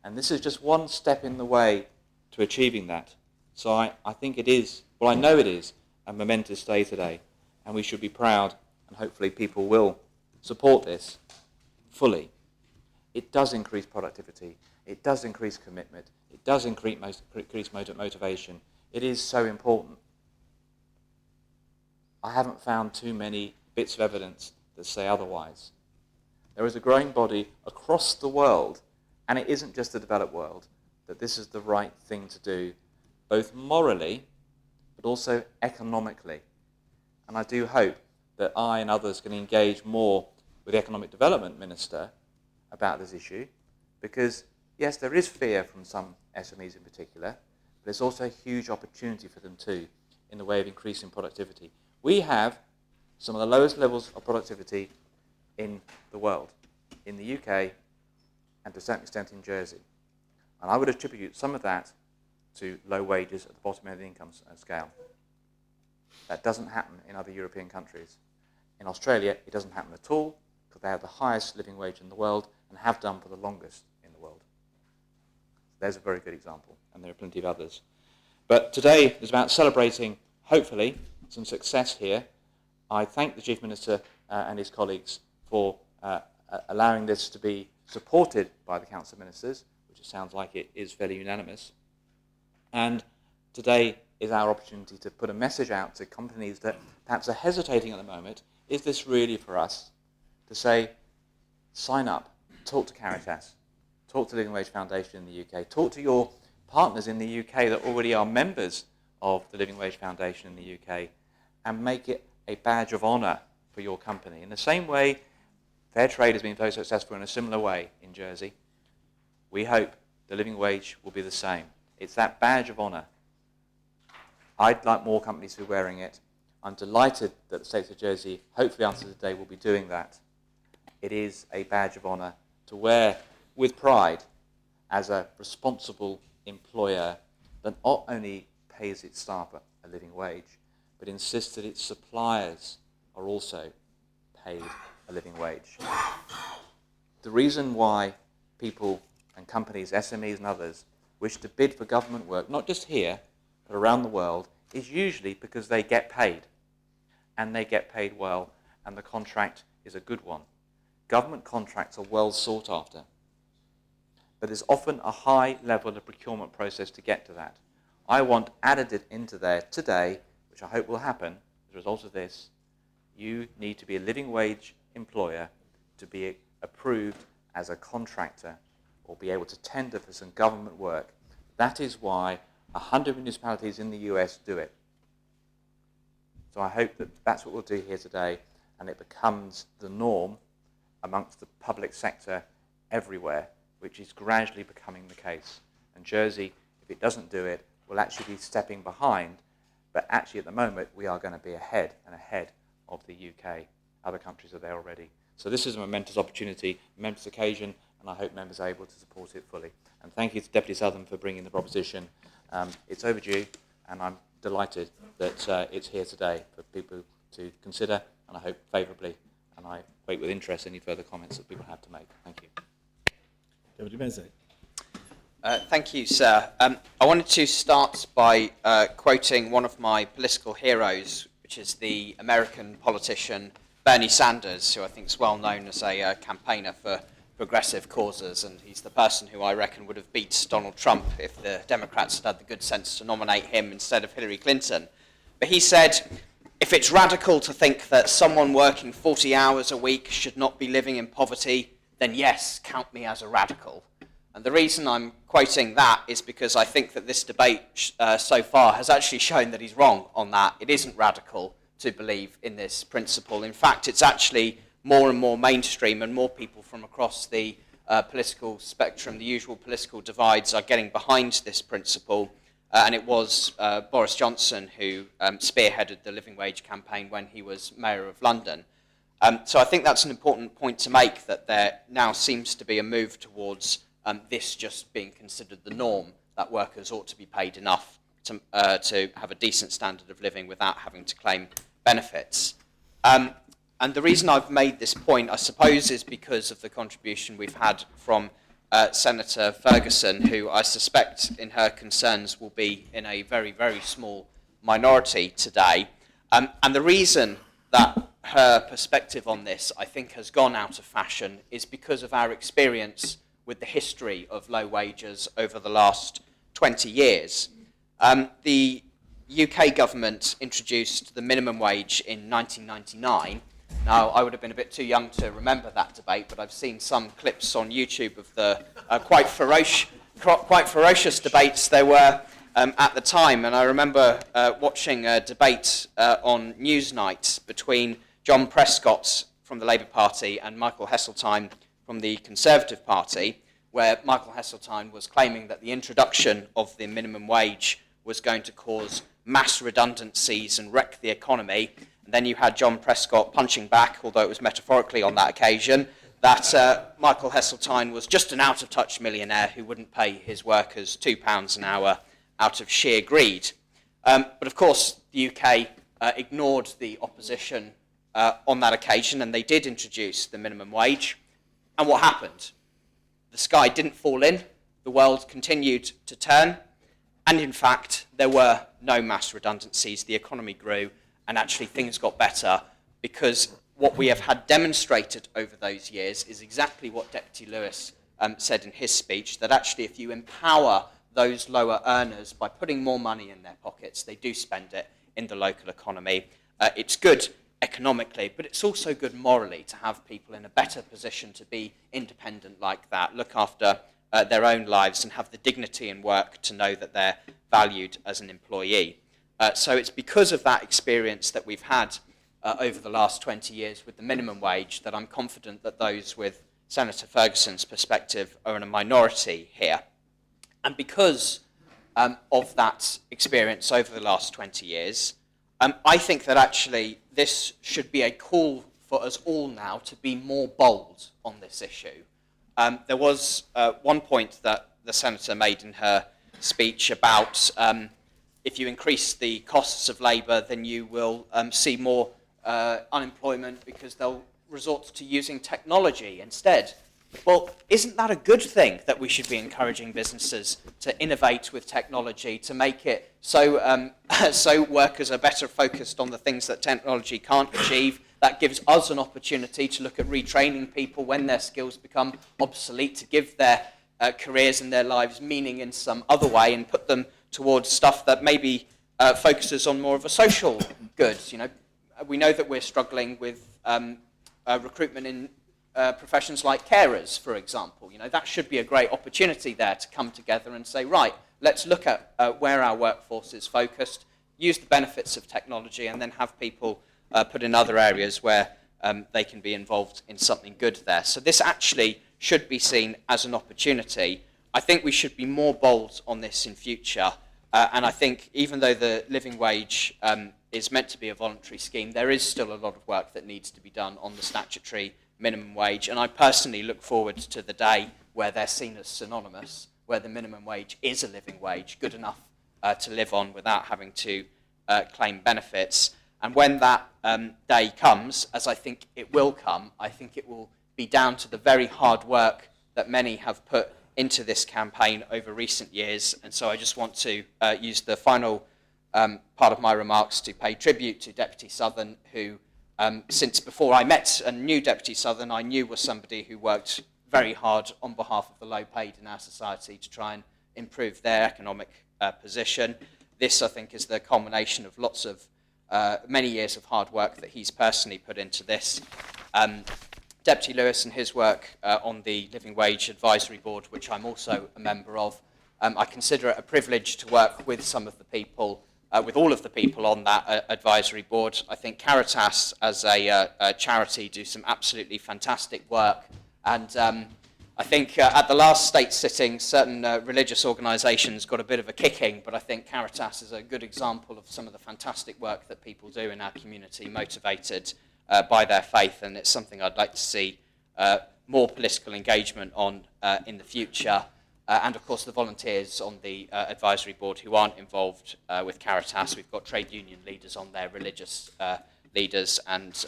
And this is just one step in the way to achieving that. So I think it is, well, I know it is a momentous day today, and we should be proud, and hopefully people will support this fully. It does increase productivity. It does increase commitment. It does increase motivation. It is so important. I haven't found too many bits of evidence that say otherwise. There is a growing body across the world, and it isn't just the developed world, that this is the right thing to do, both morally, but also economically. And I do hope that I and others can engage more with the Economic Development Minister about this issue, because yes, there is fear from some SMEs in particular, but there's also a huge opportunity for them too in the way of increasing productivity. We have some of the lowest levels of productivity in the world, in the UK and to a certain extent in Jersey. And I would attribute some of that to low wages at the bottom end of the income scale. That doesn't happen in other European countries. In Australia, it doesn't happen at all, because they have the highest living wage in the world and have done for the longest in the world. There's a very good example, and there are plenty of others. But today is about celebrating, hopefully, some success here. I thank the Chief Minister and his colleagues for allowing this to be supported by the Council of Ministers, which it sounds like it is fairly unanimous. And today is our opportunity to put a message out to companies that perhaps are hesitating at the moment. Is this really for us? To say, sign up, talk to Caritas, talk to Living Wage Foundation in the UK, talk to your partners in the UK that already are members of the Living Wage Foundation in the UK, and make it a badge of honour for your company. In the same way, Fair Trade has been very successful in a similar way in Jersey. We hope the living wage will be the same. It's that badge of honour. I'd like more companies to be wearing it. I'm delighted that the State of Jersey, hopefully after today, will be doing that. It is a badge of honour to wear with pride as a responsible employer that not only pays its staff a living wage, but insists that its suppliers are also paid a living wage. The reason why people and companies, SMEs and others, wish to bid for government work, not just here, but around the world, is usually because they get paid. And they get paid well, and the contract is a good one. Government contracts are well sought after. But there's often a high level of procurement process to get to that. I want added it into there today, which I hope will happen as a result of this. You need to be a living wage employer to be approved as a contractor or be able to tender for some government work. That is why 100 municipalities in the US do it. So I hope that that's what we'll do here today, and it becomes the norm amongst the public sector everywhere, which is gradually becoming the case. And Jersey, if it doesn't do it, will actually be stepping behind, but actually at the moment we are going to be ahead and ahead of the UK. Other countries are there already. So this is a momentous opportunity, a momentous occasion, and I hope members are able to support it fully. And thank you to Deputy Southern for bringing the proposition. It's overdue, and I'm delighted that it's here today for people to consider, and I hope favourably, and I wait with interest any further comments that people have to make. Thank you. Deputy Mezek. Thank you, sir. I wanted to start by quoting one of my political heroes, which is the American politician Bernie Sanders, who I think is well known as a campaigner for progressive causes, and he's the person who I reckon would have beat Donald Trump if the Democrats had had the good sense to nominate him instead of Hillary Clinton. But he said, if it's radical to think that someone working 40 hours a week should not be living in poverty, then yes, count me as a radical. And the reason I'm quoting that is because I think that this debate so far has actually shown that he's wrong on that. It isn't radical to believe in this principle. In fact, it's actually more and more mainstream, and more people from across the political spectrum, the usual political divides, are getting behind this principle. And it was Boris Johnson who spearheaded the living wage campaign when he was Mayor of London. So I think that's an important point to make, that there now seems to be a move towards this just being considered the norm, that workers ought to be paid enough to have a decent standard of living without having to claim benefits. And the reason I've made this point, I suppose, is because of the contribution we've had from Senator Ferguson, who I suspect in her concerns will be in a very, very small minority today. And the reason that her perspective on this, I think, has gone out of fashion is because of our experience with the history of low wages over the last 20 years. The UK government introduced the minimum wage in 1999. Now, I would have been a bit too young to remember that debate, but I've seen some clips on YouTube of the quite ferocious debates there were at the time. And I remember watching a debate on Newsnight between John Prescott from the Labour Party and Michael Heseltine from the Conservative Party, where Michael Heseltine was claiming that the introduction of the minimum wage was going to cause mass redundancies and wreck the economy. And then you had John Prescott punching back, although it was metaphorically on that occasion, that Michael Heseltine was just an out-of-touch millionaire who wouldn't pay his workers £2 an hour out of sheer greed. But of course, the UK ignored the opposition on that occasion, and they did introduce the minimum wage. And what happened? The sky didn't fall in, the world continued to turn, and in fact, there were no mass redundancies. The economy grew, and actually things got better, because what we have had demonstrated over those years is exactly what Deputy Lewis said in his speech, that actually if you empower those lower earners by putting more money in their pockets, they do spend it in the local economy. It's good economically, but it's also good morally to have people in a better position to be independent like that, look after their own lives and have the dignity in work to know that they're valued as an employee. So it's because of that experience that we've had over the last 20 years with the minimum wage that I'm confident that those with Senator Ferguson's perspective are in a minority here. And because of that experience over the last 20 years, I think that actually this should be a call for us all now to be more bold on this issue. There was one point that the Senator made in her speech about if you increase the costs of labour, then you will see more unemployment because they'll resort to using technology instead. Well, isn't that a good thing, that we should be encouraging businesses to innovate with technology, to make it so, so workers are better focused on the things that technology can't achieve? That gives us an opportunity to look at retraining people when their skills become obsolete, to give their careers and their lives meaning in some other way and put them towards stuff that maybe focuses on more of a social good. You know, we know that we're struggling with recruitment in professions like carers, for example. You know, that should be a great opportunity there to come together and say, right, let's look at where our workforce is focused, use the benefits of technology, and then have people put in other areas where they can be involved in something good there. So this actually should be seen as an opportunity. I think we should be more bold on this in future. And I think even though the living wage is meant to be a voluntary scheme, there is still a lot of work that needs to be done on the statutory minimum wage. And I personally look forward to the day where they're seen as synonymous, where the minimum wage is a living wage, good enough to live on without having to claim benefits. And when that day comes, as I think it will come, I think it will be down to the very hard work that many have put into this campaign over recent years. And so I just want to use the final part of my remarks to pay tribute to Deputy Southern, who since before I met and knew Deputy Southern, I knew was somebody who worked very hard on behalf of the low paid in our society to try and improve their economic position. This, I think, is the culmination of lots of many years of hard work that he's personally put into this. Deputy Lewis and his work on the Living Wage Advisory Board, which I'm also a member of, I consider it a privilege to work with some of the people, with all of the people on that advisory board. I think Caritas, as a charity, do some absolutely fantastic work. And I think at the last state sitting, certain religious organisations got a bit of a kicking, but I think Caritas is a good example of some of the fantastic work that people do in our community, motivated by their faith, and it's something I'd like to see more political engagement on in the future. And of course the volunteers on the advisory board who aren't involved with Caritas. We've got trade union leaders on there, religious leaders, and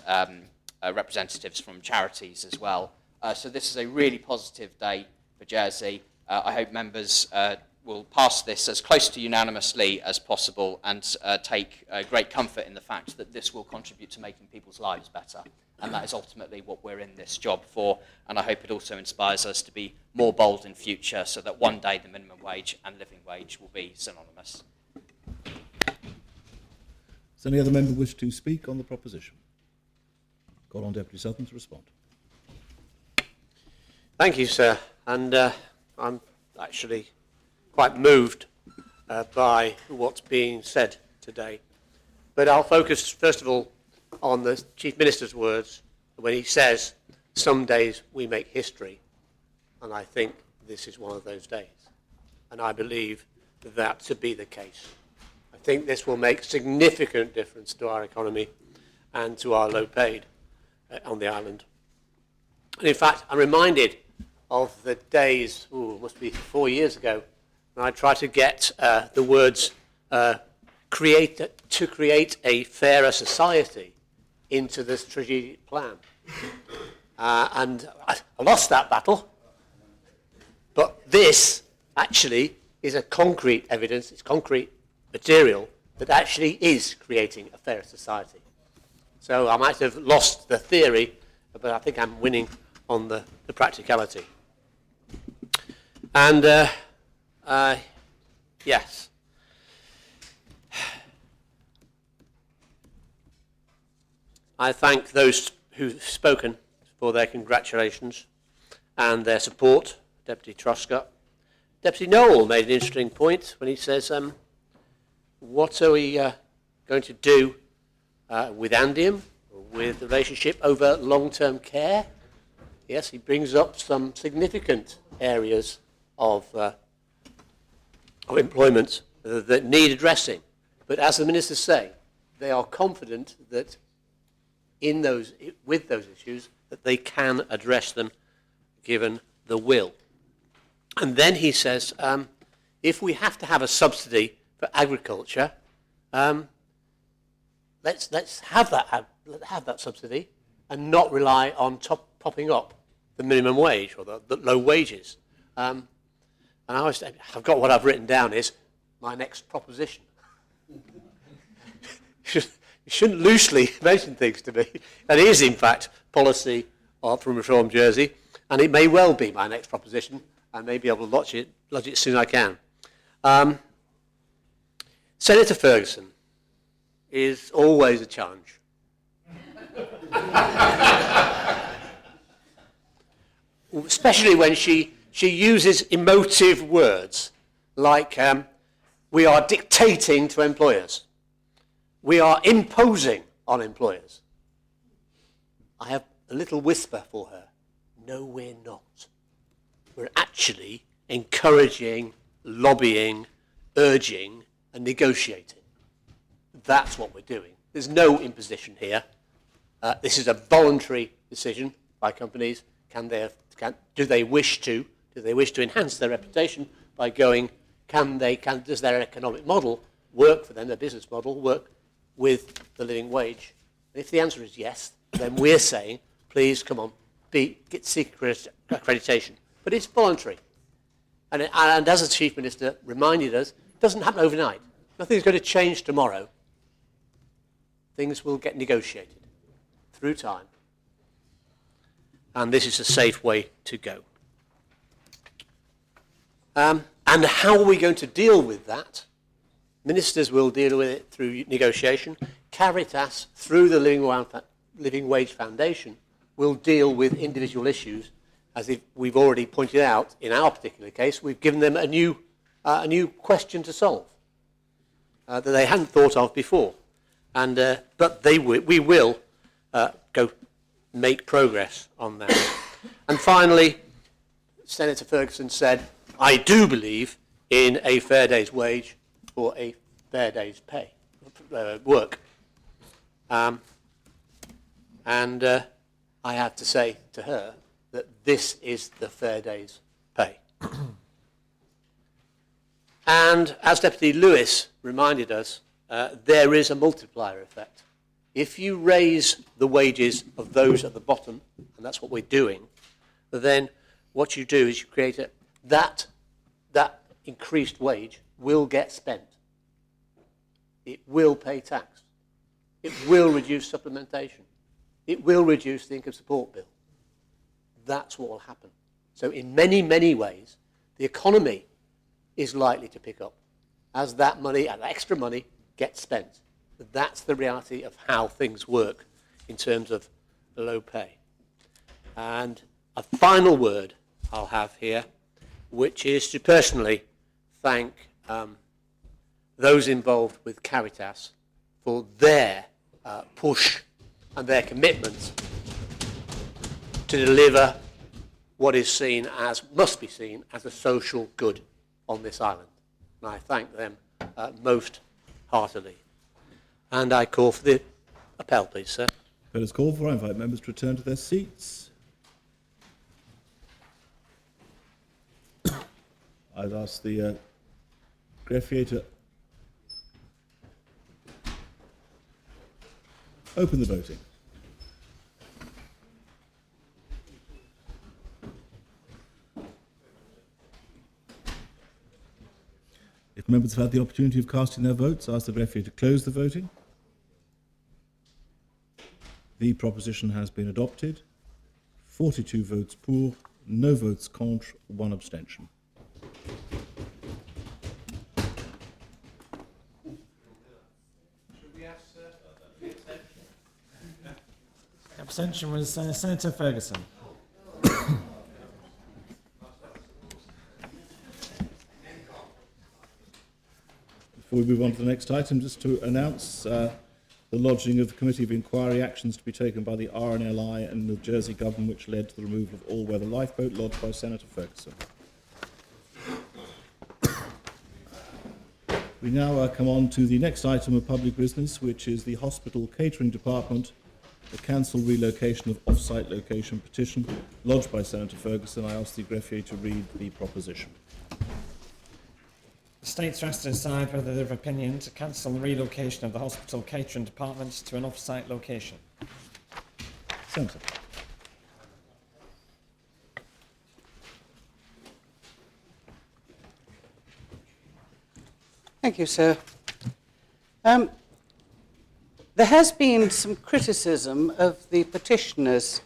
representatives from charities as well. So this is a really positive day for Jersey. I hope members will pass this as close to unanimously as possible, and take great comfort in the fact that this will contribute to making people's lives better. And that is ultimately what we're in this job for. And I hope it also inspires us to be more bold in future, so that one day the minimum wage and living wage will be synonymous. Does any other member wish to speak on the proposition? Call on Deputy Southern to respond. Thank you, sir. And I'm actually quite moved by what's being said today. But I'll focus, first of all, on the Chief Minister's words when he says, some days we make history. And I think this is one of those days. And I believe that to be the case. I think this will make significant difference to our economy and to our low paid on the island. And in fact, I'm reminded of the days, must be 4 years ago, when I tried to get the words to create a fairer society into the strategic plan. And I lost that battle. But this actually is a concrete evidence, it's concrete material that actually is creating a fairer society. So I might have lost the theory, but I think I'm winning on the practicality. And yes. I thank those who've spoken for their congratulations and their support. Deputy Truscott. Deputy Noel made an interesting point when he says, what are we going to do with Andium, with the relationship over long-term care? Yes, he brings up some significant areas of employment that need addressing. But as the ministers say, they are confident that with those issues, that they can address them given the will. And then he says, if we have to have a subsidy for agriculture, let's have that subsidy and not rely on popping up the minimum wage or the low wages. And I've got what I've written down is my next proposition. You shouldn't loosely mention things to me. That is, in fact, policy from Reform Jersey, and it may well be my next proposition. I may be able to lodge it as soon as I can. Senator Ferguson is always a challenge. Especially when she uses emotive words like, we are dictating to employers. We are imposing on employers. I have a little whisper for her. No, we're not. We're actually encouraging, lobbying, urging, and negotiating. That's what we're doing. There's no imposition here. This is a voluntary decision by companies. Do they wish to enhance their reputation by going? Does their economic model work for them? Their business model work with the living wage? And if the answer is yes, then we're saying, please come on, seek accreditation. But it's voluntary. And as the Chief Minister reminded us, it doesn't happen overnight. Nothing's going to change tomorrow. Things will get negotiated through time. And this is a safe way to go. And how are we going to deal with that? Ministers will deal with it through negotiation. Caritas, through the Living Wage Foundation, will deal with individual issues. As if we've already pointed out, in our particular case, we've given them a new question to solve that they hadn't thought of before. And, but we will go make progress on that. And finally, Senator Ferguson said, I do believe in a fair day's wage for a fair day's pay, work. And I have to say to her that this is the fair day's pay. And as Deputy Lewis reminded us, there is a multiplier effect. If you raise the wages of those at the bottom, and that's what we're doing, then what you do is you create that increased wage will get spent. It will pay tax. It will reduce supplementation. It will reduce the income support bill. That's what will happen. So in many, many ways, the economy is likely to pick up as that money, and extra money, gets spent. But that's the reality of how things work in terms of the low pay. And a final word I'll have here, which is to personally thank those involved with Caritas for their push and their commitment to deliver what is seen as, must be seen as a social good on this island. And I thank them most heartily. And I call for the appel, please, sir. Appel is called for. I invite members to return to their seats. I'd ask the greffier to open the voting. If members have had the opportunity of casting their votes, I ask the greffier to close the voting. The proposition has been adopted. 42 votes pour, no votes contre, 1 abstention. Abstention was Senator Ferguson. Before we move on to the next item, just to announce the lodging of the Committee of Inquiry actions to be taken by the RNLI and the Jersey Government, which led to the removal of all-weather lifeboat, lodged by Senator Ferguson. We now come on to the next item of public business, which is the Hospital Catering Department, the cancel relocation of off-site location petition, lodged by Senator Ferguson. I ask the greffier to read the proposition. The States are asked to decide whether they're of opinion to cancel the relocation of the Hospital Catering Department to an off-site location. Senator. Thank you, sir. There has been some criticism of the petitioners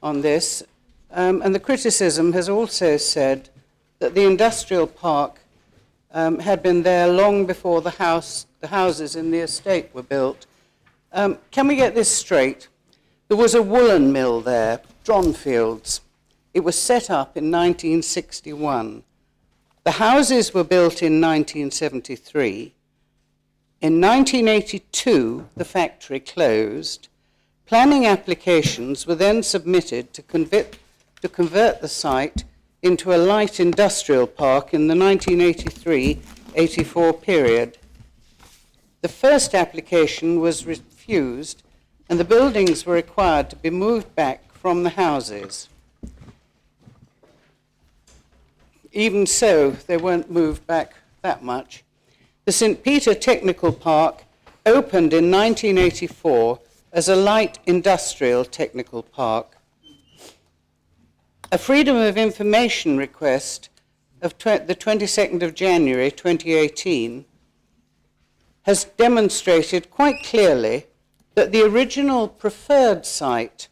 on this, and the criticism has also said that the industrial park had been there long before the houses in the estate were built. Can we get this straight? There was a woolen mill there, Dronfields. It was set up in 1961. The houses were built in 1973. In 1982, the factory closed. Planning applications were then submitted to convert the site into a light industrial park in the 1983-84 period. The first application was refused, and the buildings were required to be moved back from the houses. Even so, they weren't moved back that much. The St. Peter Technical Park opened in 1984 as a light industrial technical park. A Freedom of Information request of the 22nd of January 2018 has demonstrated quite clearly that the original preferred site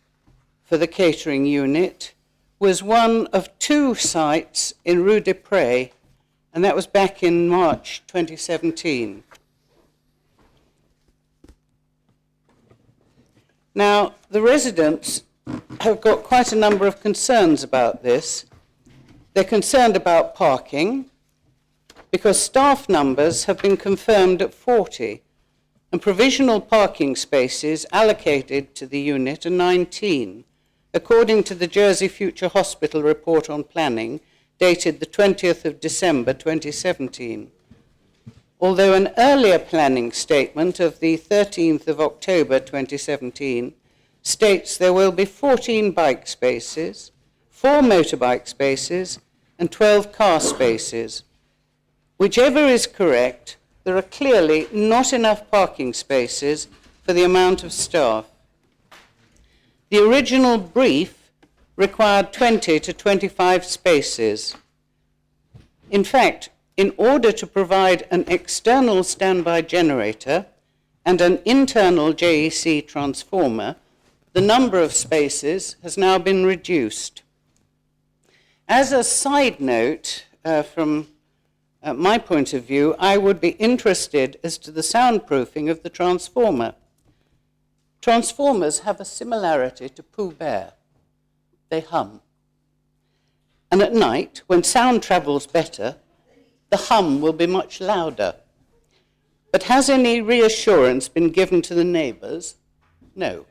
for the catering unit was one of 2 sites in Rue des Prés and that was back in March 2017. Now, the residents have got quite a number of concerns about this. They're concerned about parking, because staff numbers have been confirmed at 40, and provisional parking spaces allocated to the unit are 19, according to the Jersey Future Hospital Report on Planning, dated the 20th of December 2017. Although an earlier planning statement of the 13th of October 2017 states there will be 14 bike spaces, 4 motorbike spaces, and 12 car spaces. Whichever is correct, there are clearly not enough parking spaces for the amount of staff. The original brief required 20 to 25 spaces. In fact, in order to provide an external standby generator and an internal JEC transformer, the number of spaces has now been reduced. As a side note, from my point of view, I would be interested as to the soundproofing of the transformer. Transformers have a similarity to Pooh Bear. They hum. And at night, when sound travels better, the hum will be much louder. But has any reassurance been given to the neighbours? No.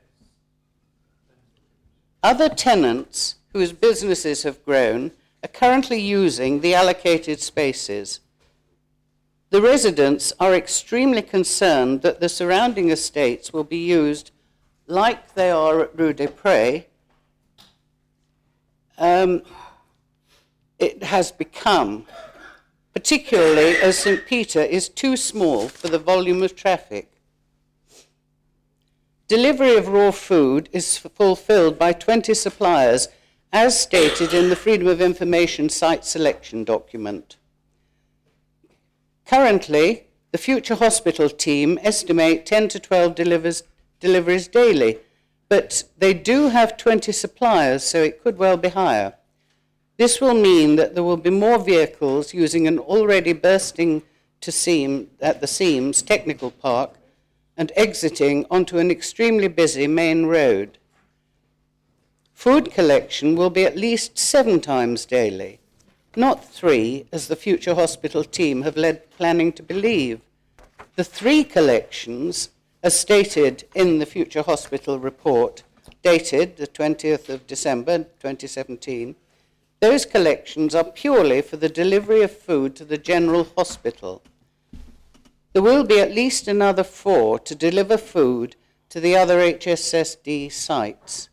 Other tenants whose businesses have grown are currently using the allocated spaces. The residents are extremely concerned that the surrounding estates will be used like they are at Rue des Prés. It has become, particularly as St. Peter is too small for the volume of traffic. Delivery of raw food is fulfilled by 20 suppliers, as stated in the Freedom of Information site selection document. Currently, the Future Hospital team estimate 10 to 12 deliveries daily, but they do have 20 suppliers, so it could well be higher. This will mean that there will be more vehicles using an already bursting at the seams technical park and exiting onto an extremely busy main road. Food collection will be at least 7 times daily, not 3, as the Future Hospital team have led planning to believe. The 3 collections, as stated in the Future Hospital report, dated the 20th of December 2017, those collections are purely for the delivery of food to the general hospital. There will be at least another 4 to deliver food to the other HSSD sites.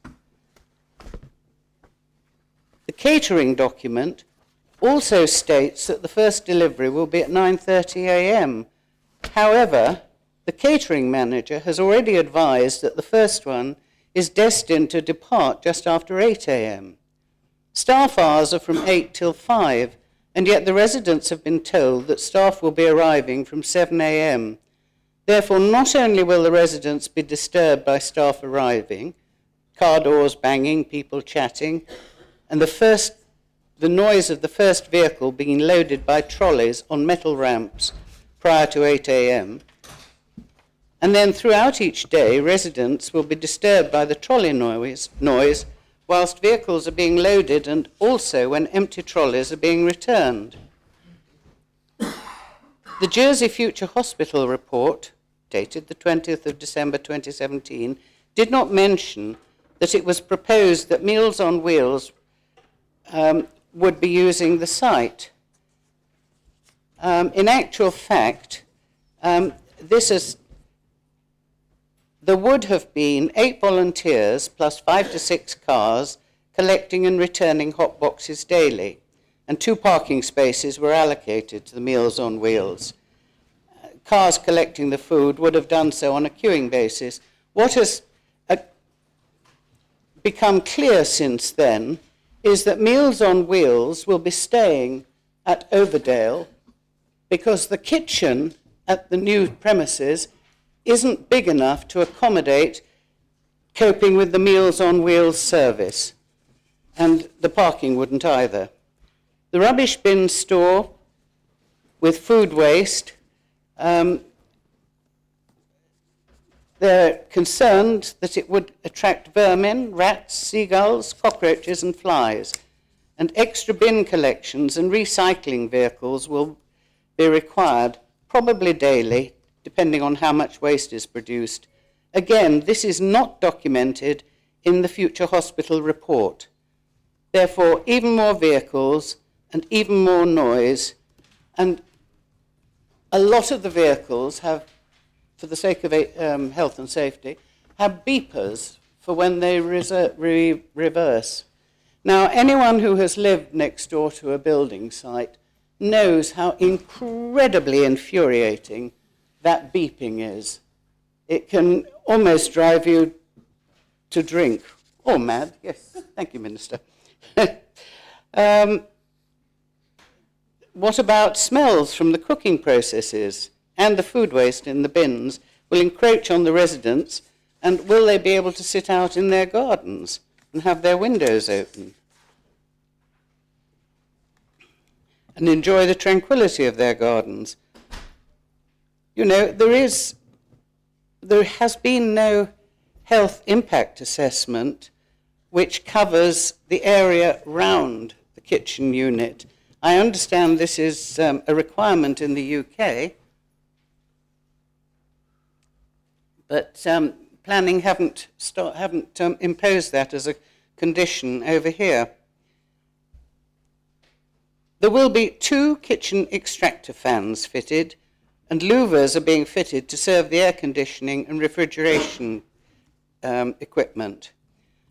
The catering document also states that the first delivery will be at 9:30 a.m. However, the catering manager has already advised that the first one is destined to depart just after 8 a.m. Staff hours are from 8 till 5, and yet the residents have been told that staff will be arriving from 7 a.m. Therefore, not only will the residents be disturbed by staff arriving, car doors banging, people chatting, and the noise of the first vehicle being loaded by trolleys on metal ramps prior to 8 a.m., and then throughout each day, residents will be disturbed by the trolley noise whilst vehicles are being loaded and also when empty trolleys are being returned. The Jersey Future Hospital report, dated the 20th of December 2017, did not mention that it was proposed that Meals on Wheels would be using the site. In actual fact, there would have been 8 volunteers plus 5 to 6 cars collecting and returning hot boxes daily, and 2 parking spaces were allocated to the Meals on Wheels. Cars collecting the food would have done so on a queuing basis. What has become clear since then is that Meals on Wheels will be staying at Overdale because the kitchen at the new premises isn't big enough to accommodate coping with the Meals on Wheels service, and the parking wouldn't either. The rubbish bin store with food waste. They're concerned that it would attract vermin, rats, seagulls, cockroaches and flies. And extra bin collections and recycling vehicles will be required, probably daily, depending on how much waste is produced. Again, this is not documented in the Future Hospital report. Therefore, even more vehicles and even more noise, and a lot of the vehicles have, for the sake of health and safety, have beepers for when they reverse. Now, anyone who has lived next door to a building site knows how incredibly infuriating that beeping is. It can almost drive you to drink, or mad. Yes, thank you, Minister. What about smells from the cooking processes and the food waste in the bins will encroach on the residents, and will they be able to sit out in their gardens and have their windows open and enjoy the tranquility of their gardens? You know, there has been no health impact assessment which covers the area round the kitchen unit. I understand this is a requirement in the UK, but planning haven't imposed that as a condition over here. There will be 2 kitchen extractor fans fitted, and louvers are being fitted to serve the air conditioning and refrigeration equipment.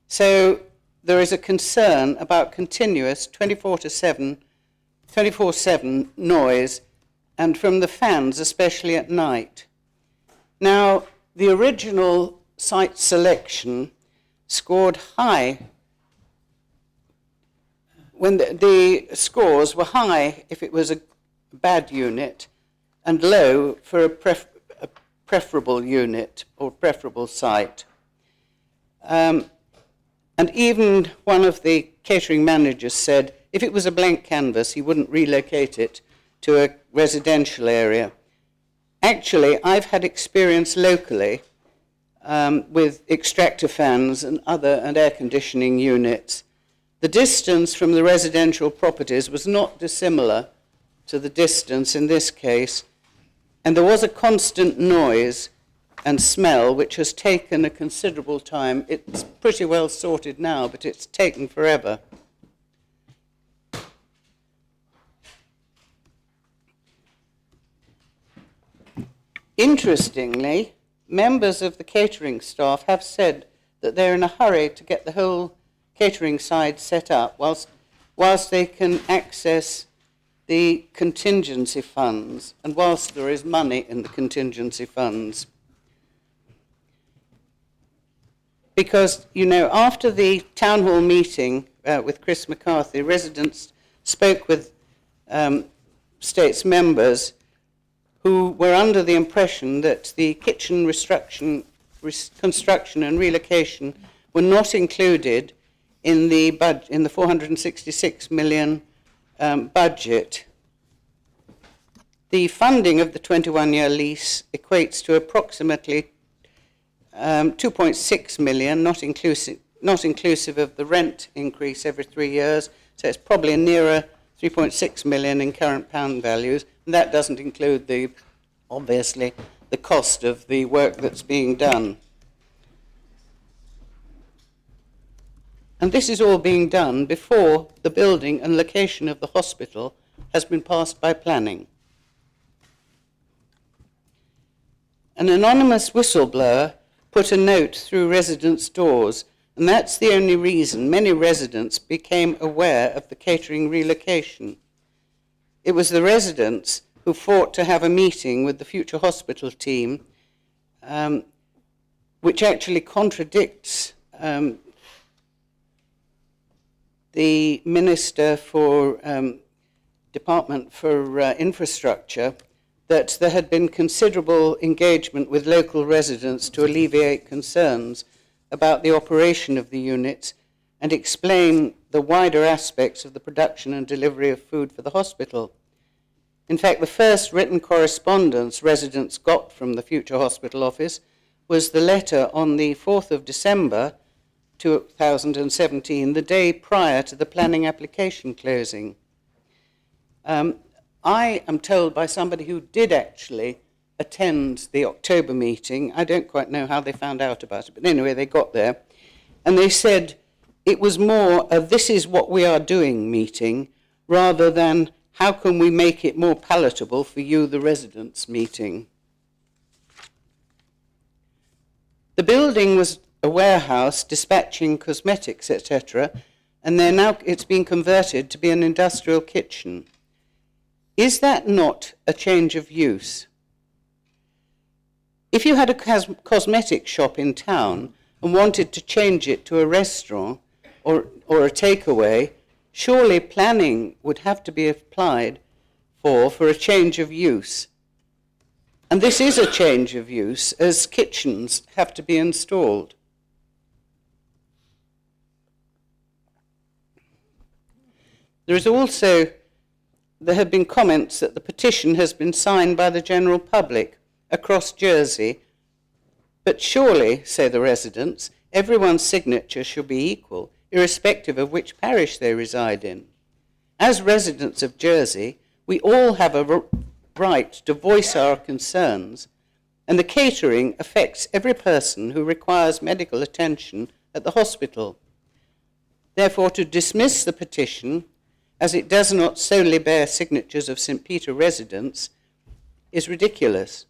So there is a concern about continuous 24/7 noise, and from the fans, especially at night. Now, the original site selection scored high. When the scores were high if it was a bad unit, and low for a preferable unit or preferable site. And even one of the catering managers said if it was a blank canvas, he wouldn't relocate it to a residential area. Actually, I've had experience locally with extractor fans and air conditioning units. The distance from the residential properties was not dissimilar to the distance in this case, and there was a constant noise and smell which has taken a considerable time. It's pretty well sorted now, but it's taken forever. Interestingly, members of the catering staff have said that they're in a hurry to get the whole catering side set up whilst they can access the contingency funds, and whilst there is money in the contingency funds. Because, you know, after the town hall meeting with Chris McCarthy, residents spoke with States members who were under the impression that the kitchen construction and relocation were not included in the 466 million budget. The funding of the 21-year lease equates to approximately 2.6 million, not inclusive of the rent increase every 3 years, so it's probably nearer 3.6 million in current pound values, and that doesn't include obviously the cost of the work that's being done. And this is all being done before the building and location of the hospital has been passed by planning. An anonymous whistleblower put a note through residents' doors, and that's the only reason many residents became aware of the catering relocation. It was the residents who fought to have a meeting with the Future Hospital team, which actually contradicts the Minister for Department for Infrastructure, that there had been considerable engagement with local residents to alleviate concerns about the operation of the units and explain the wider aspects of the production and delivery of food for the hospital. In fact, the first written correspondence residents got from the Future Hospital Office was the letter on the 4th of December 2017, the day prior to the planning application closing. I am told by somebody who did actually attend the October meeting, I don't quite know how they found out about it, but anyway, they got there, and they said it was more a "this is what we are doing" meeting, rather than "how can we make it more palatable for you, the residents" meeting. The building was a warehouse dispatching cosmetics, etc., and it's been converted to be an industrial kitchen. Is that not a change of use? If you had a cosmetic shop in town and wanted to change it to a restaurant or a takeaway, surely planning would have to be applied for a change of use. And this is a change of use, as kitchens have to be installed. There have been comments that the petition has been signed by the general public across Jersey, but surely, say the residents, everyone's signature should be equal, irrespective of which parish they reside in. As residents of Jersey, we all have a right to voice our concerns, and the catering affects every person who requires medical attention at the hospital. Therefore, to dismiss the petition, as it does not solely bear signatures of St. Peter residents, is ridiculous.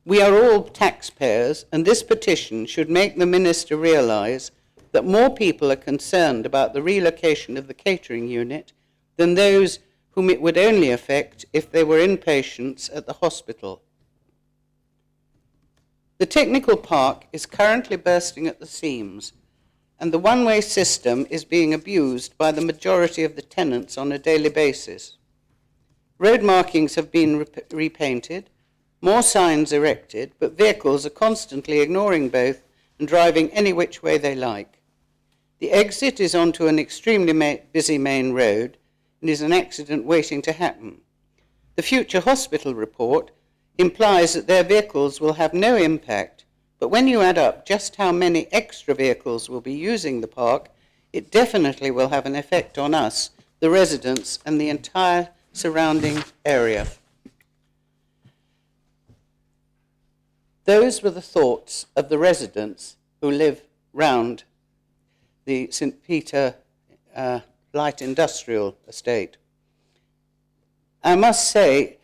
We are all taxpayers, and this petition should make the Minister realise that more people are concerned about the relocation of the catering unit than those whom it would only affect if they were inpatients at the hospital. The technical park is currently bursting at the seams, and the one-way system is being abused by the majority of the tenants on a daily basis. Road markings have been repainted, more signs erected, but vehicles are constantly ignoring both and driving any which way they like. The exit is onto an extremely busy main road and is an accident waiting to happen. The Future Hospital report implies that their vehicles will have no impact, but when you add up just how many extra vehicles will be using the park, it definitely will have an effect on us, the residents, and the entire surrounding area. Those were the thoughts of the residents who live round the St. Peter light industrial estate. I must say,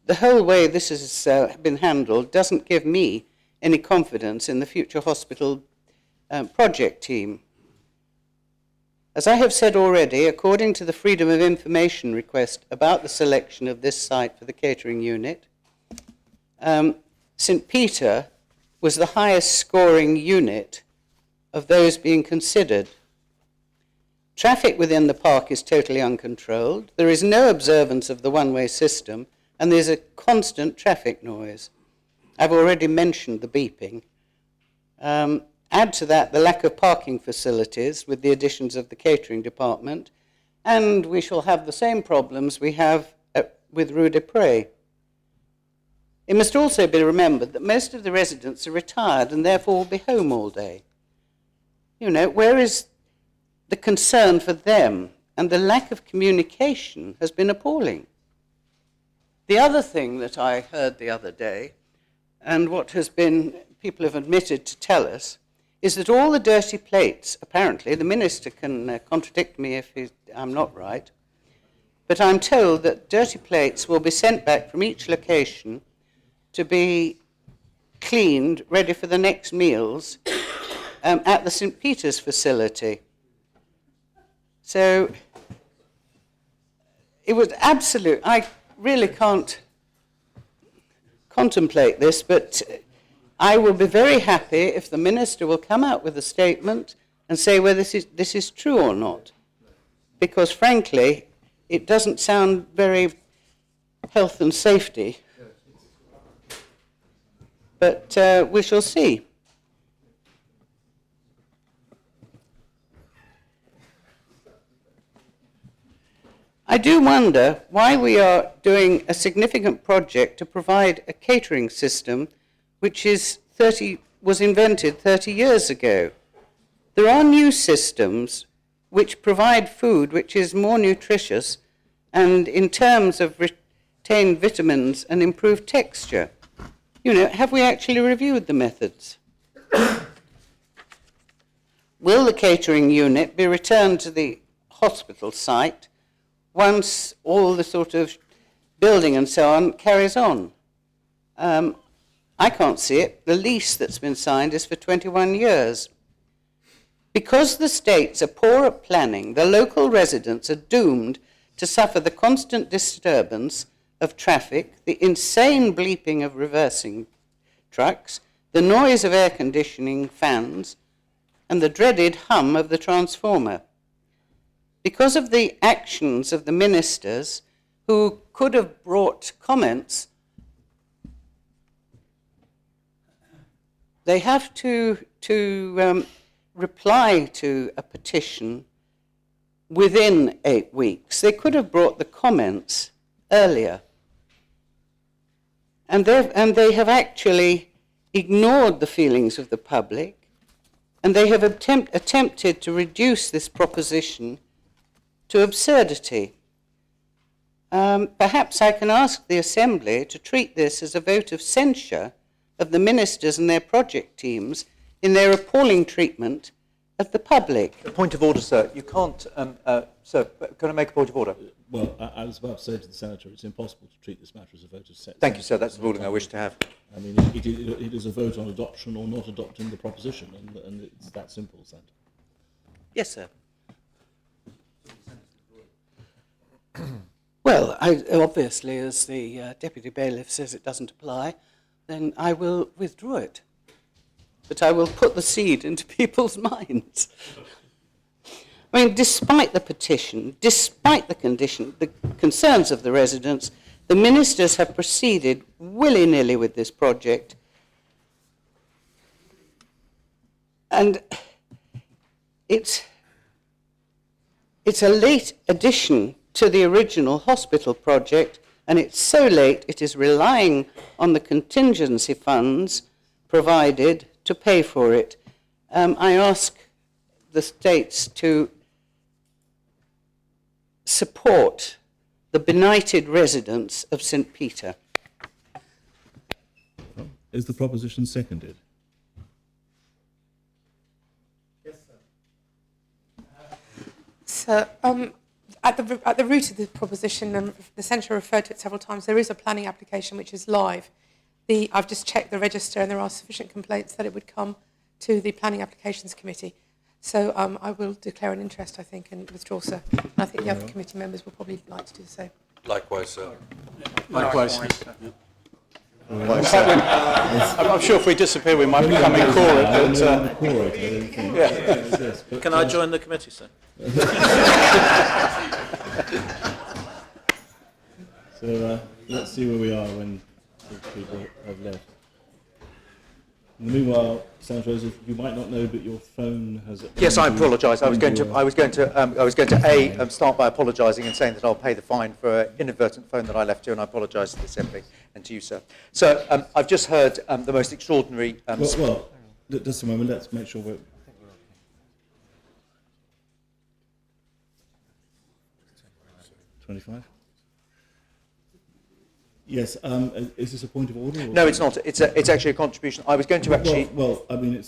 the whole way this has been handled doesn't give me any confidence in the Future Hospital project team. As I have said already, according to the Freedom of Information request about the selection of this site for the catering unit, St. Peter was the highest scoring unit of those being considered. Traffic within the park is totally uncontrolled. There is no observance of the one-way system, and there's a constant traffic noise. I've already mentioned the beeping. Add to that the lack of parking facilities with the additions of the catering department, and we shall have the same problems we have with Rue des Prés. It must also be remembered that most of the residents are retired and therefore will be home all day. You know, where is the concern for them? And the lack of communication has been appalling. The other thing that I heard the other day, and what has been, people have admitted to tell us, is that all the dirty plates, apparently, the minister can contradict me if I'm not right, but I'm told that dirty plates will be sent back from each location to be cleaned, ready for the next meals at the St. Peter's facility. So it was absolute. I really can't contemplate this, but I will be very happy if the minister will come out with a statement and say whether this is true or not, because frankly, it doesn't sound very health and safety. But we shall see. I do wonder why we are doing a significant project to provide a catering system which was invented 30 years ago. There are new systems which provide food which is more nutritious and in terms of retained vitamins and improved texture. You know, have we actually reviewed the methods? Will the catering unit be returned to the hospital site once all the sort of building and so on carries on? I can't see it. The lease that's been signed is for 21 years. Because the states are poor at planning, the local residents are doomed to suffer the constant disturbance of traffic, the insane bleeping of reversing trucks, the noise of air conditioning fans, and the dreaded hum of the transformer. Because of the actions of the ministers who could have brought comments, they have to reply to a petition within 8 weeks. They could have brought the comments earlier. And they have actually ignored the feelings of the public, and they have attempted to reduce this proposition to absurdity. Perhaps I can ask the Assembly to treat this as a vote of censure of the ministers and their project teams in their appalling treatment of the public. A point of order, sir. You can't, sir, can I make a point of order? Well, I was about to say to the Senator, it's impossible to treat this matter as a vote of censure. Thank you, sir. That's the ruling I wish to have. I mean, it is a vote on adoption or not adopting the proposition, and it's that simple, Senator. Yes, sir. Well, obviously, as the Deputy Bailiff says it doesn't apply, then I will withdraw it. But I will put the seed into people's minds. I mean, despite the petition, despite the concerns of the residents, the ministers have proceeded willy-nilly with this project. And it's a late addition to the original hospital project, and it's so late it is relying on the contingency funds provided to pay for it. I ask the states to support the benighted residents of St. Peter. Is the proposition seconded? Yes, sir. So, at the root of the proposition, the Centre referred to it several times, there is a planning application which is live. I've just checked the register and there are sufficient complaints that it would come to the Planning Applications Committee. So I will declare an interest, I think, and withdraw, sir. And I think the other committee members will probably like to do the same. Likewise, sir. Likewise. I'm sure if we disappear, we might become incorrect. But, Can I join the committee, sir? So let's see where we are when the people have left. In the meanwhile, Senator Joseph, you might not know, but your phone has. Yes, I apologise. I was going to start by apologising and saying that I'll pay the fine for an inadvertent phone that I left here, and I apologise to the Assembly and to you, sir. So I've just heard the most extraordinary. Well, just a moment. Let's make sure we're. 25. Yes. Is this a point of order? No, it's not. It's actually a contribution. I was going to actually. Well, I mean,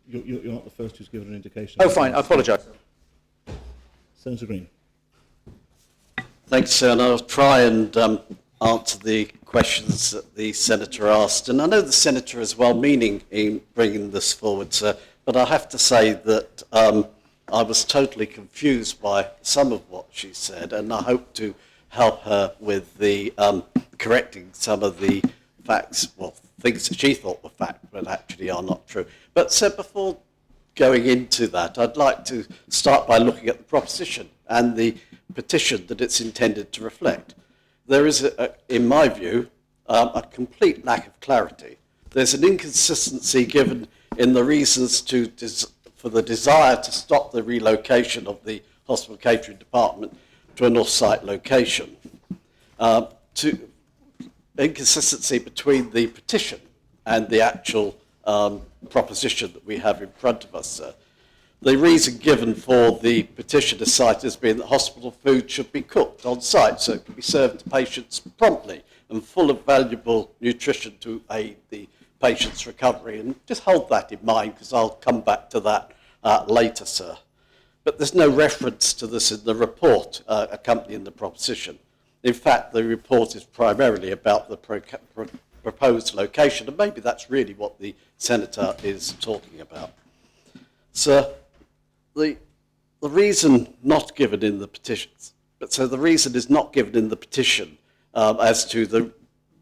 you're not the first who's given an indication. Oh, fine. I apologise. Senator Green. Thanks, sir. And I'll try and answer the questions that the Senator asked. And I know the Senator is well-meaning in bringing this forward, sir, but I have to say that I was totally confused by some of what she said, and I hope to help her with the correcting some of the facts, well, things that she thought were fact, but actually are not true. But so before going into that, I'd like to start by looking at the proposition and the petition that it's intended to reflect. There is, in my view, a complete lack of clarity. There's an inconsistency given in the reasons for the desire to stop the relocation of the hospital catering department to an off-site location. To inconsistency between the petition and the actual proposition that we have in front of us, sir. The reason given for the petition is cited as being that hospital food should be cooked on site so it can be served to patients promptly and full of valuable nutrition to aid the patient's recovery. And just hold that in mind, because I'll come back to that later, sir. But there's no reference to this in the report accompanying the proposition. In fact, the report is primarily about the proposed location, and maybe that's really what the Senator is talking about. Sir, the reason not given in the petitions, so the reason is not given in the petition as to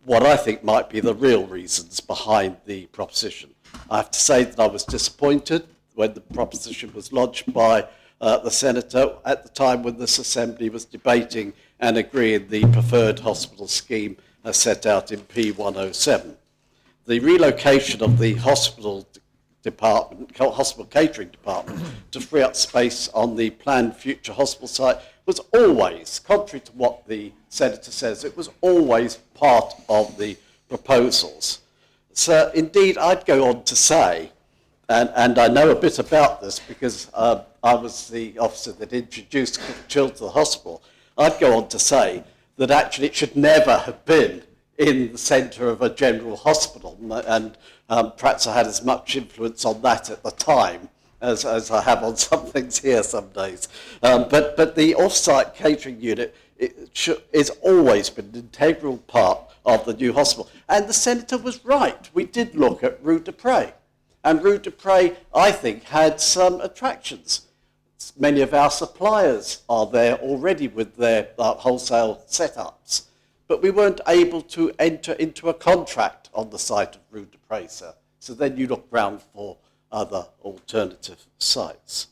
what I think might be the real reasons behind the proposition. I have to say that I was disappointed when the proposition was lodged by the Senator at the time when this Assembly was debating and agreeing the preferred hospital scheme as set out in P107. The relocation of the hospital catering department to free up space on the planned future hospital site was always, contrary to what the Senator says, it was always part of the proposals. So indeed, I'd go on to say, and I know a bit about this because I was the officer that introduced Cook Chill to the hospital, I'd go on to say that actually it should never have been in the centre of a general hospital, and perhaps I had as much influence on that at the time as I have on some things here some days. But the off-site catering unit is always been an integral part of the new hospital. And the Senator was right. We did look at Rue de Pré. And Rue de Pré, I think, had some attractions. Many of our suppliers are there already with their wholesale setups. But we weren't able to enter into a contract on the site of Rue de Pré, sir. So then you look round for other alternative sites.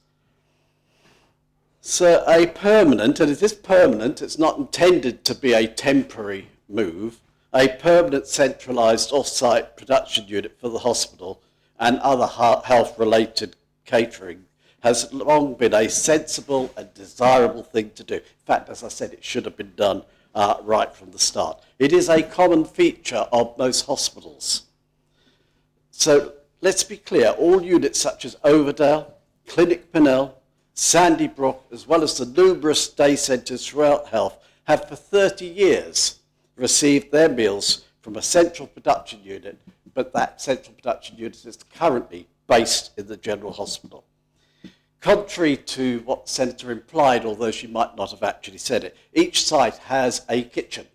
So a permanent, and it is permanent, it's not intended to be a temporary move, a permanent centralised off-site production unit for the hospital and other health-related catering has long been a sensible and desirable thing to do. In fact, as I said, it should have been done right from the start. It is a common feature of most hospitals. So let's be clear, all units such as Overdale, Clinic Pinnell, Sandy Brook, as well as the numerous day centres throughout health, have for 30 years received their meals from a central production unit, but that central production unit is currently based in the General Hospital. Contrary to what the Senator implied, although she might not have actually said it, each site has a kitchen,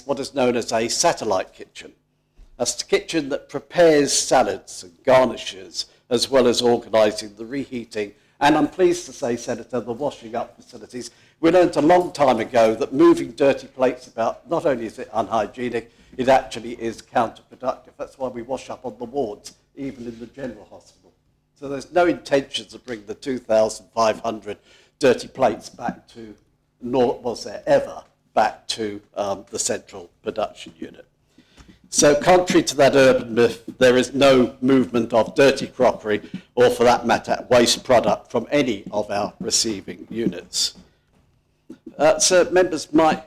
what is known as a satellite kitchen. A kitchen that prepares salads and garnishes, as well as organising the reheating, and I'm pleased to say, Senator, the washing up facilities. We learned a long time ago that moving dirty plates about, not only is it unhygienic, it actually is counterproductive. That's why we wash up on the wards, even in the General Hospital. So there's no intention to bring the 2,500 dirty plates back to, nor was there ever, back to the central production unit. So contrary to that urban myth, there is no movement of dirty crockery or, for that matter, waste product from any of our receiving units. So members might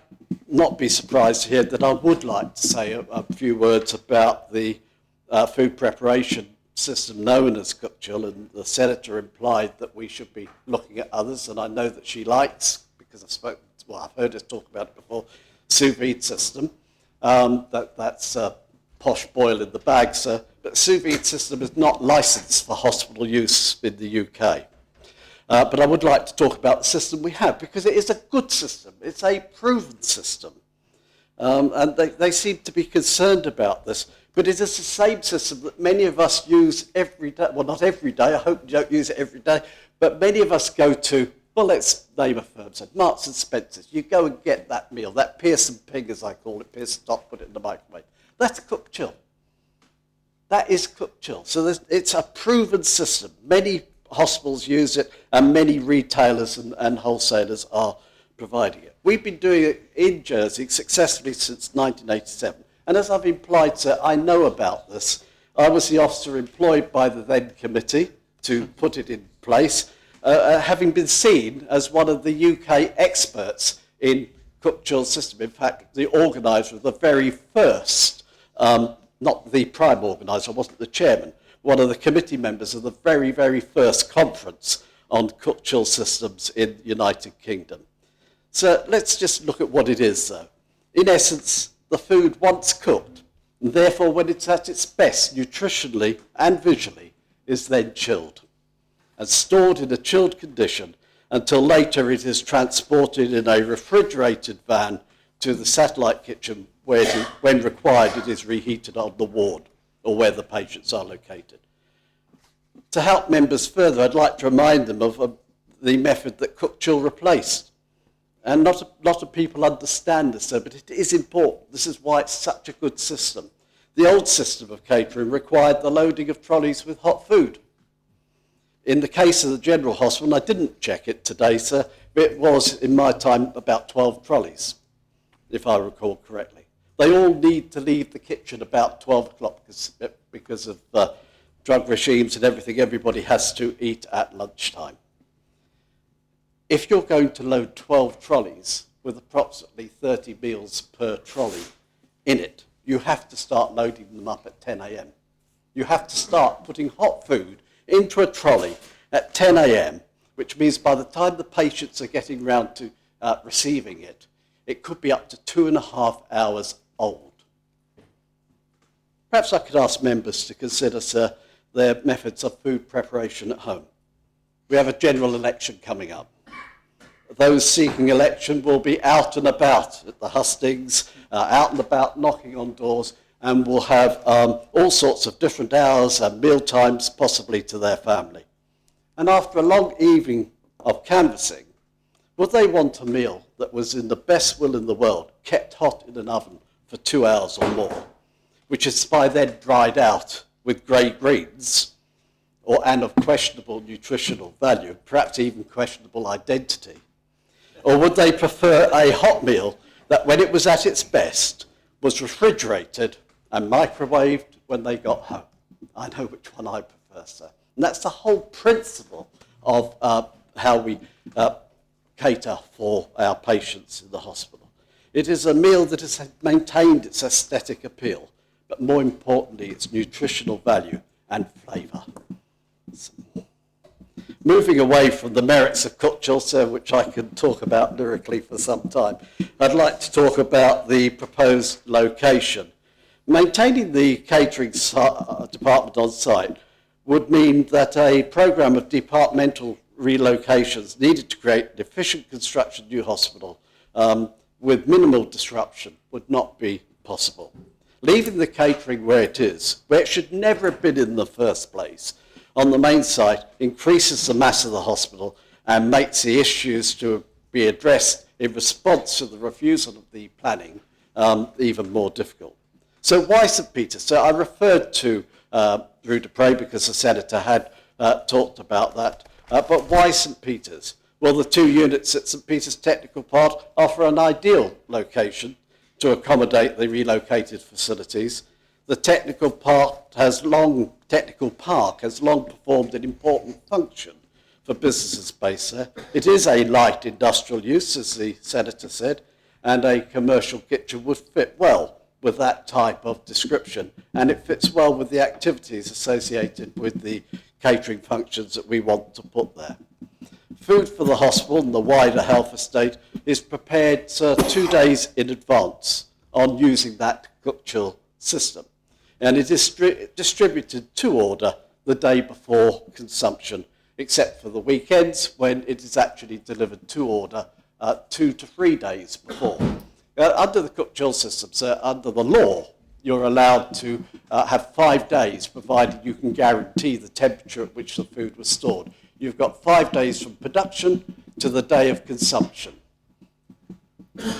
not be surprised to hear that I would like to say a few words about the food preparation system known as Cook Chill, and the Senator implied that we should be looking at others, and I know that she likes, because I've heard us talk about it before, sous vide system. That's posh boil in the bag, sir. But the sous vide system is not licensed for hospital use in the UK. But I would like to talk about the system we have, because it is a good system. It's a proven system. And they seem to be concerned about this. But it is the same system that many of us use every day. Well, not every day. I hope you don't use it every day. But many of us go to, well, let's name a firm, so Marks and Spencer's. You go and get that meal, that Pearson Pig, as I call it, Pearson Stock, put it in the microwave. That's Cook Chill. That is Cook Chill. So it's a proven system. Many hospitals use it, and many retailers and wholesalers are providing it. We've been doing it in Jersey successfully since 1987. And as I've implied, sir, I know about this. I was the officer employed by the then committee to put it in place. having been seen as one of the UK experts in cook chill system. In fact, the organiser of the very first, not the prime organiser, I wasn't the chairman, one of the committee members of the very, very first conference on cook chill systems in the United Kingdom. So let's just look at what it is, though. In essence, the food once cooked, and therefore when it's at its best nutritionally and visually, is then chilled and stored in a chilled condition until later it is transported in a refrigerated van to the satellite kitchen where, when required, it is reheated on the ward or where the patients are located. To help members further, I'd like to remind them of the method that Cook Chill replaced. And not a lot of people understand this, but it is important. This is why it's such a good system. The old system of catering required the loading of trolleys with hot food. In the case of the General Hospital, and I didn't check it today, sir, it was, in my time, about 12 trolleys, if I recall correctly. They all need to leave the kitchen about 12 o'clock because of drug regimes and everything. Everybody has to eat at lunchtime. If you're going to load 12 trolleys with approximately 30 meals per trolley in it, you have to start loading them up at 10 a.m. You have to start putting hot food into a trolley at 10 a.m., which means by the time the patients are getting round to receiving it, it could be up to 2.5 hours old. Perhaps I could ask members to consider, sir, their methods of food preparation at home. We have a general election coming up. Those seeking election will be out and about at the hustings, out and about knocking on doors, and will have all sorts of different hours and meal times possibly to their family. And after a long evening of canvassing, would they want a meal that was in the best will in the world, kept hot in an oven for 2 hours or more, which is by then dried out with grey greens, and of questionable nutritional value, perhaps even questionable identity? Or would they prefer a hot meal that, when it was at its best, was refrigerated and microwaved when they got home? I know which one I prefer, sir. And that's the whole principle of how we cater for our patients in the hospital. It is a meal that has maintained its aesthetic appeal, but more importantly, its nutritional value and flavour. Moving away from the merits of Cook Chill, sir, which I can talk about lyrically for some time, I'd like to talk about the proposed location. Maintaining the catering department on site would mean that a programme of departmental relocations needed to create an efficient construction new hospital with minimal disruption would not be possible. Leaving the catering where it is, where it should never have been in the first place, on the main site, increases the mass of the hospital and makes the issues to be addressed in response to the refusal of the planning even more difficult. So why St Peter's? So I referred to Rue de Pré because the Senator had talked about that, but why St Peter's? Well, the two units at St Peter's Technical Park offer an ideal location to accommodate the relocated facilities. The Technical Park has long performed an important function for businesses based there. It is a light industrial use, as the Senator said, and a commercial kitchen would fit well with that type of description, and it fits well with the activities associated with the catering functions that we want to put there. Food for the hospital and the wider health estate is prepared 2 days in advance on using that Cook Chill system. And it is distributed to order the day before consumption, except for the weekends when it is actually delivered to order 2 to 3 days before. Under the Cook Chill system, sir, under the law, you're allowed to have 5 days, provided you can guarantee the temperature at which the food was stored. You've got 5 days from production to the day of consumption.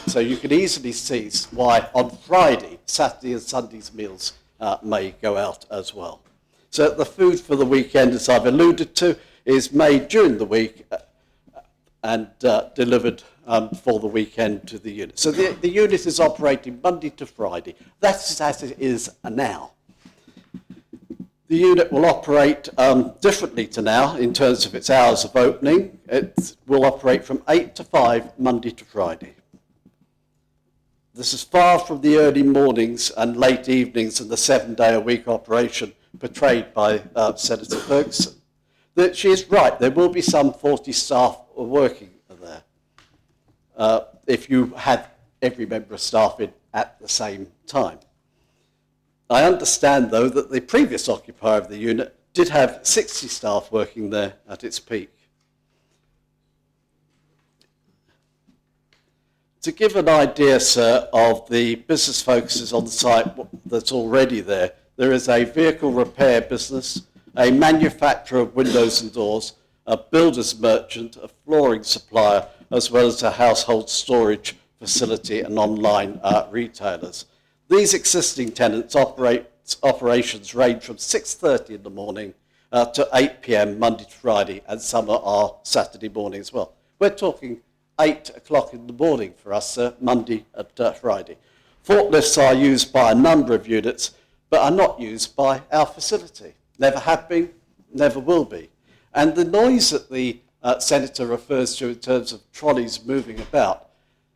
So you can easily see why on Friday, Saturday and Sunday's meals may go out as well. So the food for the weekend, as I've alluded to, is made during the week and delivered for the weekend to the unit. So the unit is operating Monday to Friday. That's as it is now. The unit will operate differently to now in terms of its hours of opening. It will operate from 8 to 5, Monday to Friday. This is far from the early mornings and late evenings and the 7-day-a-week operation portrayed by Senator Ferguson. She is right, there will be some 40 staff working there if you had every member of staff in at the same time. I understand, though, that the previous occupier of the unit did have 60 staff working there at its peak. To give an idea, sir, of the business focuses on the site that's already there, there is a vehicle repair business, a manufacturer of windows and doors, a builder's merchant, a flooring supplier, as well as a household storage facility and online retailers. These existing tenants' operations range from 6:30 in the morning to 8 p.m. Monday to Friday, and some are Saturday morning as well. We're talking 8 o'clock in the morning for us, Monday and Friday. Forklifts are used by a number of units, but are not used by our facility. Never have been, never will be. And the noise that the Senator refers to in terms of trolleys moving about,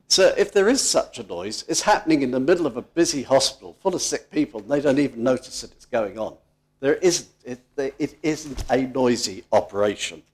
so if there is such a noise, it's happening in the middle of a busy hospital full of sick people, and they don't even notice that it's going on. It isn't a noisy operation.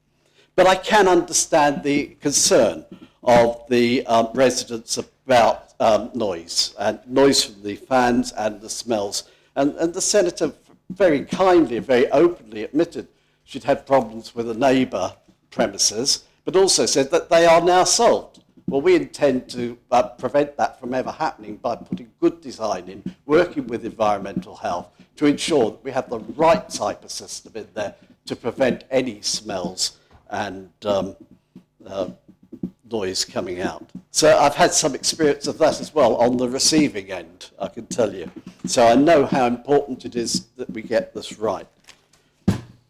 But I can understand the concern of the residents about noise, and noise from the fans and the smells. And the Senator very kindly, very openly admitted she'd had problems with a neighbour premises, but also said that they are now solved. Well, we intend to prevent that from ever happening by putting good design in, working with environmental health to ensure that we have the right type of system in there to prevent any smells and noise coming out. So I've had some experience of that as well on the receiving end, I can tell you. So I know how important it is that we get this right.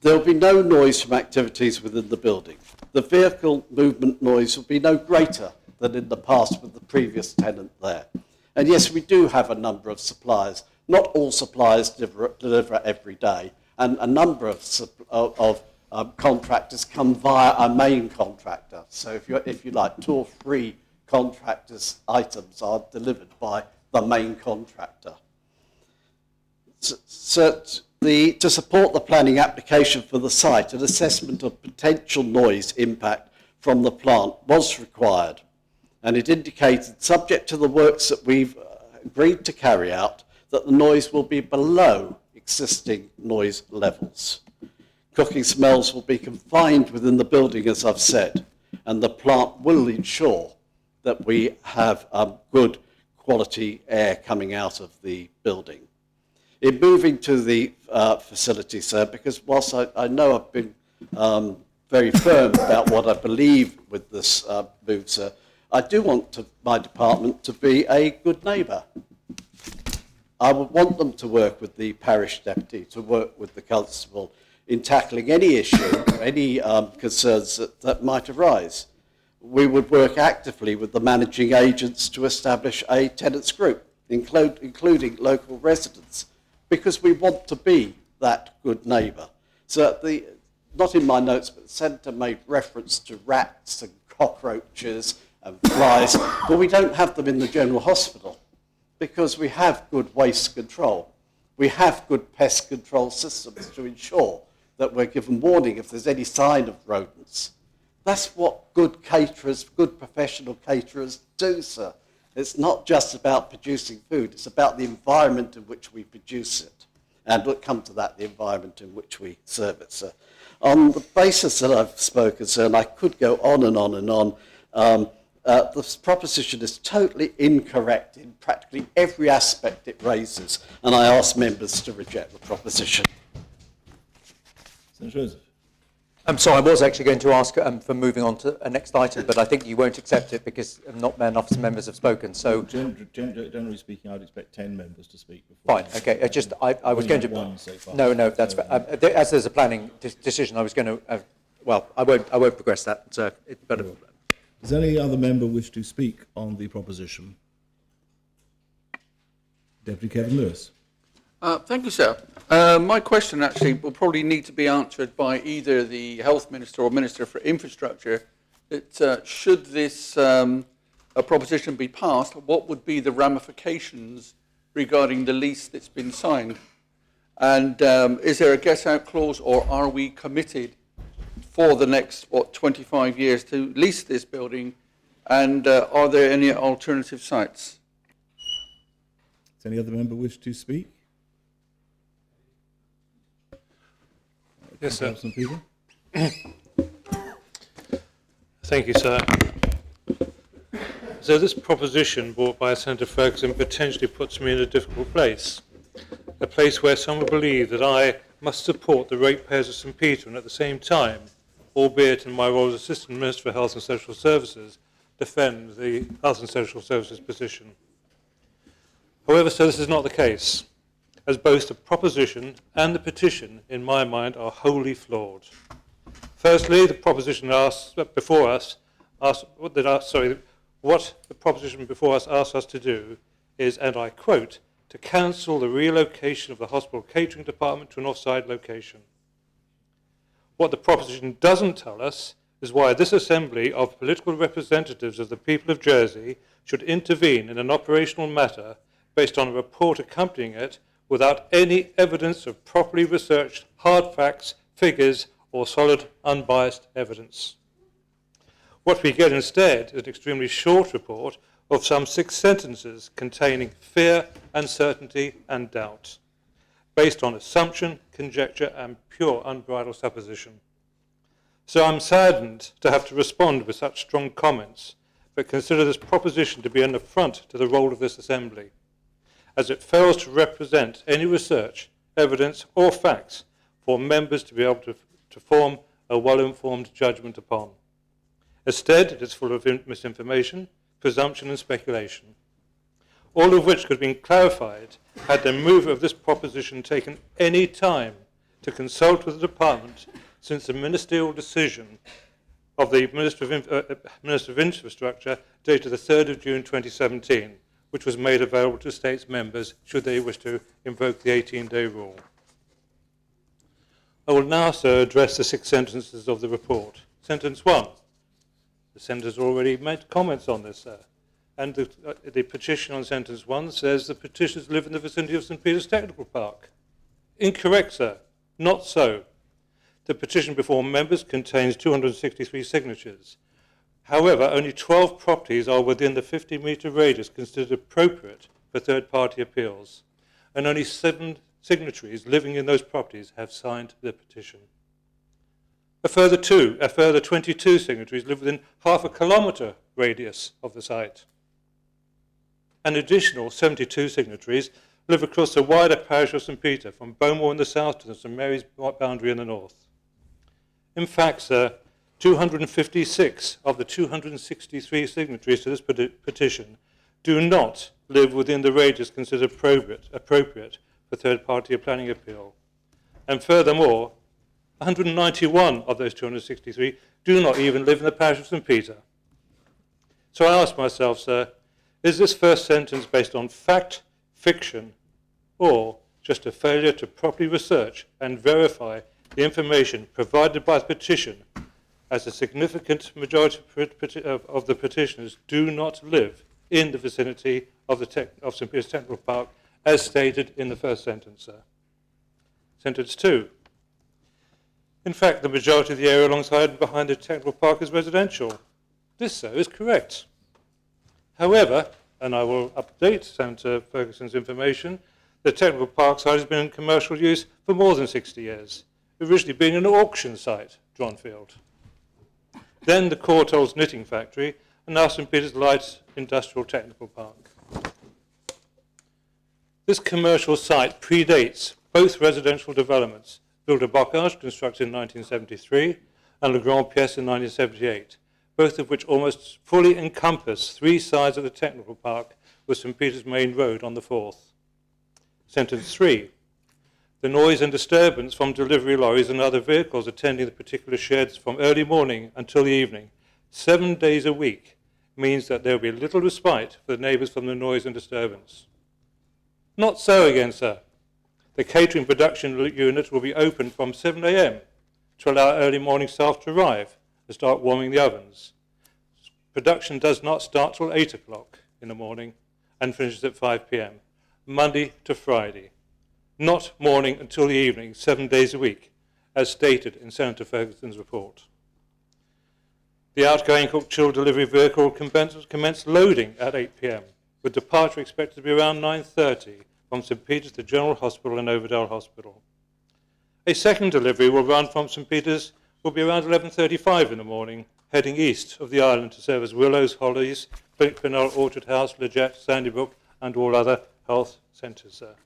There will be no noise from activities within the building. The vehicle movement noise will be no greater than in the past with the previous tenant there. And yes, we do have a number of suppliers. Not all suppliers deliver every day, and a number of contractors come via a main contractor. So if you like, 2 or 3 contractors' items are delivered by the main contractor. So to support the planning application for the site, an assessment of potential noise impact from the plant was required, and it indicated, subject to the works that we've agreed to carry out, that the noise will be below existing noise levels. Cooking smells will be confined within the building, as I've said, and the plant will ensure that we have good quality air coming out of the building. In moving to the facility, sir, because whilst I know I've been very firm about what I believe with this move, sir, I do want my department to be a good neighbour. I would want them to work with the parish deputy, to work with the constable in tackling any issue, any concerns that might arise. We would work actively with the managing agents to establish a tenants group, including local residents, because we want to be that good neighbour. So not in my notes, but the Senator made reference to rats and cockroaches and flies, but we don't have them in the general hospital because we have good waste control. We have good pest control systems to ensure that we're given warning if there's any sign of rodents. That's what good caterers, good professional caterers do, sir. It's not just about producing food, it's about the environment in which we produce it. And we'll come to that, the environment in which we serve it, sir. On the basis that I've spoken, sir, and I could go on and on and on, this proposition is totally incorrect in practically every aspect it raises, and I ask members to reject the proposition. Senator Joseph. I'm sorry, I was actually going to ask for moving on to a next item, but I think you won't accept it because not enough members have spoken. So, generally speaking, I'd expect 10 members to speak before. Fine, okay. I was going to. No, that's as there's a planning decision. I was going to. Well, I won't progress that. So, Does any other member wish to speak on the proposition? Deputy Kevin Lewis. Thank you, sir. My question actually will probably need to be answered by either the Health Minister or Minister for Infrastructure. That should this a proposition be passed, what would be the ramifications regarding the lease that's been signed? And is there a get-out clause, or are we committed for the next, 25 years to lease this building? And are there any alternative sites? Does any other member wish to speak? Yes, sir. Councillor Peter? Thank you, sir. So this proposition brought by Senator Ferguson potentially puts me in a difficult place. A place where some will believe that I must support the ratepayers of St Peter and at the same time, albeit in my role as Assistant Minister for Health and Social Services, defend the Health and Social Services position. However, so this is not the case, as both the proposition and the petition, in my mind, are wholly flawed. Firstly, the proposition before us asks us to do is, and I quote, to cancel the relocation of the hospital catering department to an off-site location. What the proposition doesn't tell us is why this assembly of political representatives of the people of Jersey should intervene in an operational matter based on a report accompanying it without any evidence of properly researched hard facts, figures, or solid, unbiased evidence. What we get instead is an extremely short report of some 6 sentences containing fear, uncertainty, and doubt, based on assumption, conjecture, and pure unbridled supposition. So I'm saddened to have to respond with such strong comments, but consider this proposition to be an affront to the role of this Assembly, as it fails to represent any research, evidence, or facts for members to be able to form a well-informed judgment upon. Instead, it is full of misinformation, presumption, and speculation, all of which could have been clarified had the mover of this proposition taken any time to consult with the department since the ministerial decision of the Minister of Infrastructure dated the 3rd of June 2017, which was made available to states members should they wish to invoke the 18-day rule. I will now, sir, address the 6 sentences of the report. Sentence 1. The senator's already made comments on this, sir. And the petition on sentence 1 says the petitioners live in the vicinity of St Peter's Technical Park. Incorrect, sir. Not so. The petition before members contains 263 signatures. However, only 12 properties are within the 50-metre radius considered appropriate for third-party appeals, and only 7 signatories living in those properties have signed the petition. A further 22 signatories live within half a kilometre radius of the site. An additional 72 signatories live across the wider parish of St Peter, from Beaumore in the south to the St Mary's boundary in the north. In fact, sir, 256 of the 263 signatories to this petition do not live within the radius considered appropriate for third-party planning appeal. And furthermore, 191 of those 263 do not even live in the parish of St Peter. So I ask myself, sir, is this first sentence based on fact, fiction, or just a failure to properly research and verify the information provided by the petition, as a significant majority of the petitioners do not live in the vicinity of St Peter's Technical Park, as stated in the first sentence, sir? Sentence 2. In fact, the majority of the area alongside and behind the technical park is residential. This, sir, is correct. However, and I will update Senator Ferguson's information, the technical park site has been in commercial use for more than 60 years, originally being an auction site, Dronfield. Then the Courtaulds Knitting Factory, and now St Peter's Light Industrial Technical Park. This commercial site predates both residential developments, Villa de Bocage, constructed in 1973, and Le Grand Pièce in 1978, both of which almost fully encompass 3 sides of the technical park with St Peter's Main Road on the 4th. Sentence 3. The noise and disturbance from delivery lorries and other vehicles attending the particular sheds from early morning until the evening, 7 days a week, means that there will be little respite for the neighbours from the noise and disturbance. Not so again, sir. The catering production unit will be open from 7 a.m. to allow early morning staff to arrive and start warming the ovens. Production does not start till 8 o'clock in the morning and finishes at 5 p.m, Monday to Friday. Not morning until the evening, 7 days a week, as stated in Senator Ferguson's report. The outgoing cooked chilled delivery vehicle commenced loading at 8 p.m, with departure expected to be around 9:30 from St Peter's to General Hospital and Overdale Hospital. A second delivery will run from St Peter's, will be around 11:35 in the morning, heading east of the island to serve as Willows, Hollies, Pinnell, Orchard House, Legette, Sandybrook, and all other health centres there.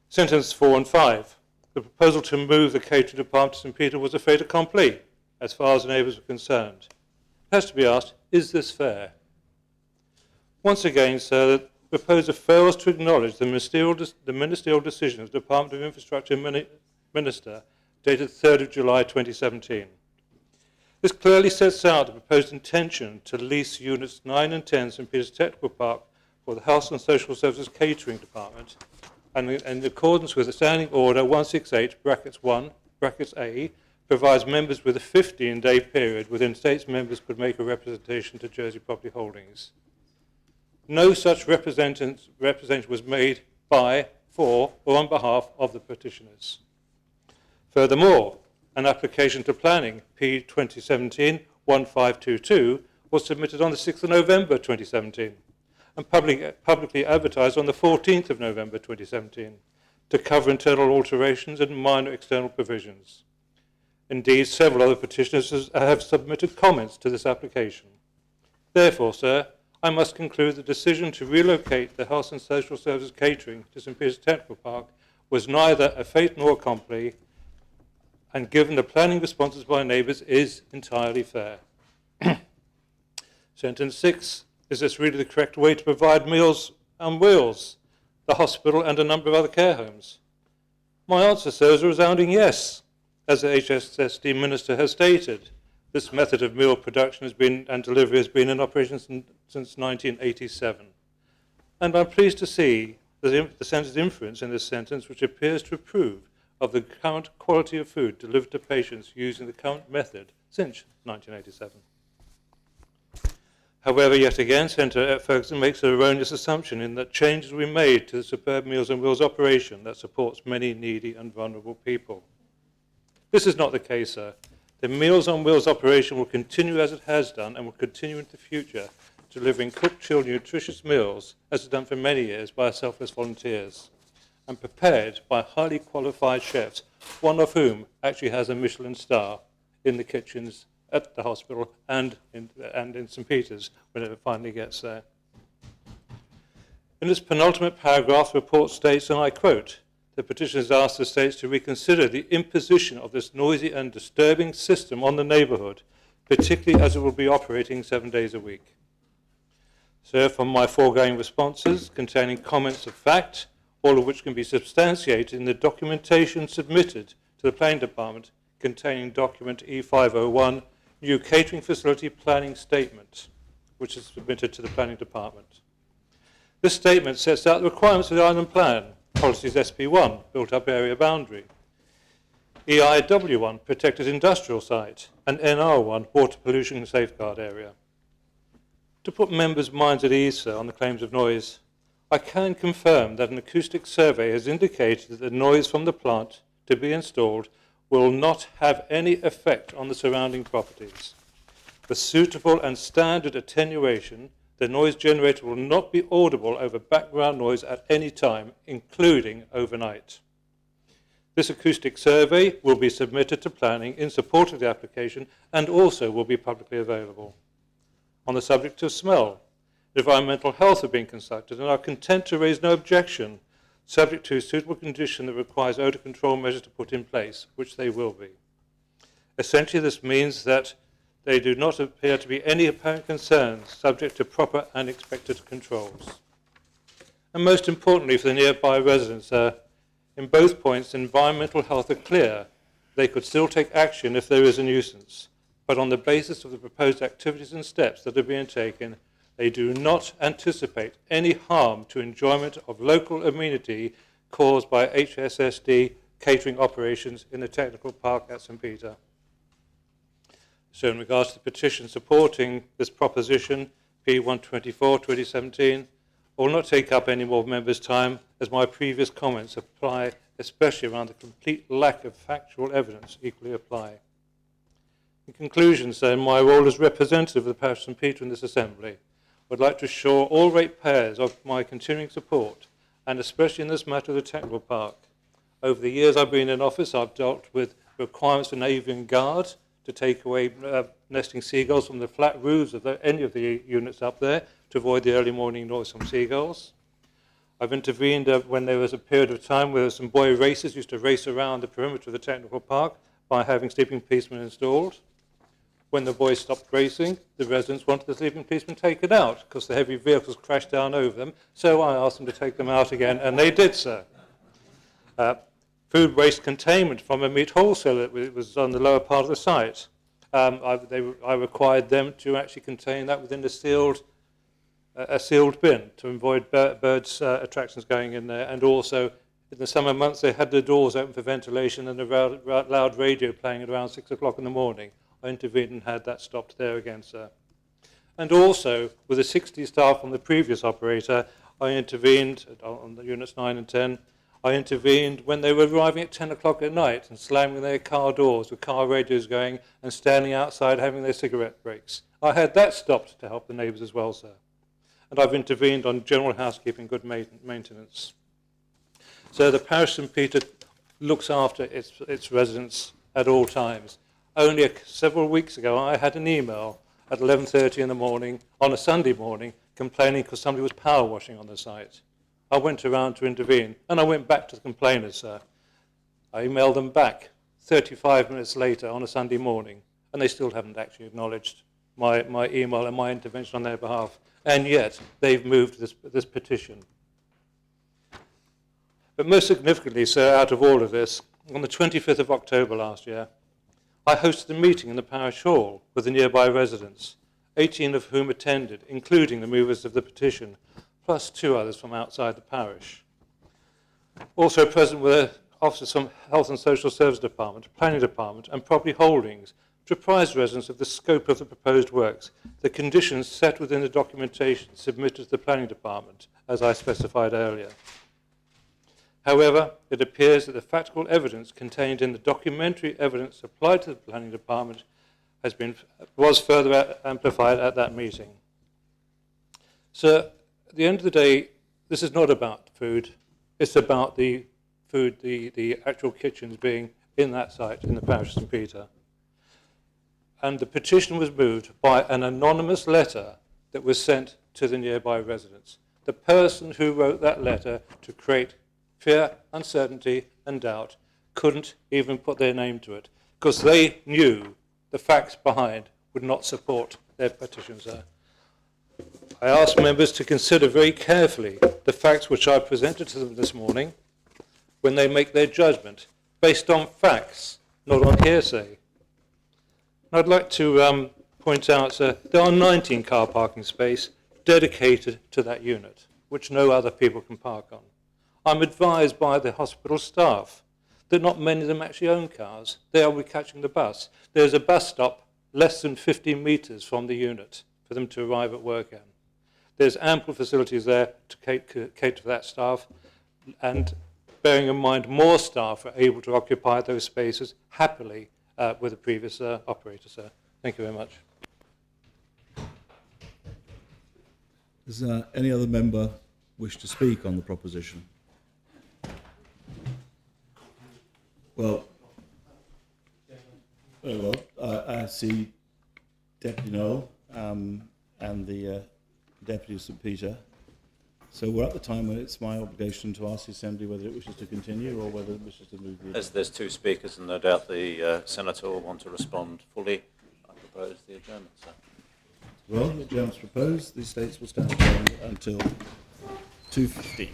Sentence 4 and 5. The proposal to move the catering department to St Peter was a fait accompli, as far as the neighbours were concerned. It has to be asked, is this fair? Once again, sir, the proposer fails to acknowledge the ministerial decision of the Department of Infrastructure Minister dated 3rd of July 2017. This clearly sets out the proposed intention to lease units 9 and 10 St Peter's Technical Park for the Health and Social Services Catering Department, and in accordance with the Standing Order 168, brackets 1, brackets A, provides members with a 15-day period within states members could make a representation to Jersey Property Holdings. No such representation was made by, for, or on behalf of the petitioners. Furthermore, an application to planning, P 2017-1522, was submitted on the 6th of November 2017 and publicly advertised on the 14th of November 2017 to cover internal alterations and minor external provisions. Indeed, several other petitioners have submitted comments to this application. Therefore, sir, I must conclude the decision to relocate the Health and Social Services Catering to St Peter's Technical Park was neither a fait nor accompli, and given the planning responses by neighbours is entirely fair. Sentence 6. Is this really the correct way to provide meals on wheels, the hospital and a number of other care homes? My answer, sir, is a resounding yes. As the HSSD Minister has stated, this method of meal production and delivery has been in operation since 1987. And I'm pleased to see the Senator's inference in this sentence, which appears to approve of the current quality of food delivered to patients using the current method since 1987. However, yet again, Senator Ferguson makes an erroneous assumption in that changes will be made to the superb Meals on Wheels operation that supports many needy and vulnerable people. This is not the case, sir. The Meals on Wheels operation will continue as it has done and will continue into the future, delivering cooked, chilled, nutritious meals, as it's done for many years by our selfless volunteers, and prepared by highly qualified chefs, one of whom actually has a Michelin star in the kitchens at the hospital and in St Peter's when it finally gets there. In its penultimate paragraph, the report states, and I quote, the petition has asked the states to reconsider the imposition of this noisy and disturbing system on the neighbourhood, particularly as it will be operating 7 days a week. So from my foregoing responses containing comments of fact, all of which can be substantiated in the documentation submitted to the Planning Department containing document E501, New Catering Facility Planning Statement, which is submitted to the Planning Department. This statement sets out the requirements of the Island Plan, policies SP1, built-up area boundary, EIW1, protected industrial site, and NR1, water pollution safeguard area. To put members' minds at ease, sir, on the claims of noise, I can confirm that an acoustic survey has indicated that the noise from the plant to be installed will not have any effect on the surrounding properties. With suitable and standard attenuation, the noise generator will not be audible over background noise at any time, including overnight. This acoustic survey will be submitted to planning in support of the application and also will be publicly available. On the subject of smell, environmental health are being consulted and are content to raise no objection, subject to a suitable condition that requires odour control measures to put in place, which they will be. Essentially, this means that there do not appear to be any apparent concerns subject to proper and expected controls. And most importantly for the nearby residents, in both points, environmental health are clear. They could still take action if there is a nuisance, but on the basis of the proposed activities and steps that are being taken, they do not anticipate any harm to enjoyment of local amenity caused by HSSD catering operations in the technical park at St Peter. So in regards to the petition supporting this proposition, P124/2017, I will not take up any more members' time, as my previous comments apply, especially around the complete lack of factual evidence equally apply. In conclusion, sir, in my role as representative of the parish of St Peter in this assembly, I would like to assure all ratepayers of my continuing support, and especially in this matter of the technical park. Over the years I've been in office, I've dealt with requirements for Navy and Guard to take away nesting seagulls from the flat roofs of any of the units up there to avoid the early morning noise from seagulls. I've intervened when there was a period of time where some boy racers used to race around the perimeter of the technical park by having sleeping policemen installed. When the boys stopped racing, the residents wanted the sleeping policemen taken out because the heavy vehicles crashed down over them, so I asked them to take them out again, and they did so. Food waste containment from a meat wholesaler that was on the lower part of the site. I required them to actually contain that within a sealed bin to avoid birds' attractions going in there, and also in the summer months they had the doors open for ventilation and a loud radio playing at around 6 o'clock in the morning. I intervened and had that stopped there again, sir. And also, with the 60 staff from the previous operator, I intervened on the units 9 and 10. I intervened when they were arriving at 10 o'clock at night and slamming their car doors with car radios going and standing outside having their cigarette breaks. I had that stopped to help the neighbours as well, sir. And I've intervened on general housekeeping, good maintenance. So the parish of St Peter looks after its residents at all times. Only several weeks ago, I had an email at 11:30 in the morning, on a Sunday morning, complaining because somebody was power washing on the site. I went around to intervene, and I went back to the complainers, sir. I emailed them back 35 minutes later on a Sunday morning, and they still haven't actually acknowledged my email and my intervention on their behalf, and yet they've moved this petition. But most significantly, sir, out of all of this, on the 25th of October last year, I hosted a meeting in the parish hall with the nearby residents, 18 of whom attended, including the movers of the petition, plus 2 others from outside the parish. Also present were officers from Health and Social Service Department, Planning Department and Property Holdings to apprise residents of the scope of the proposed works, the conditions set within the documentation submitted to the Planning Department, as I specified earlier. However, it appears that the factual evidence contained in the documentary evidence supplied to the Planning Department was further amplified at that meeting. So, at the end of the day, this is not about food. It's about the food, the actual kitchens being in that site in the parish of St Peter. And the petition was moved by an anonymous letter that was sent to the nearby residents. The person who wrote that letter to create fear, uncertainty and doubt couldn't even put their name to it because they knew the facts behind would not support their petitions there. I ask members to consider very carefully the facts which I presented to them this morning when they make their judgment based on facts, not on hearsay. I'd like to point out, sir, there are 19 car parking spaces dedicated to that unit, which no other people can park on. I'm advised by the hospital staff that not many of them actually own cars. They will be catching the bus. There's a bus stop less than 50 metres from the unit for them to arrive at work in. There's ample facilities there to cater for that staff, and bearing in mind more staff are able to occupy those spaces happily with the previous operator, sir. Thank you very much. Does any other member wish to speak on the proposition? Well, very well. I see Deputy Noel and the Deputy of St Peter. So we're at the time when it's my obligation to ask the Assembly whether it wishes to continue or whether it wishes to move the... As there's 2 speakers and no doubt the Senator will want to respond fully, I propose the adjournment, sir. Well, the adjournment's proposed. The States will stand adjourned until 2:15.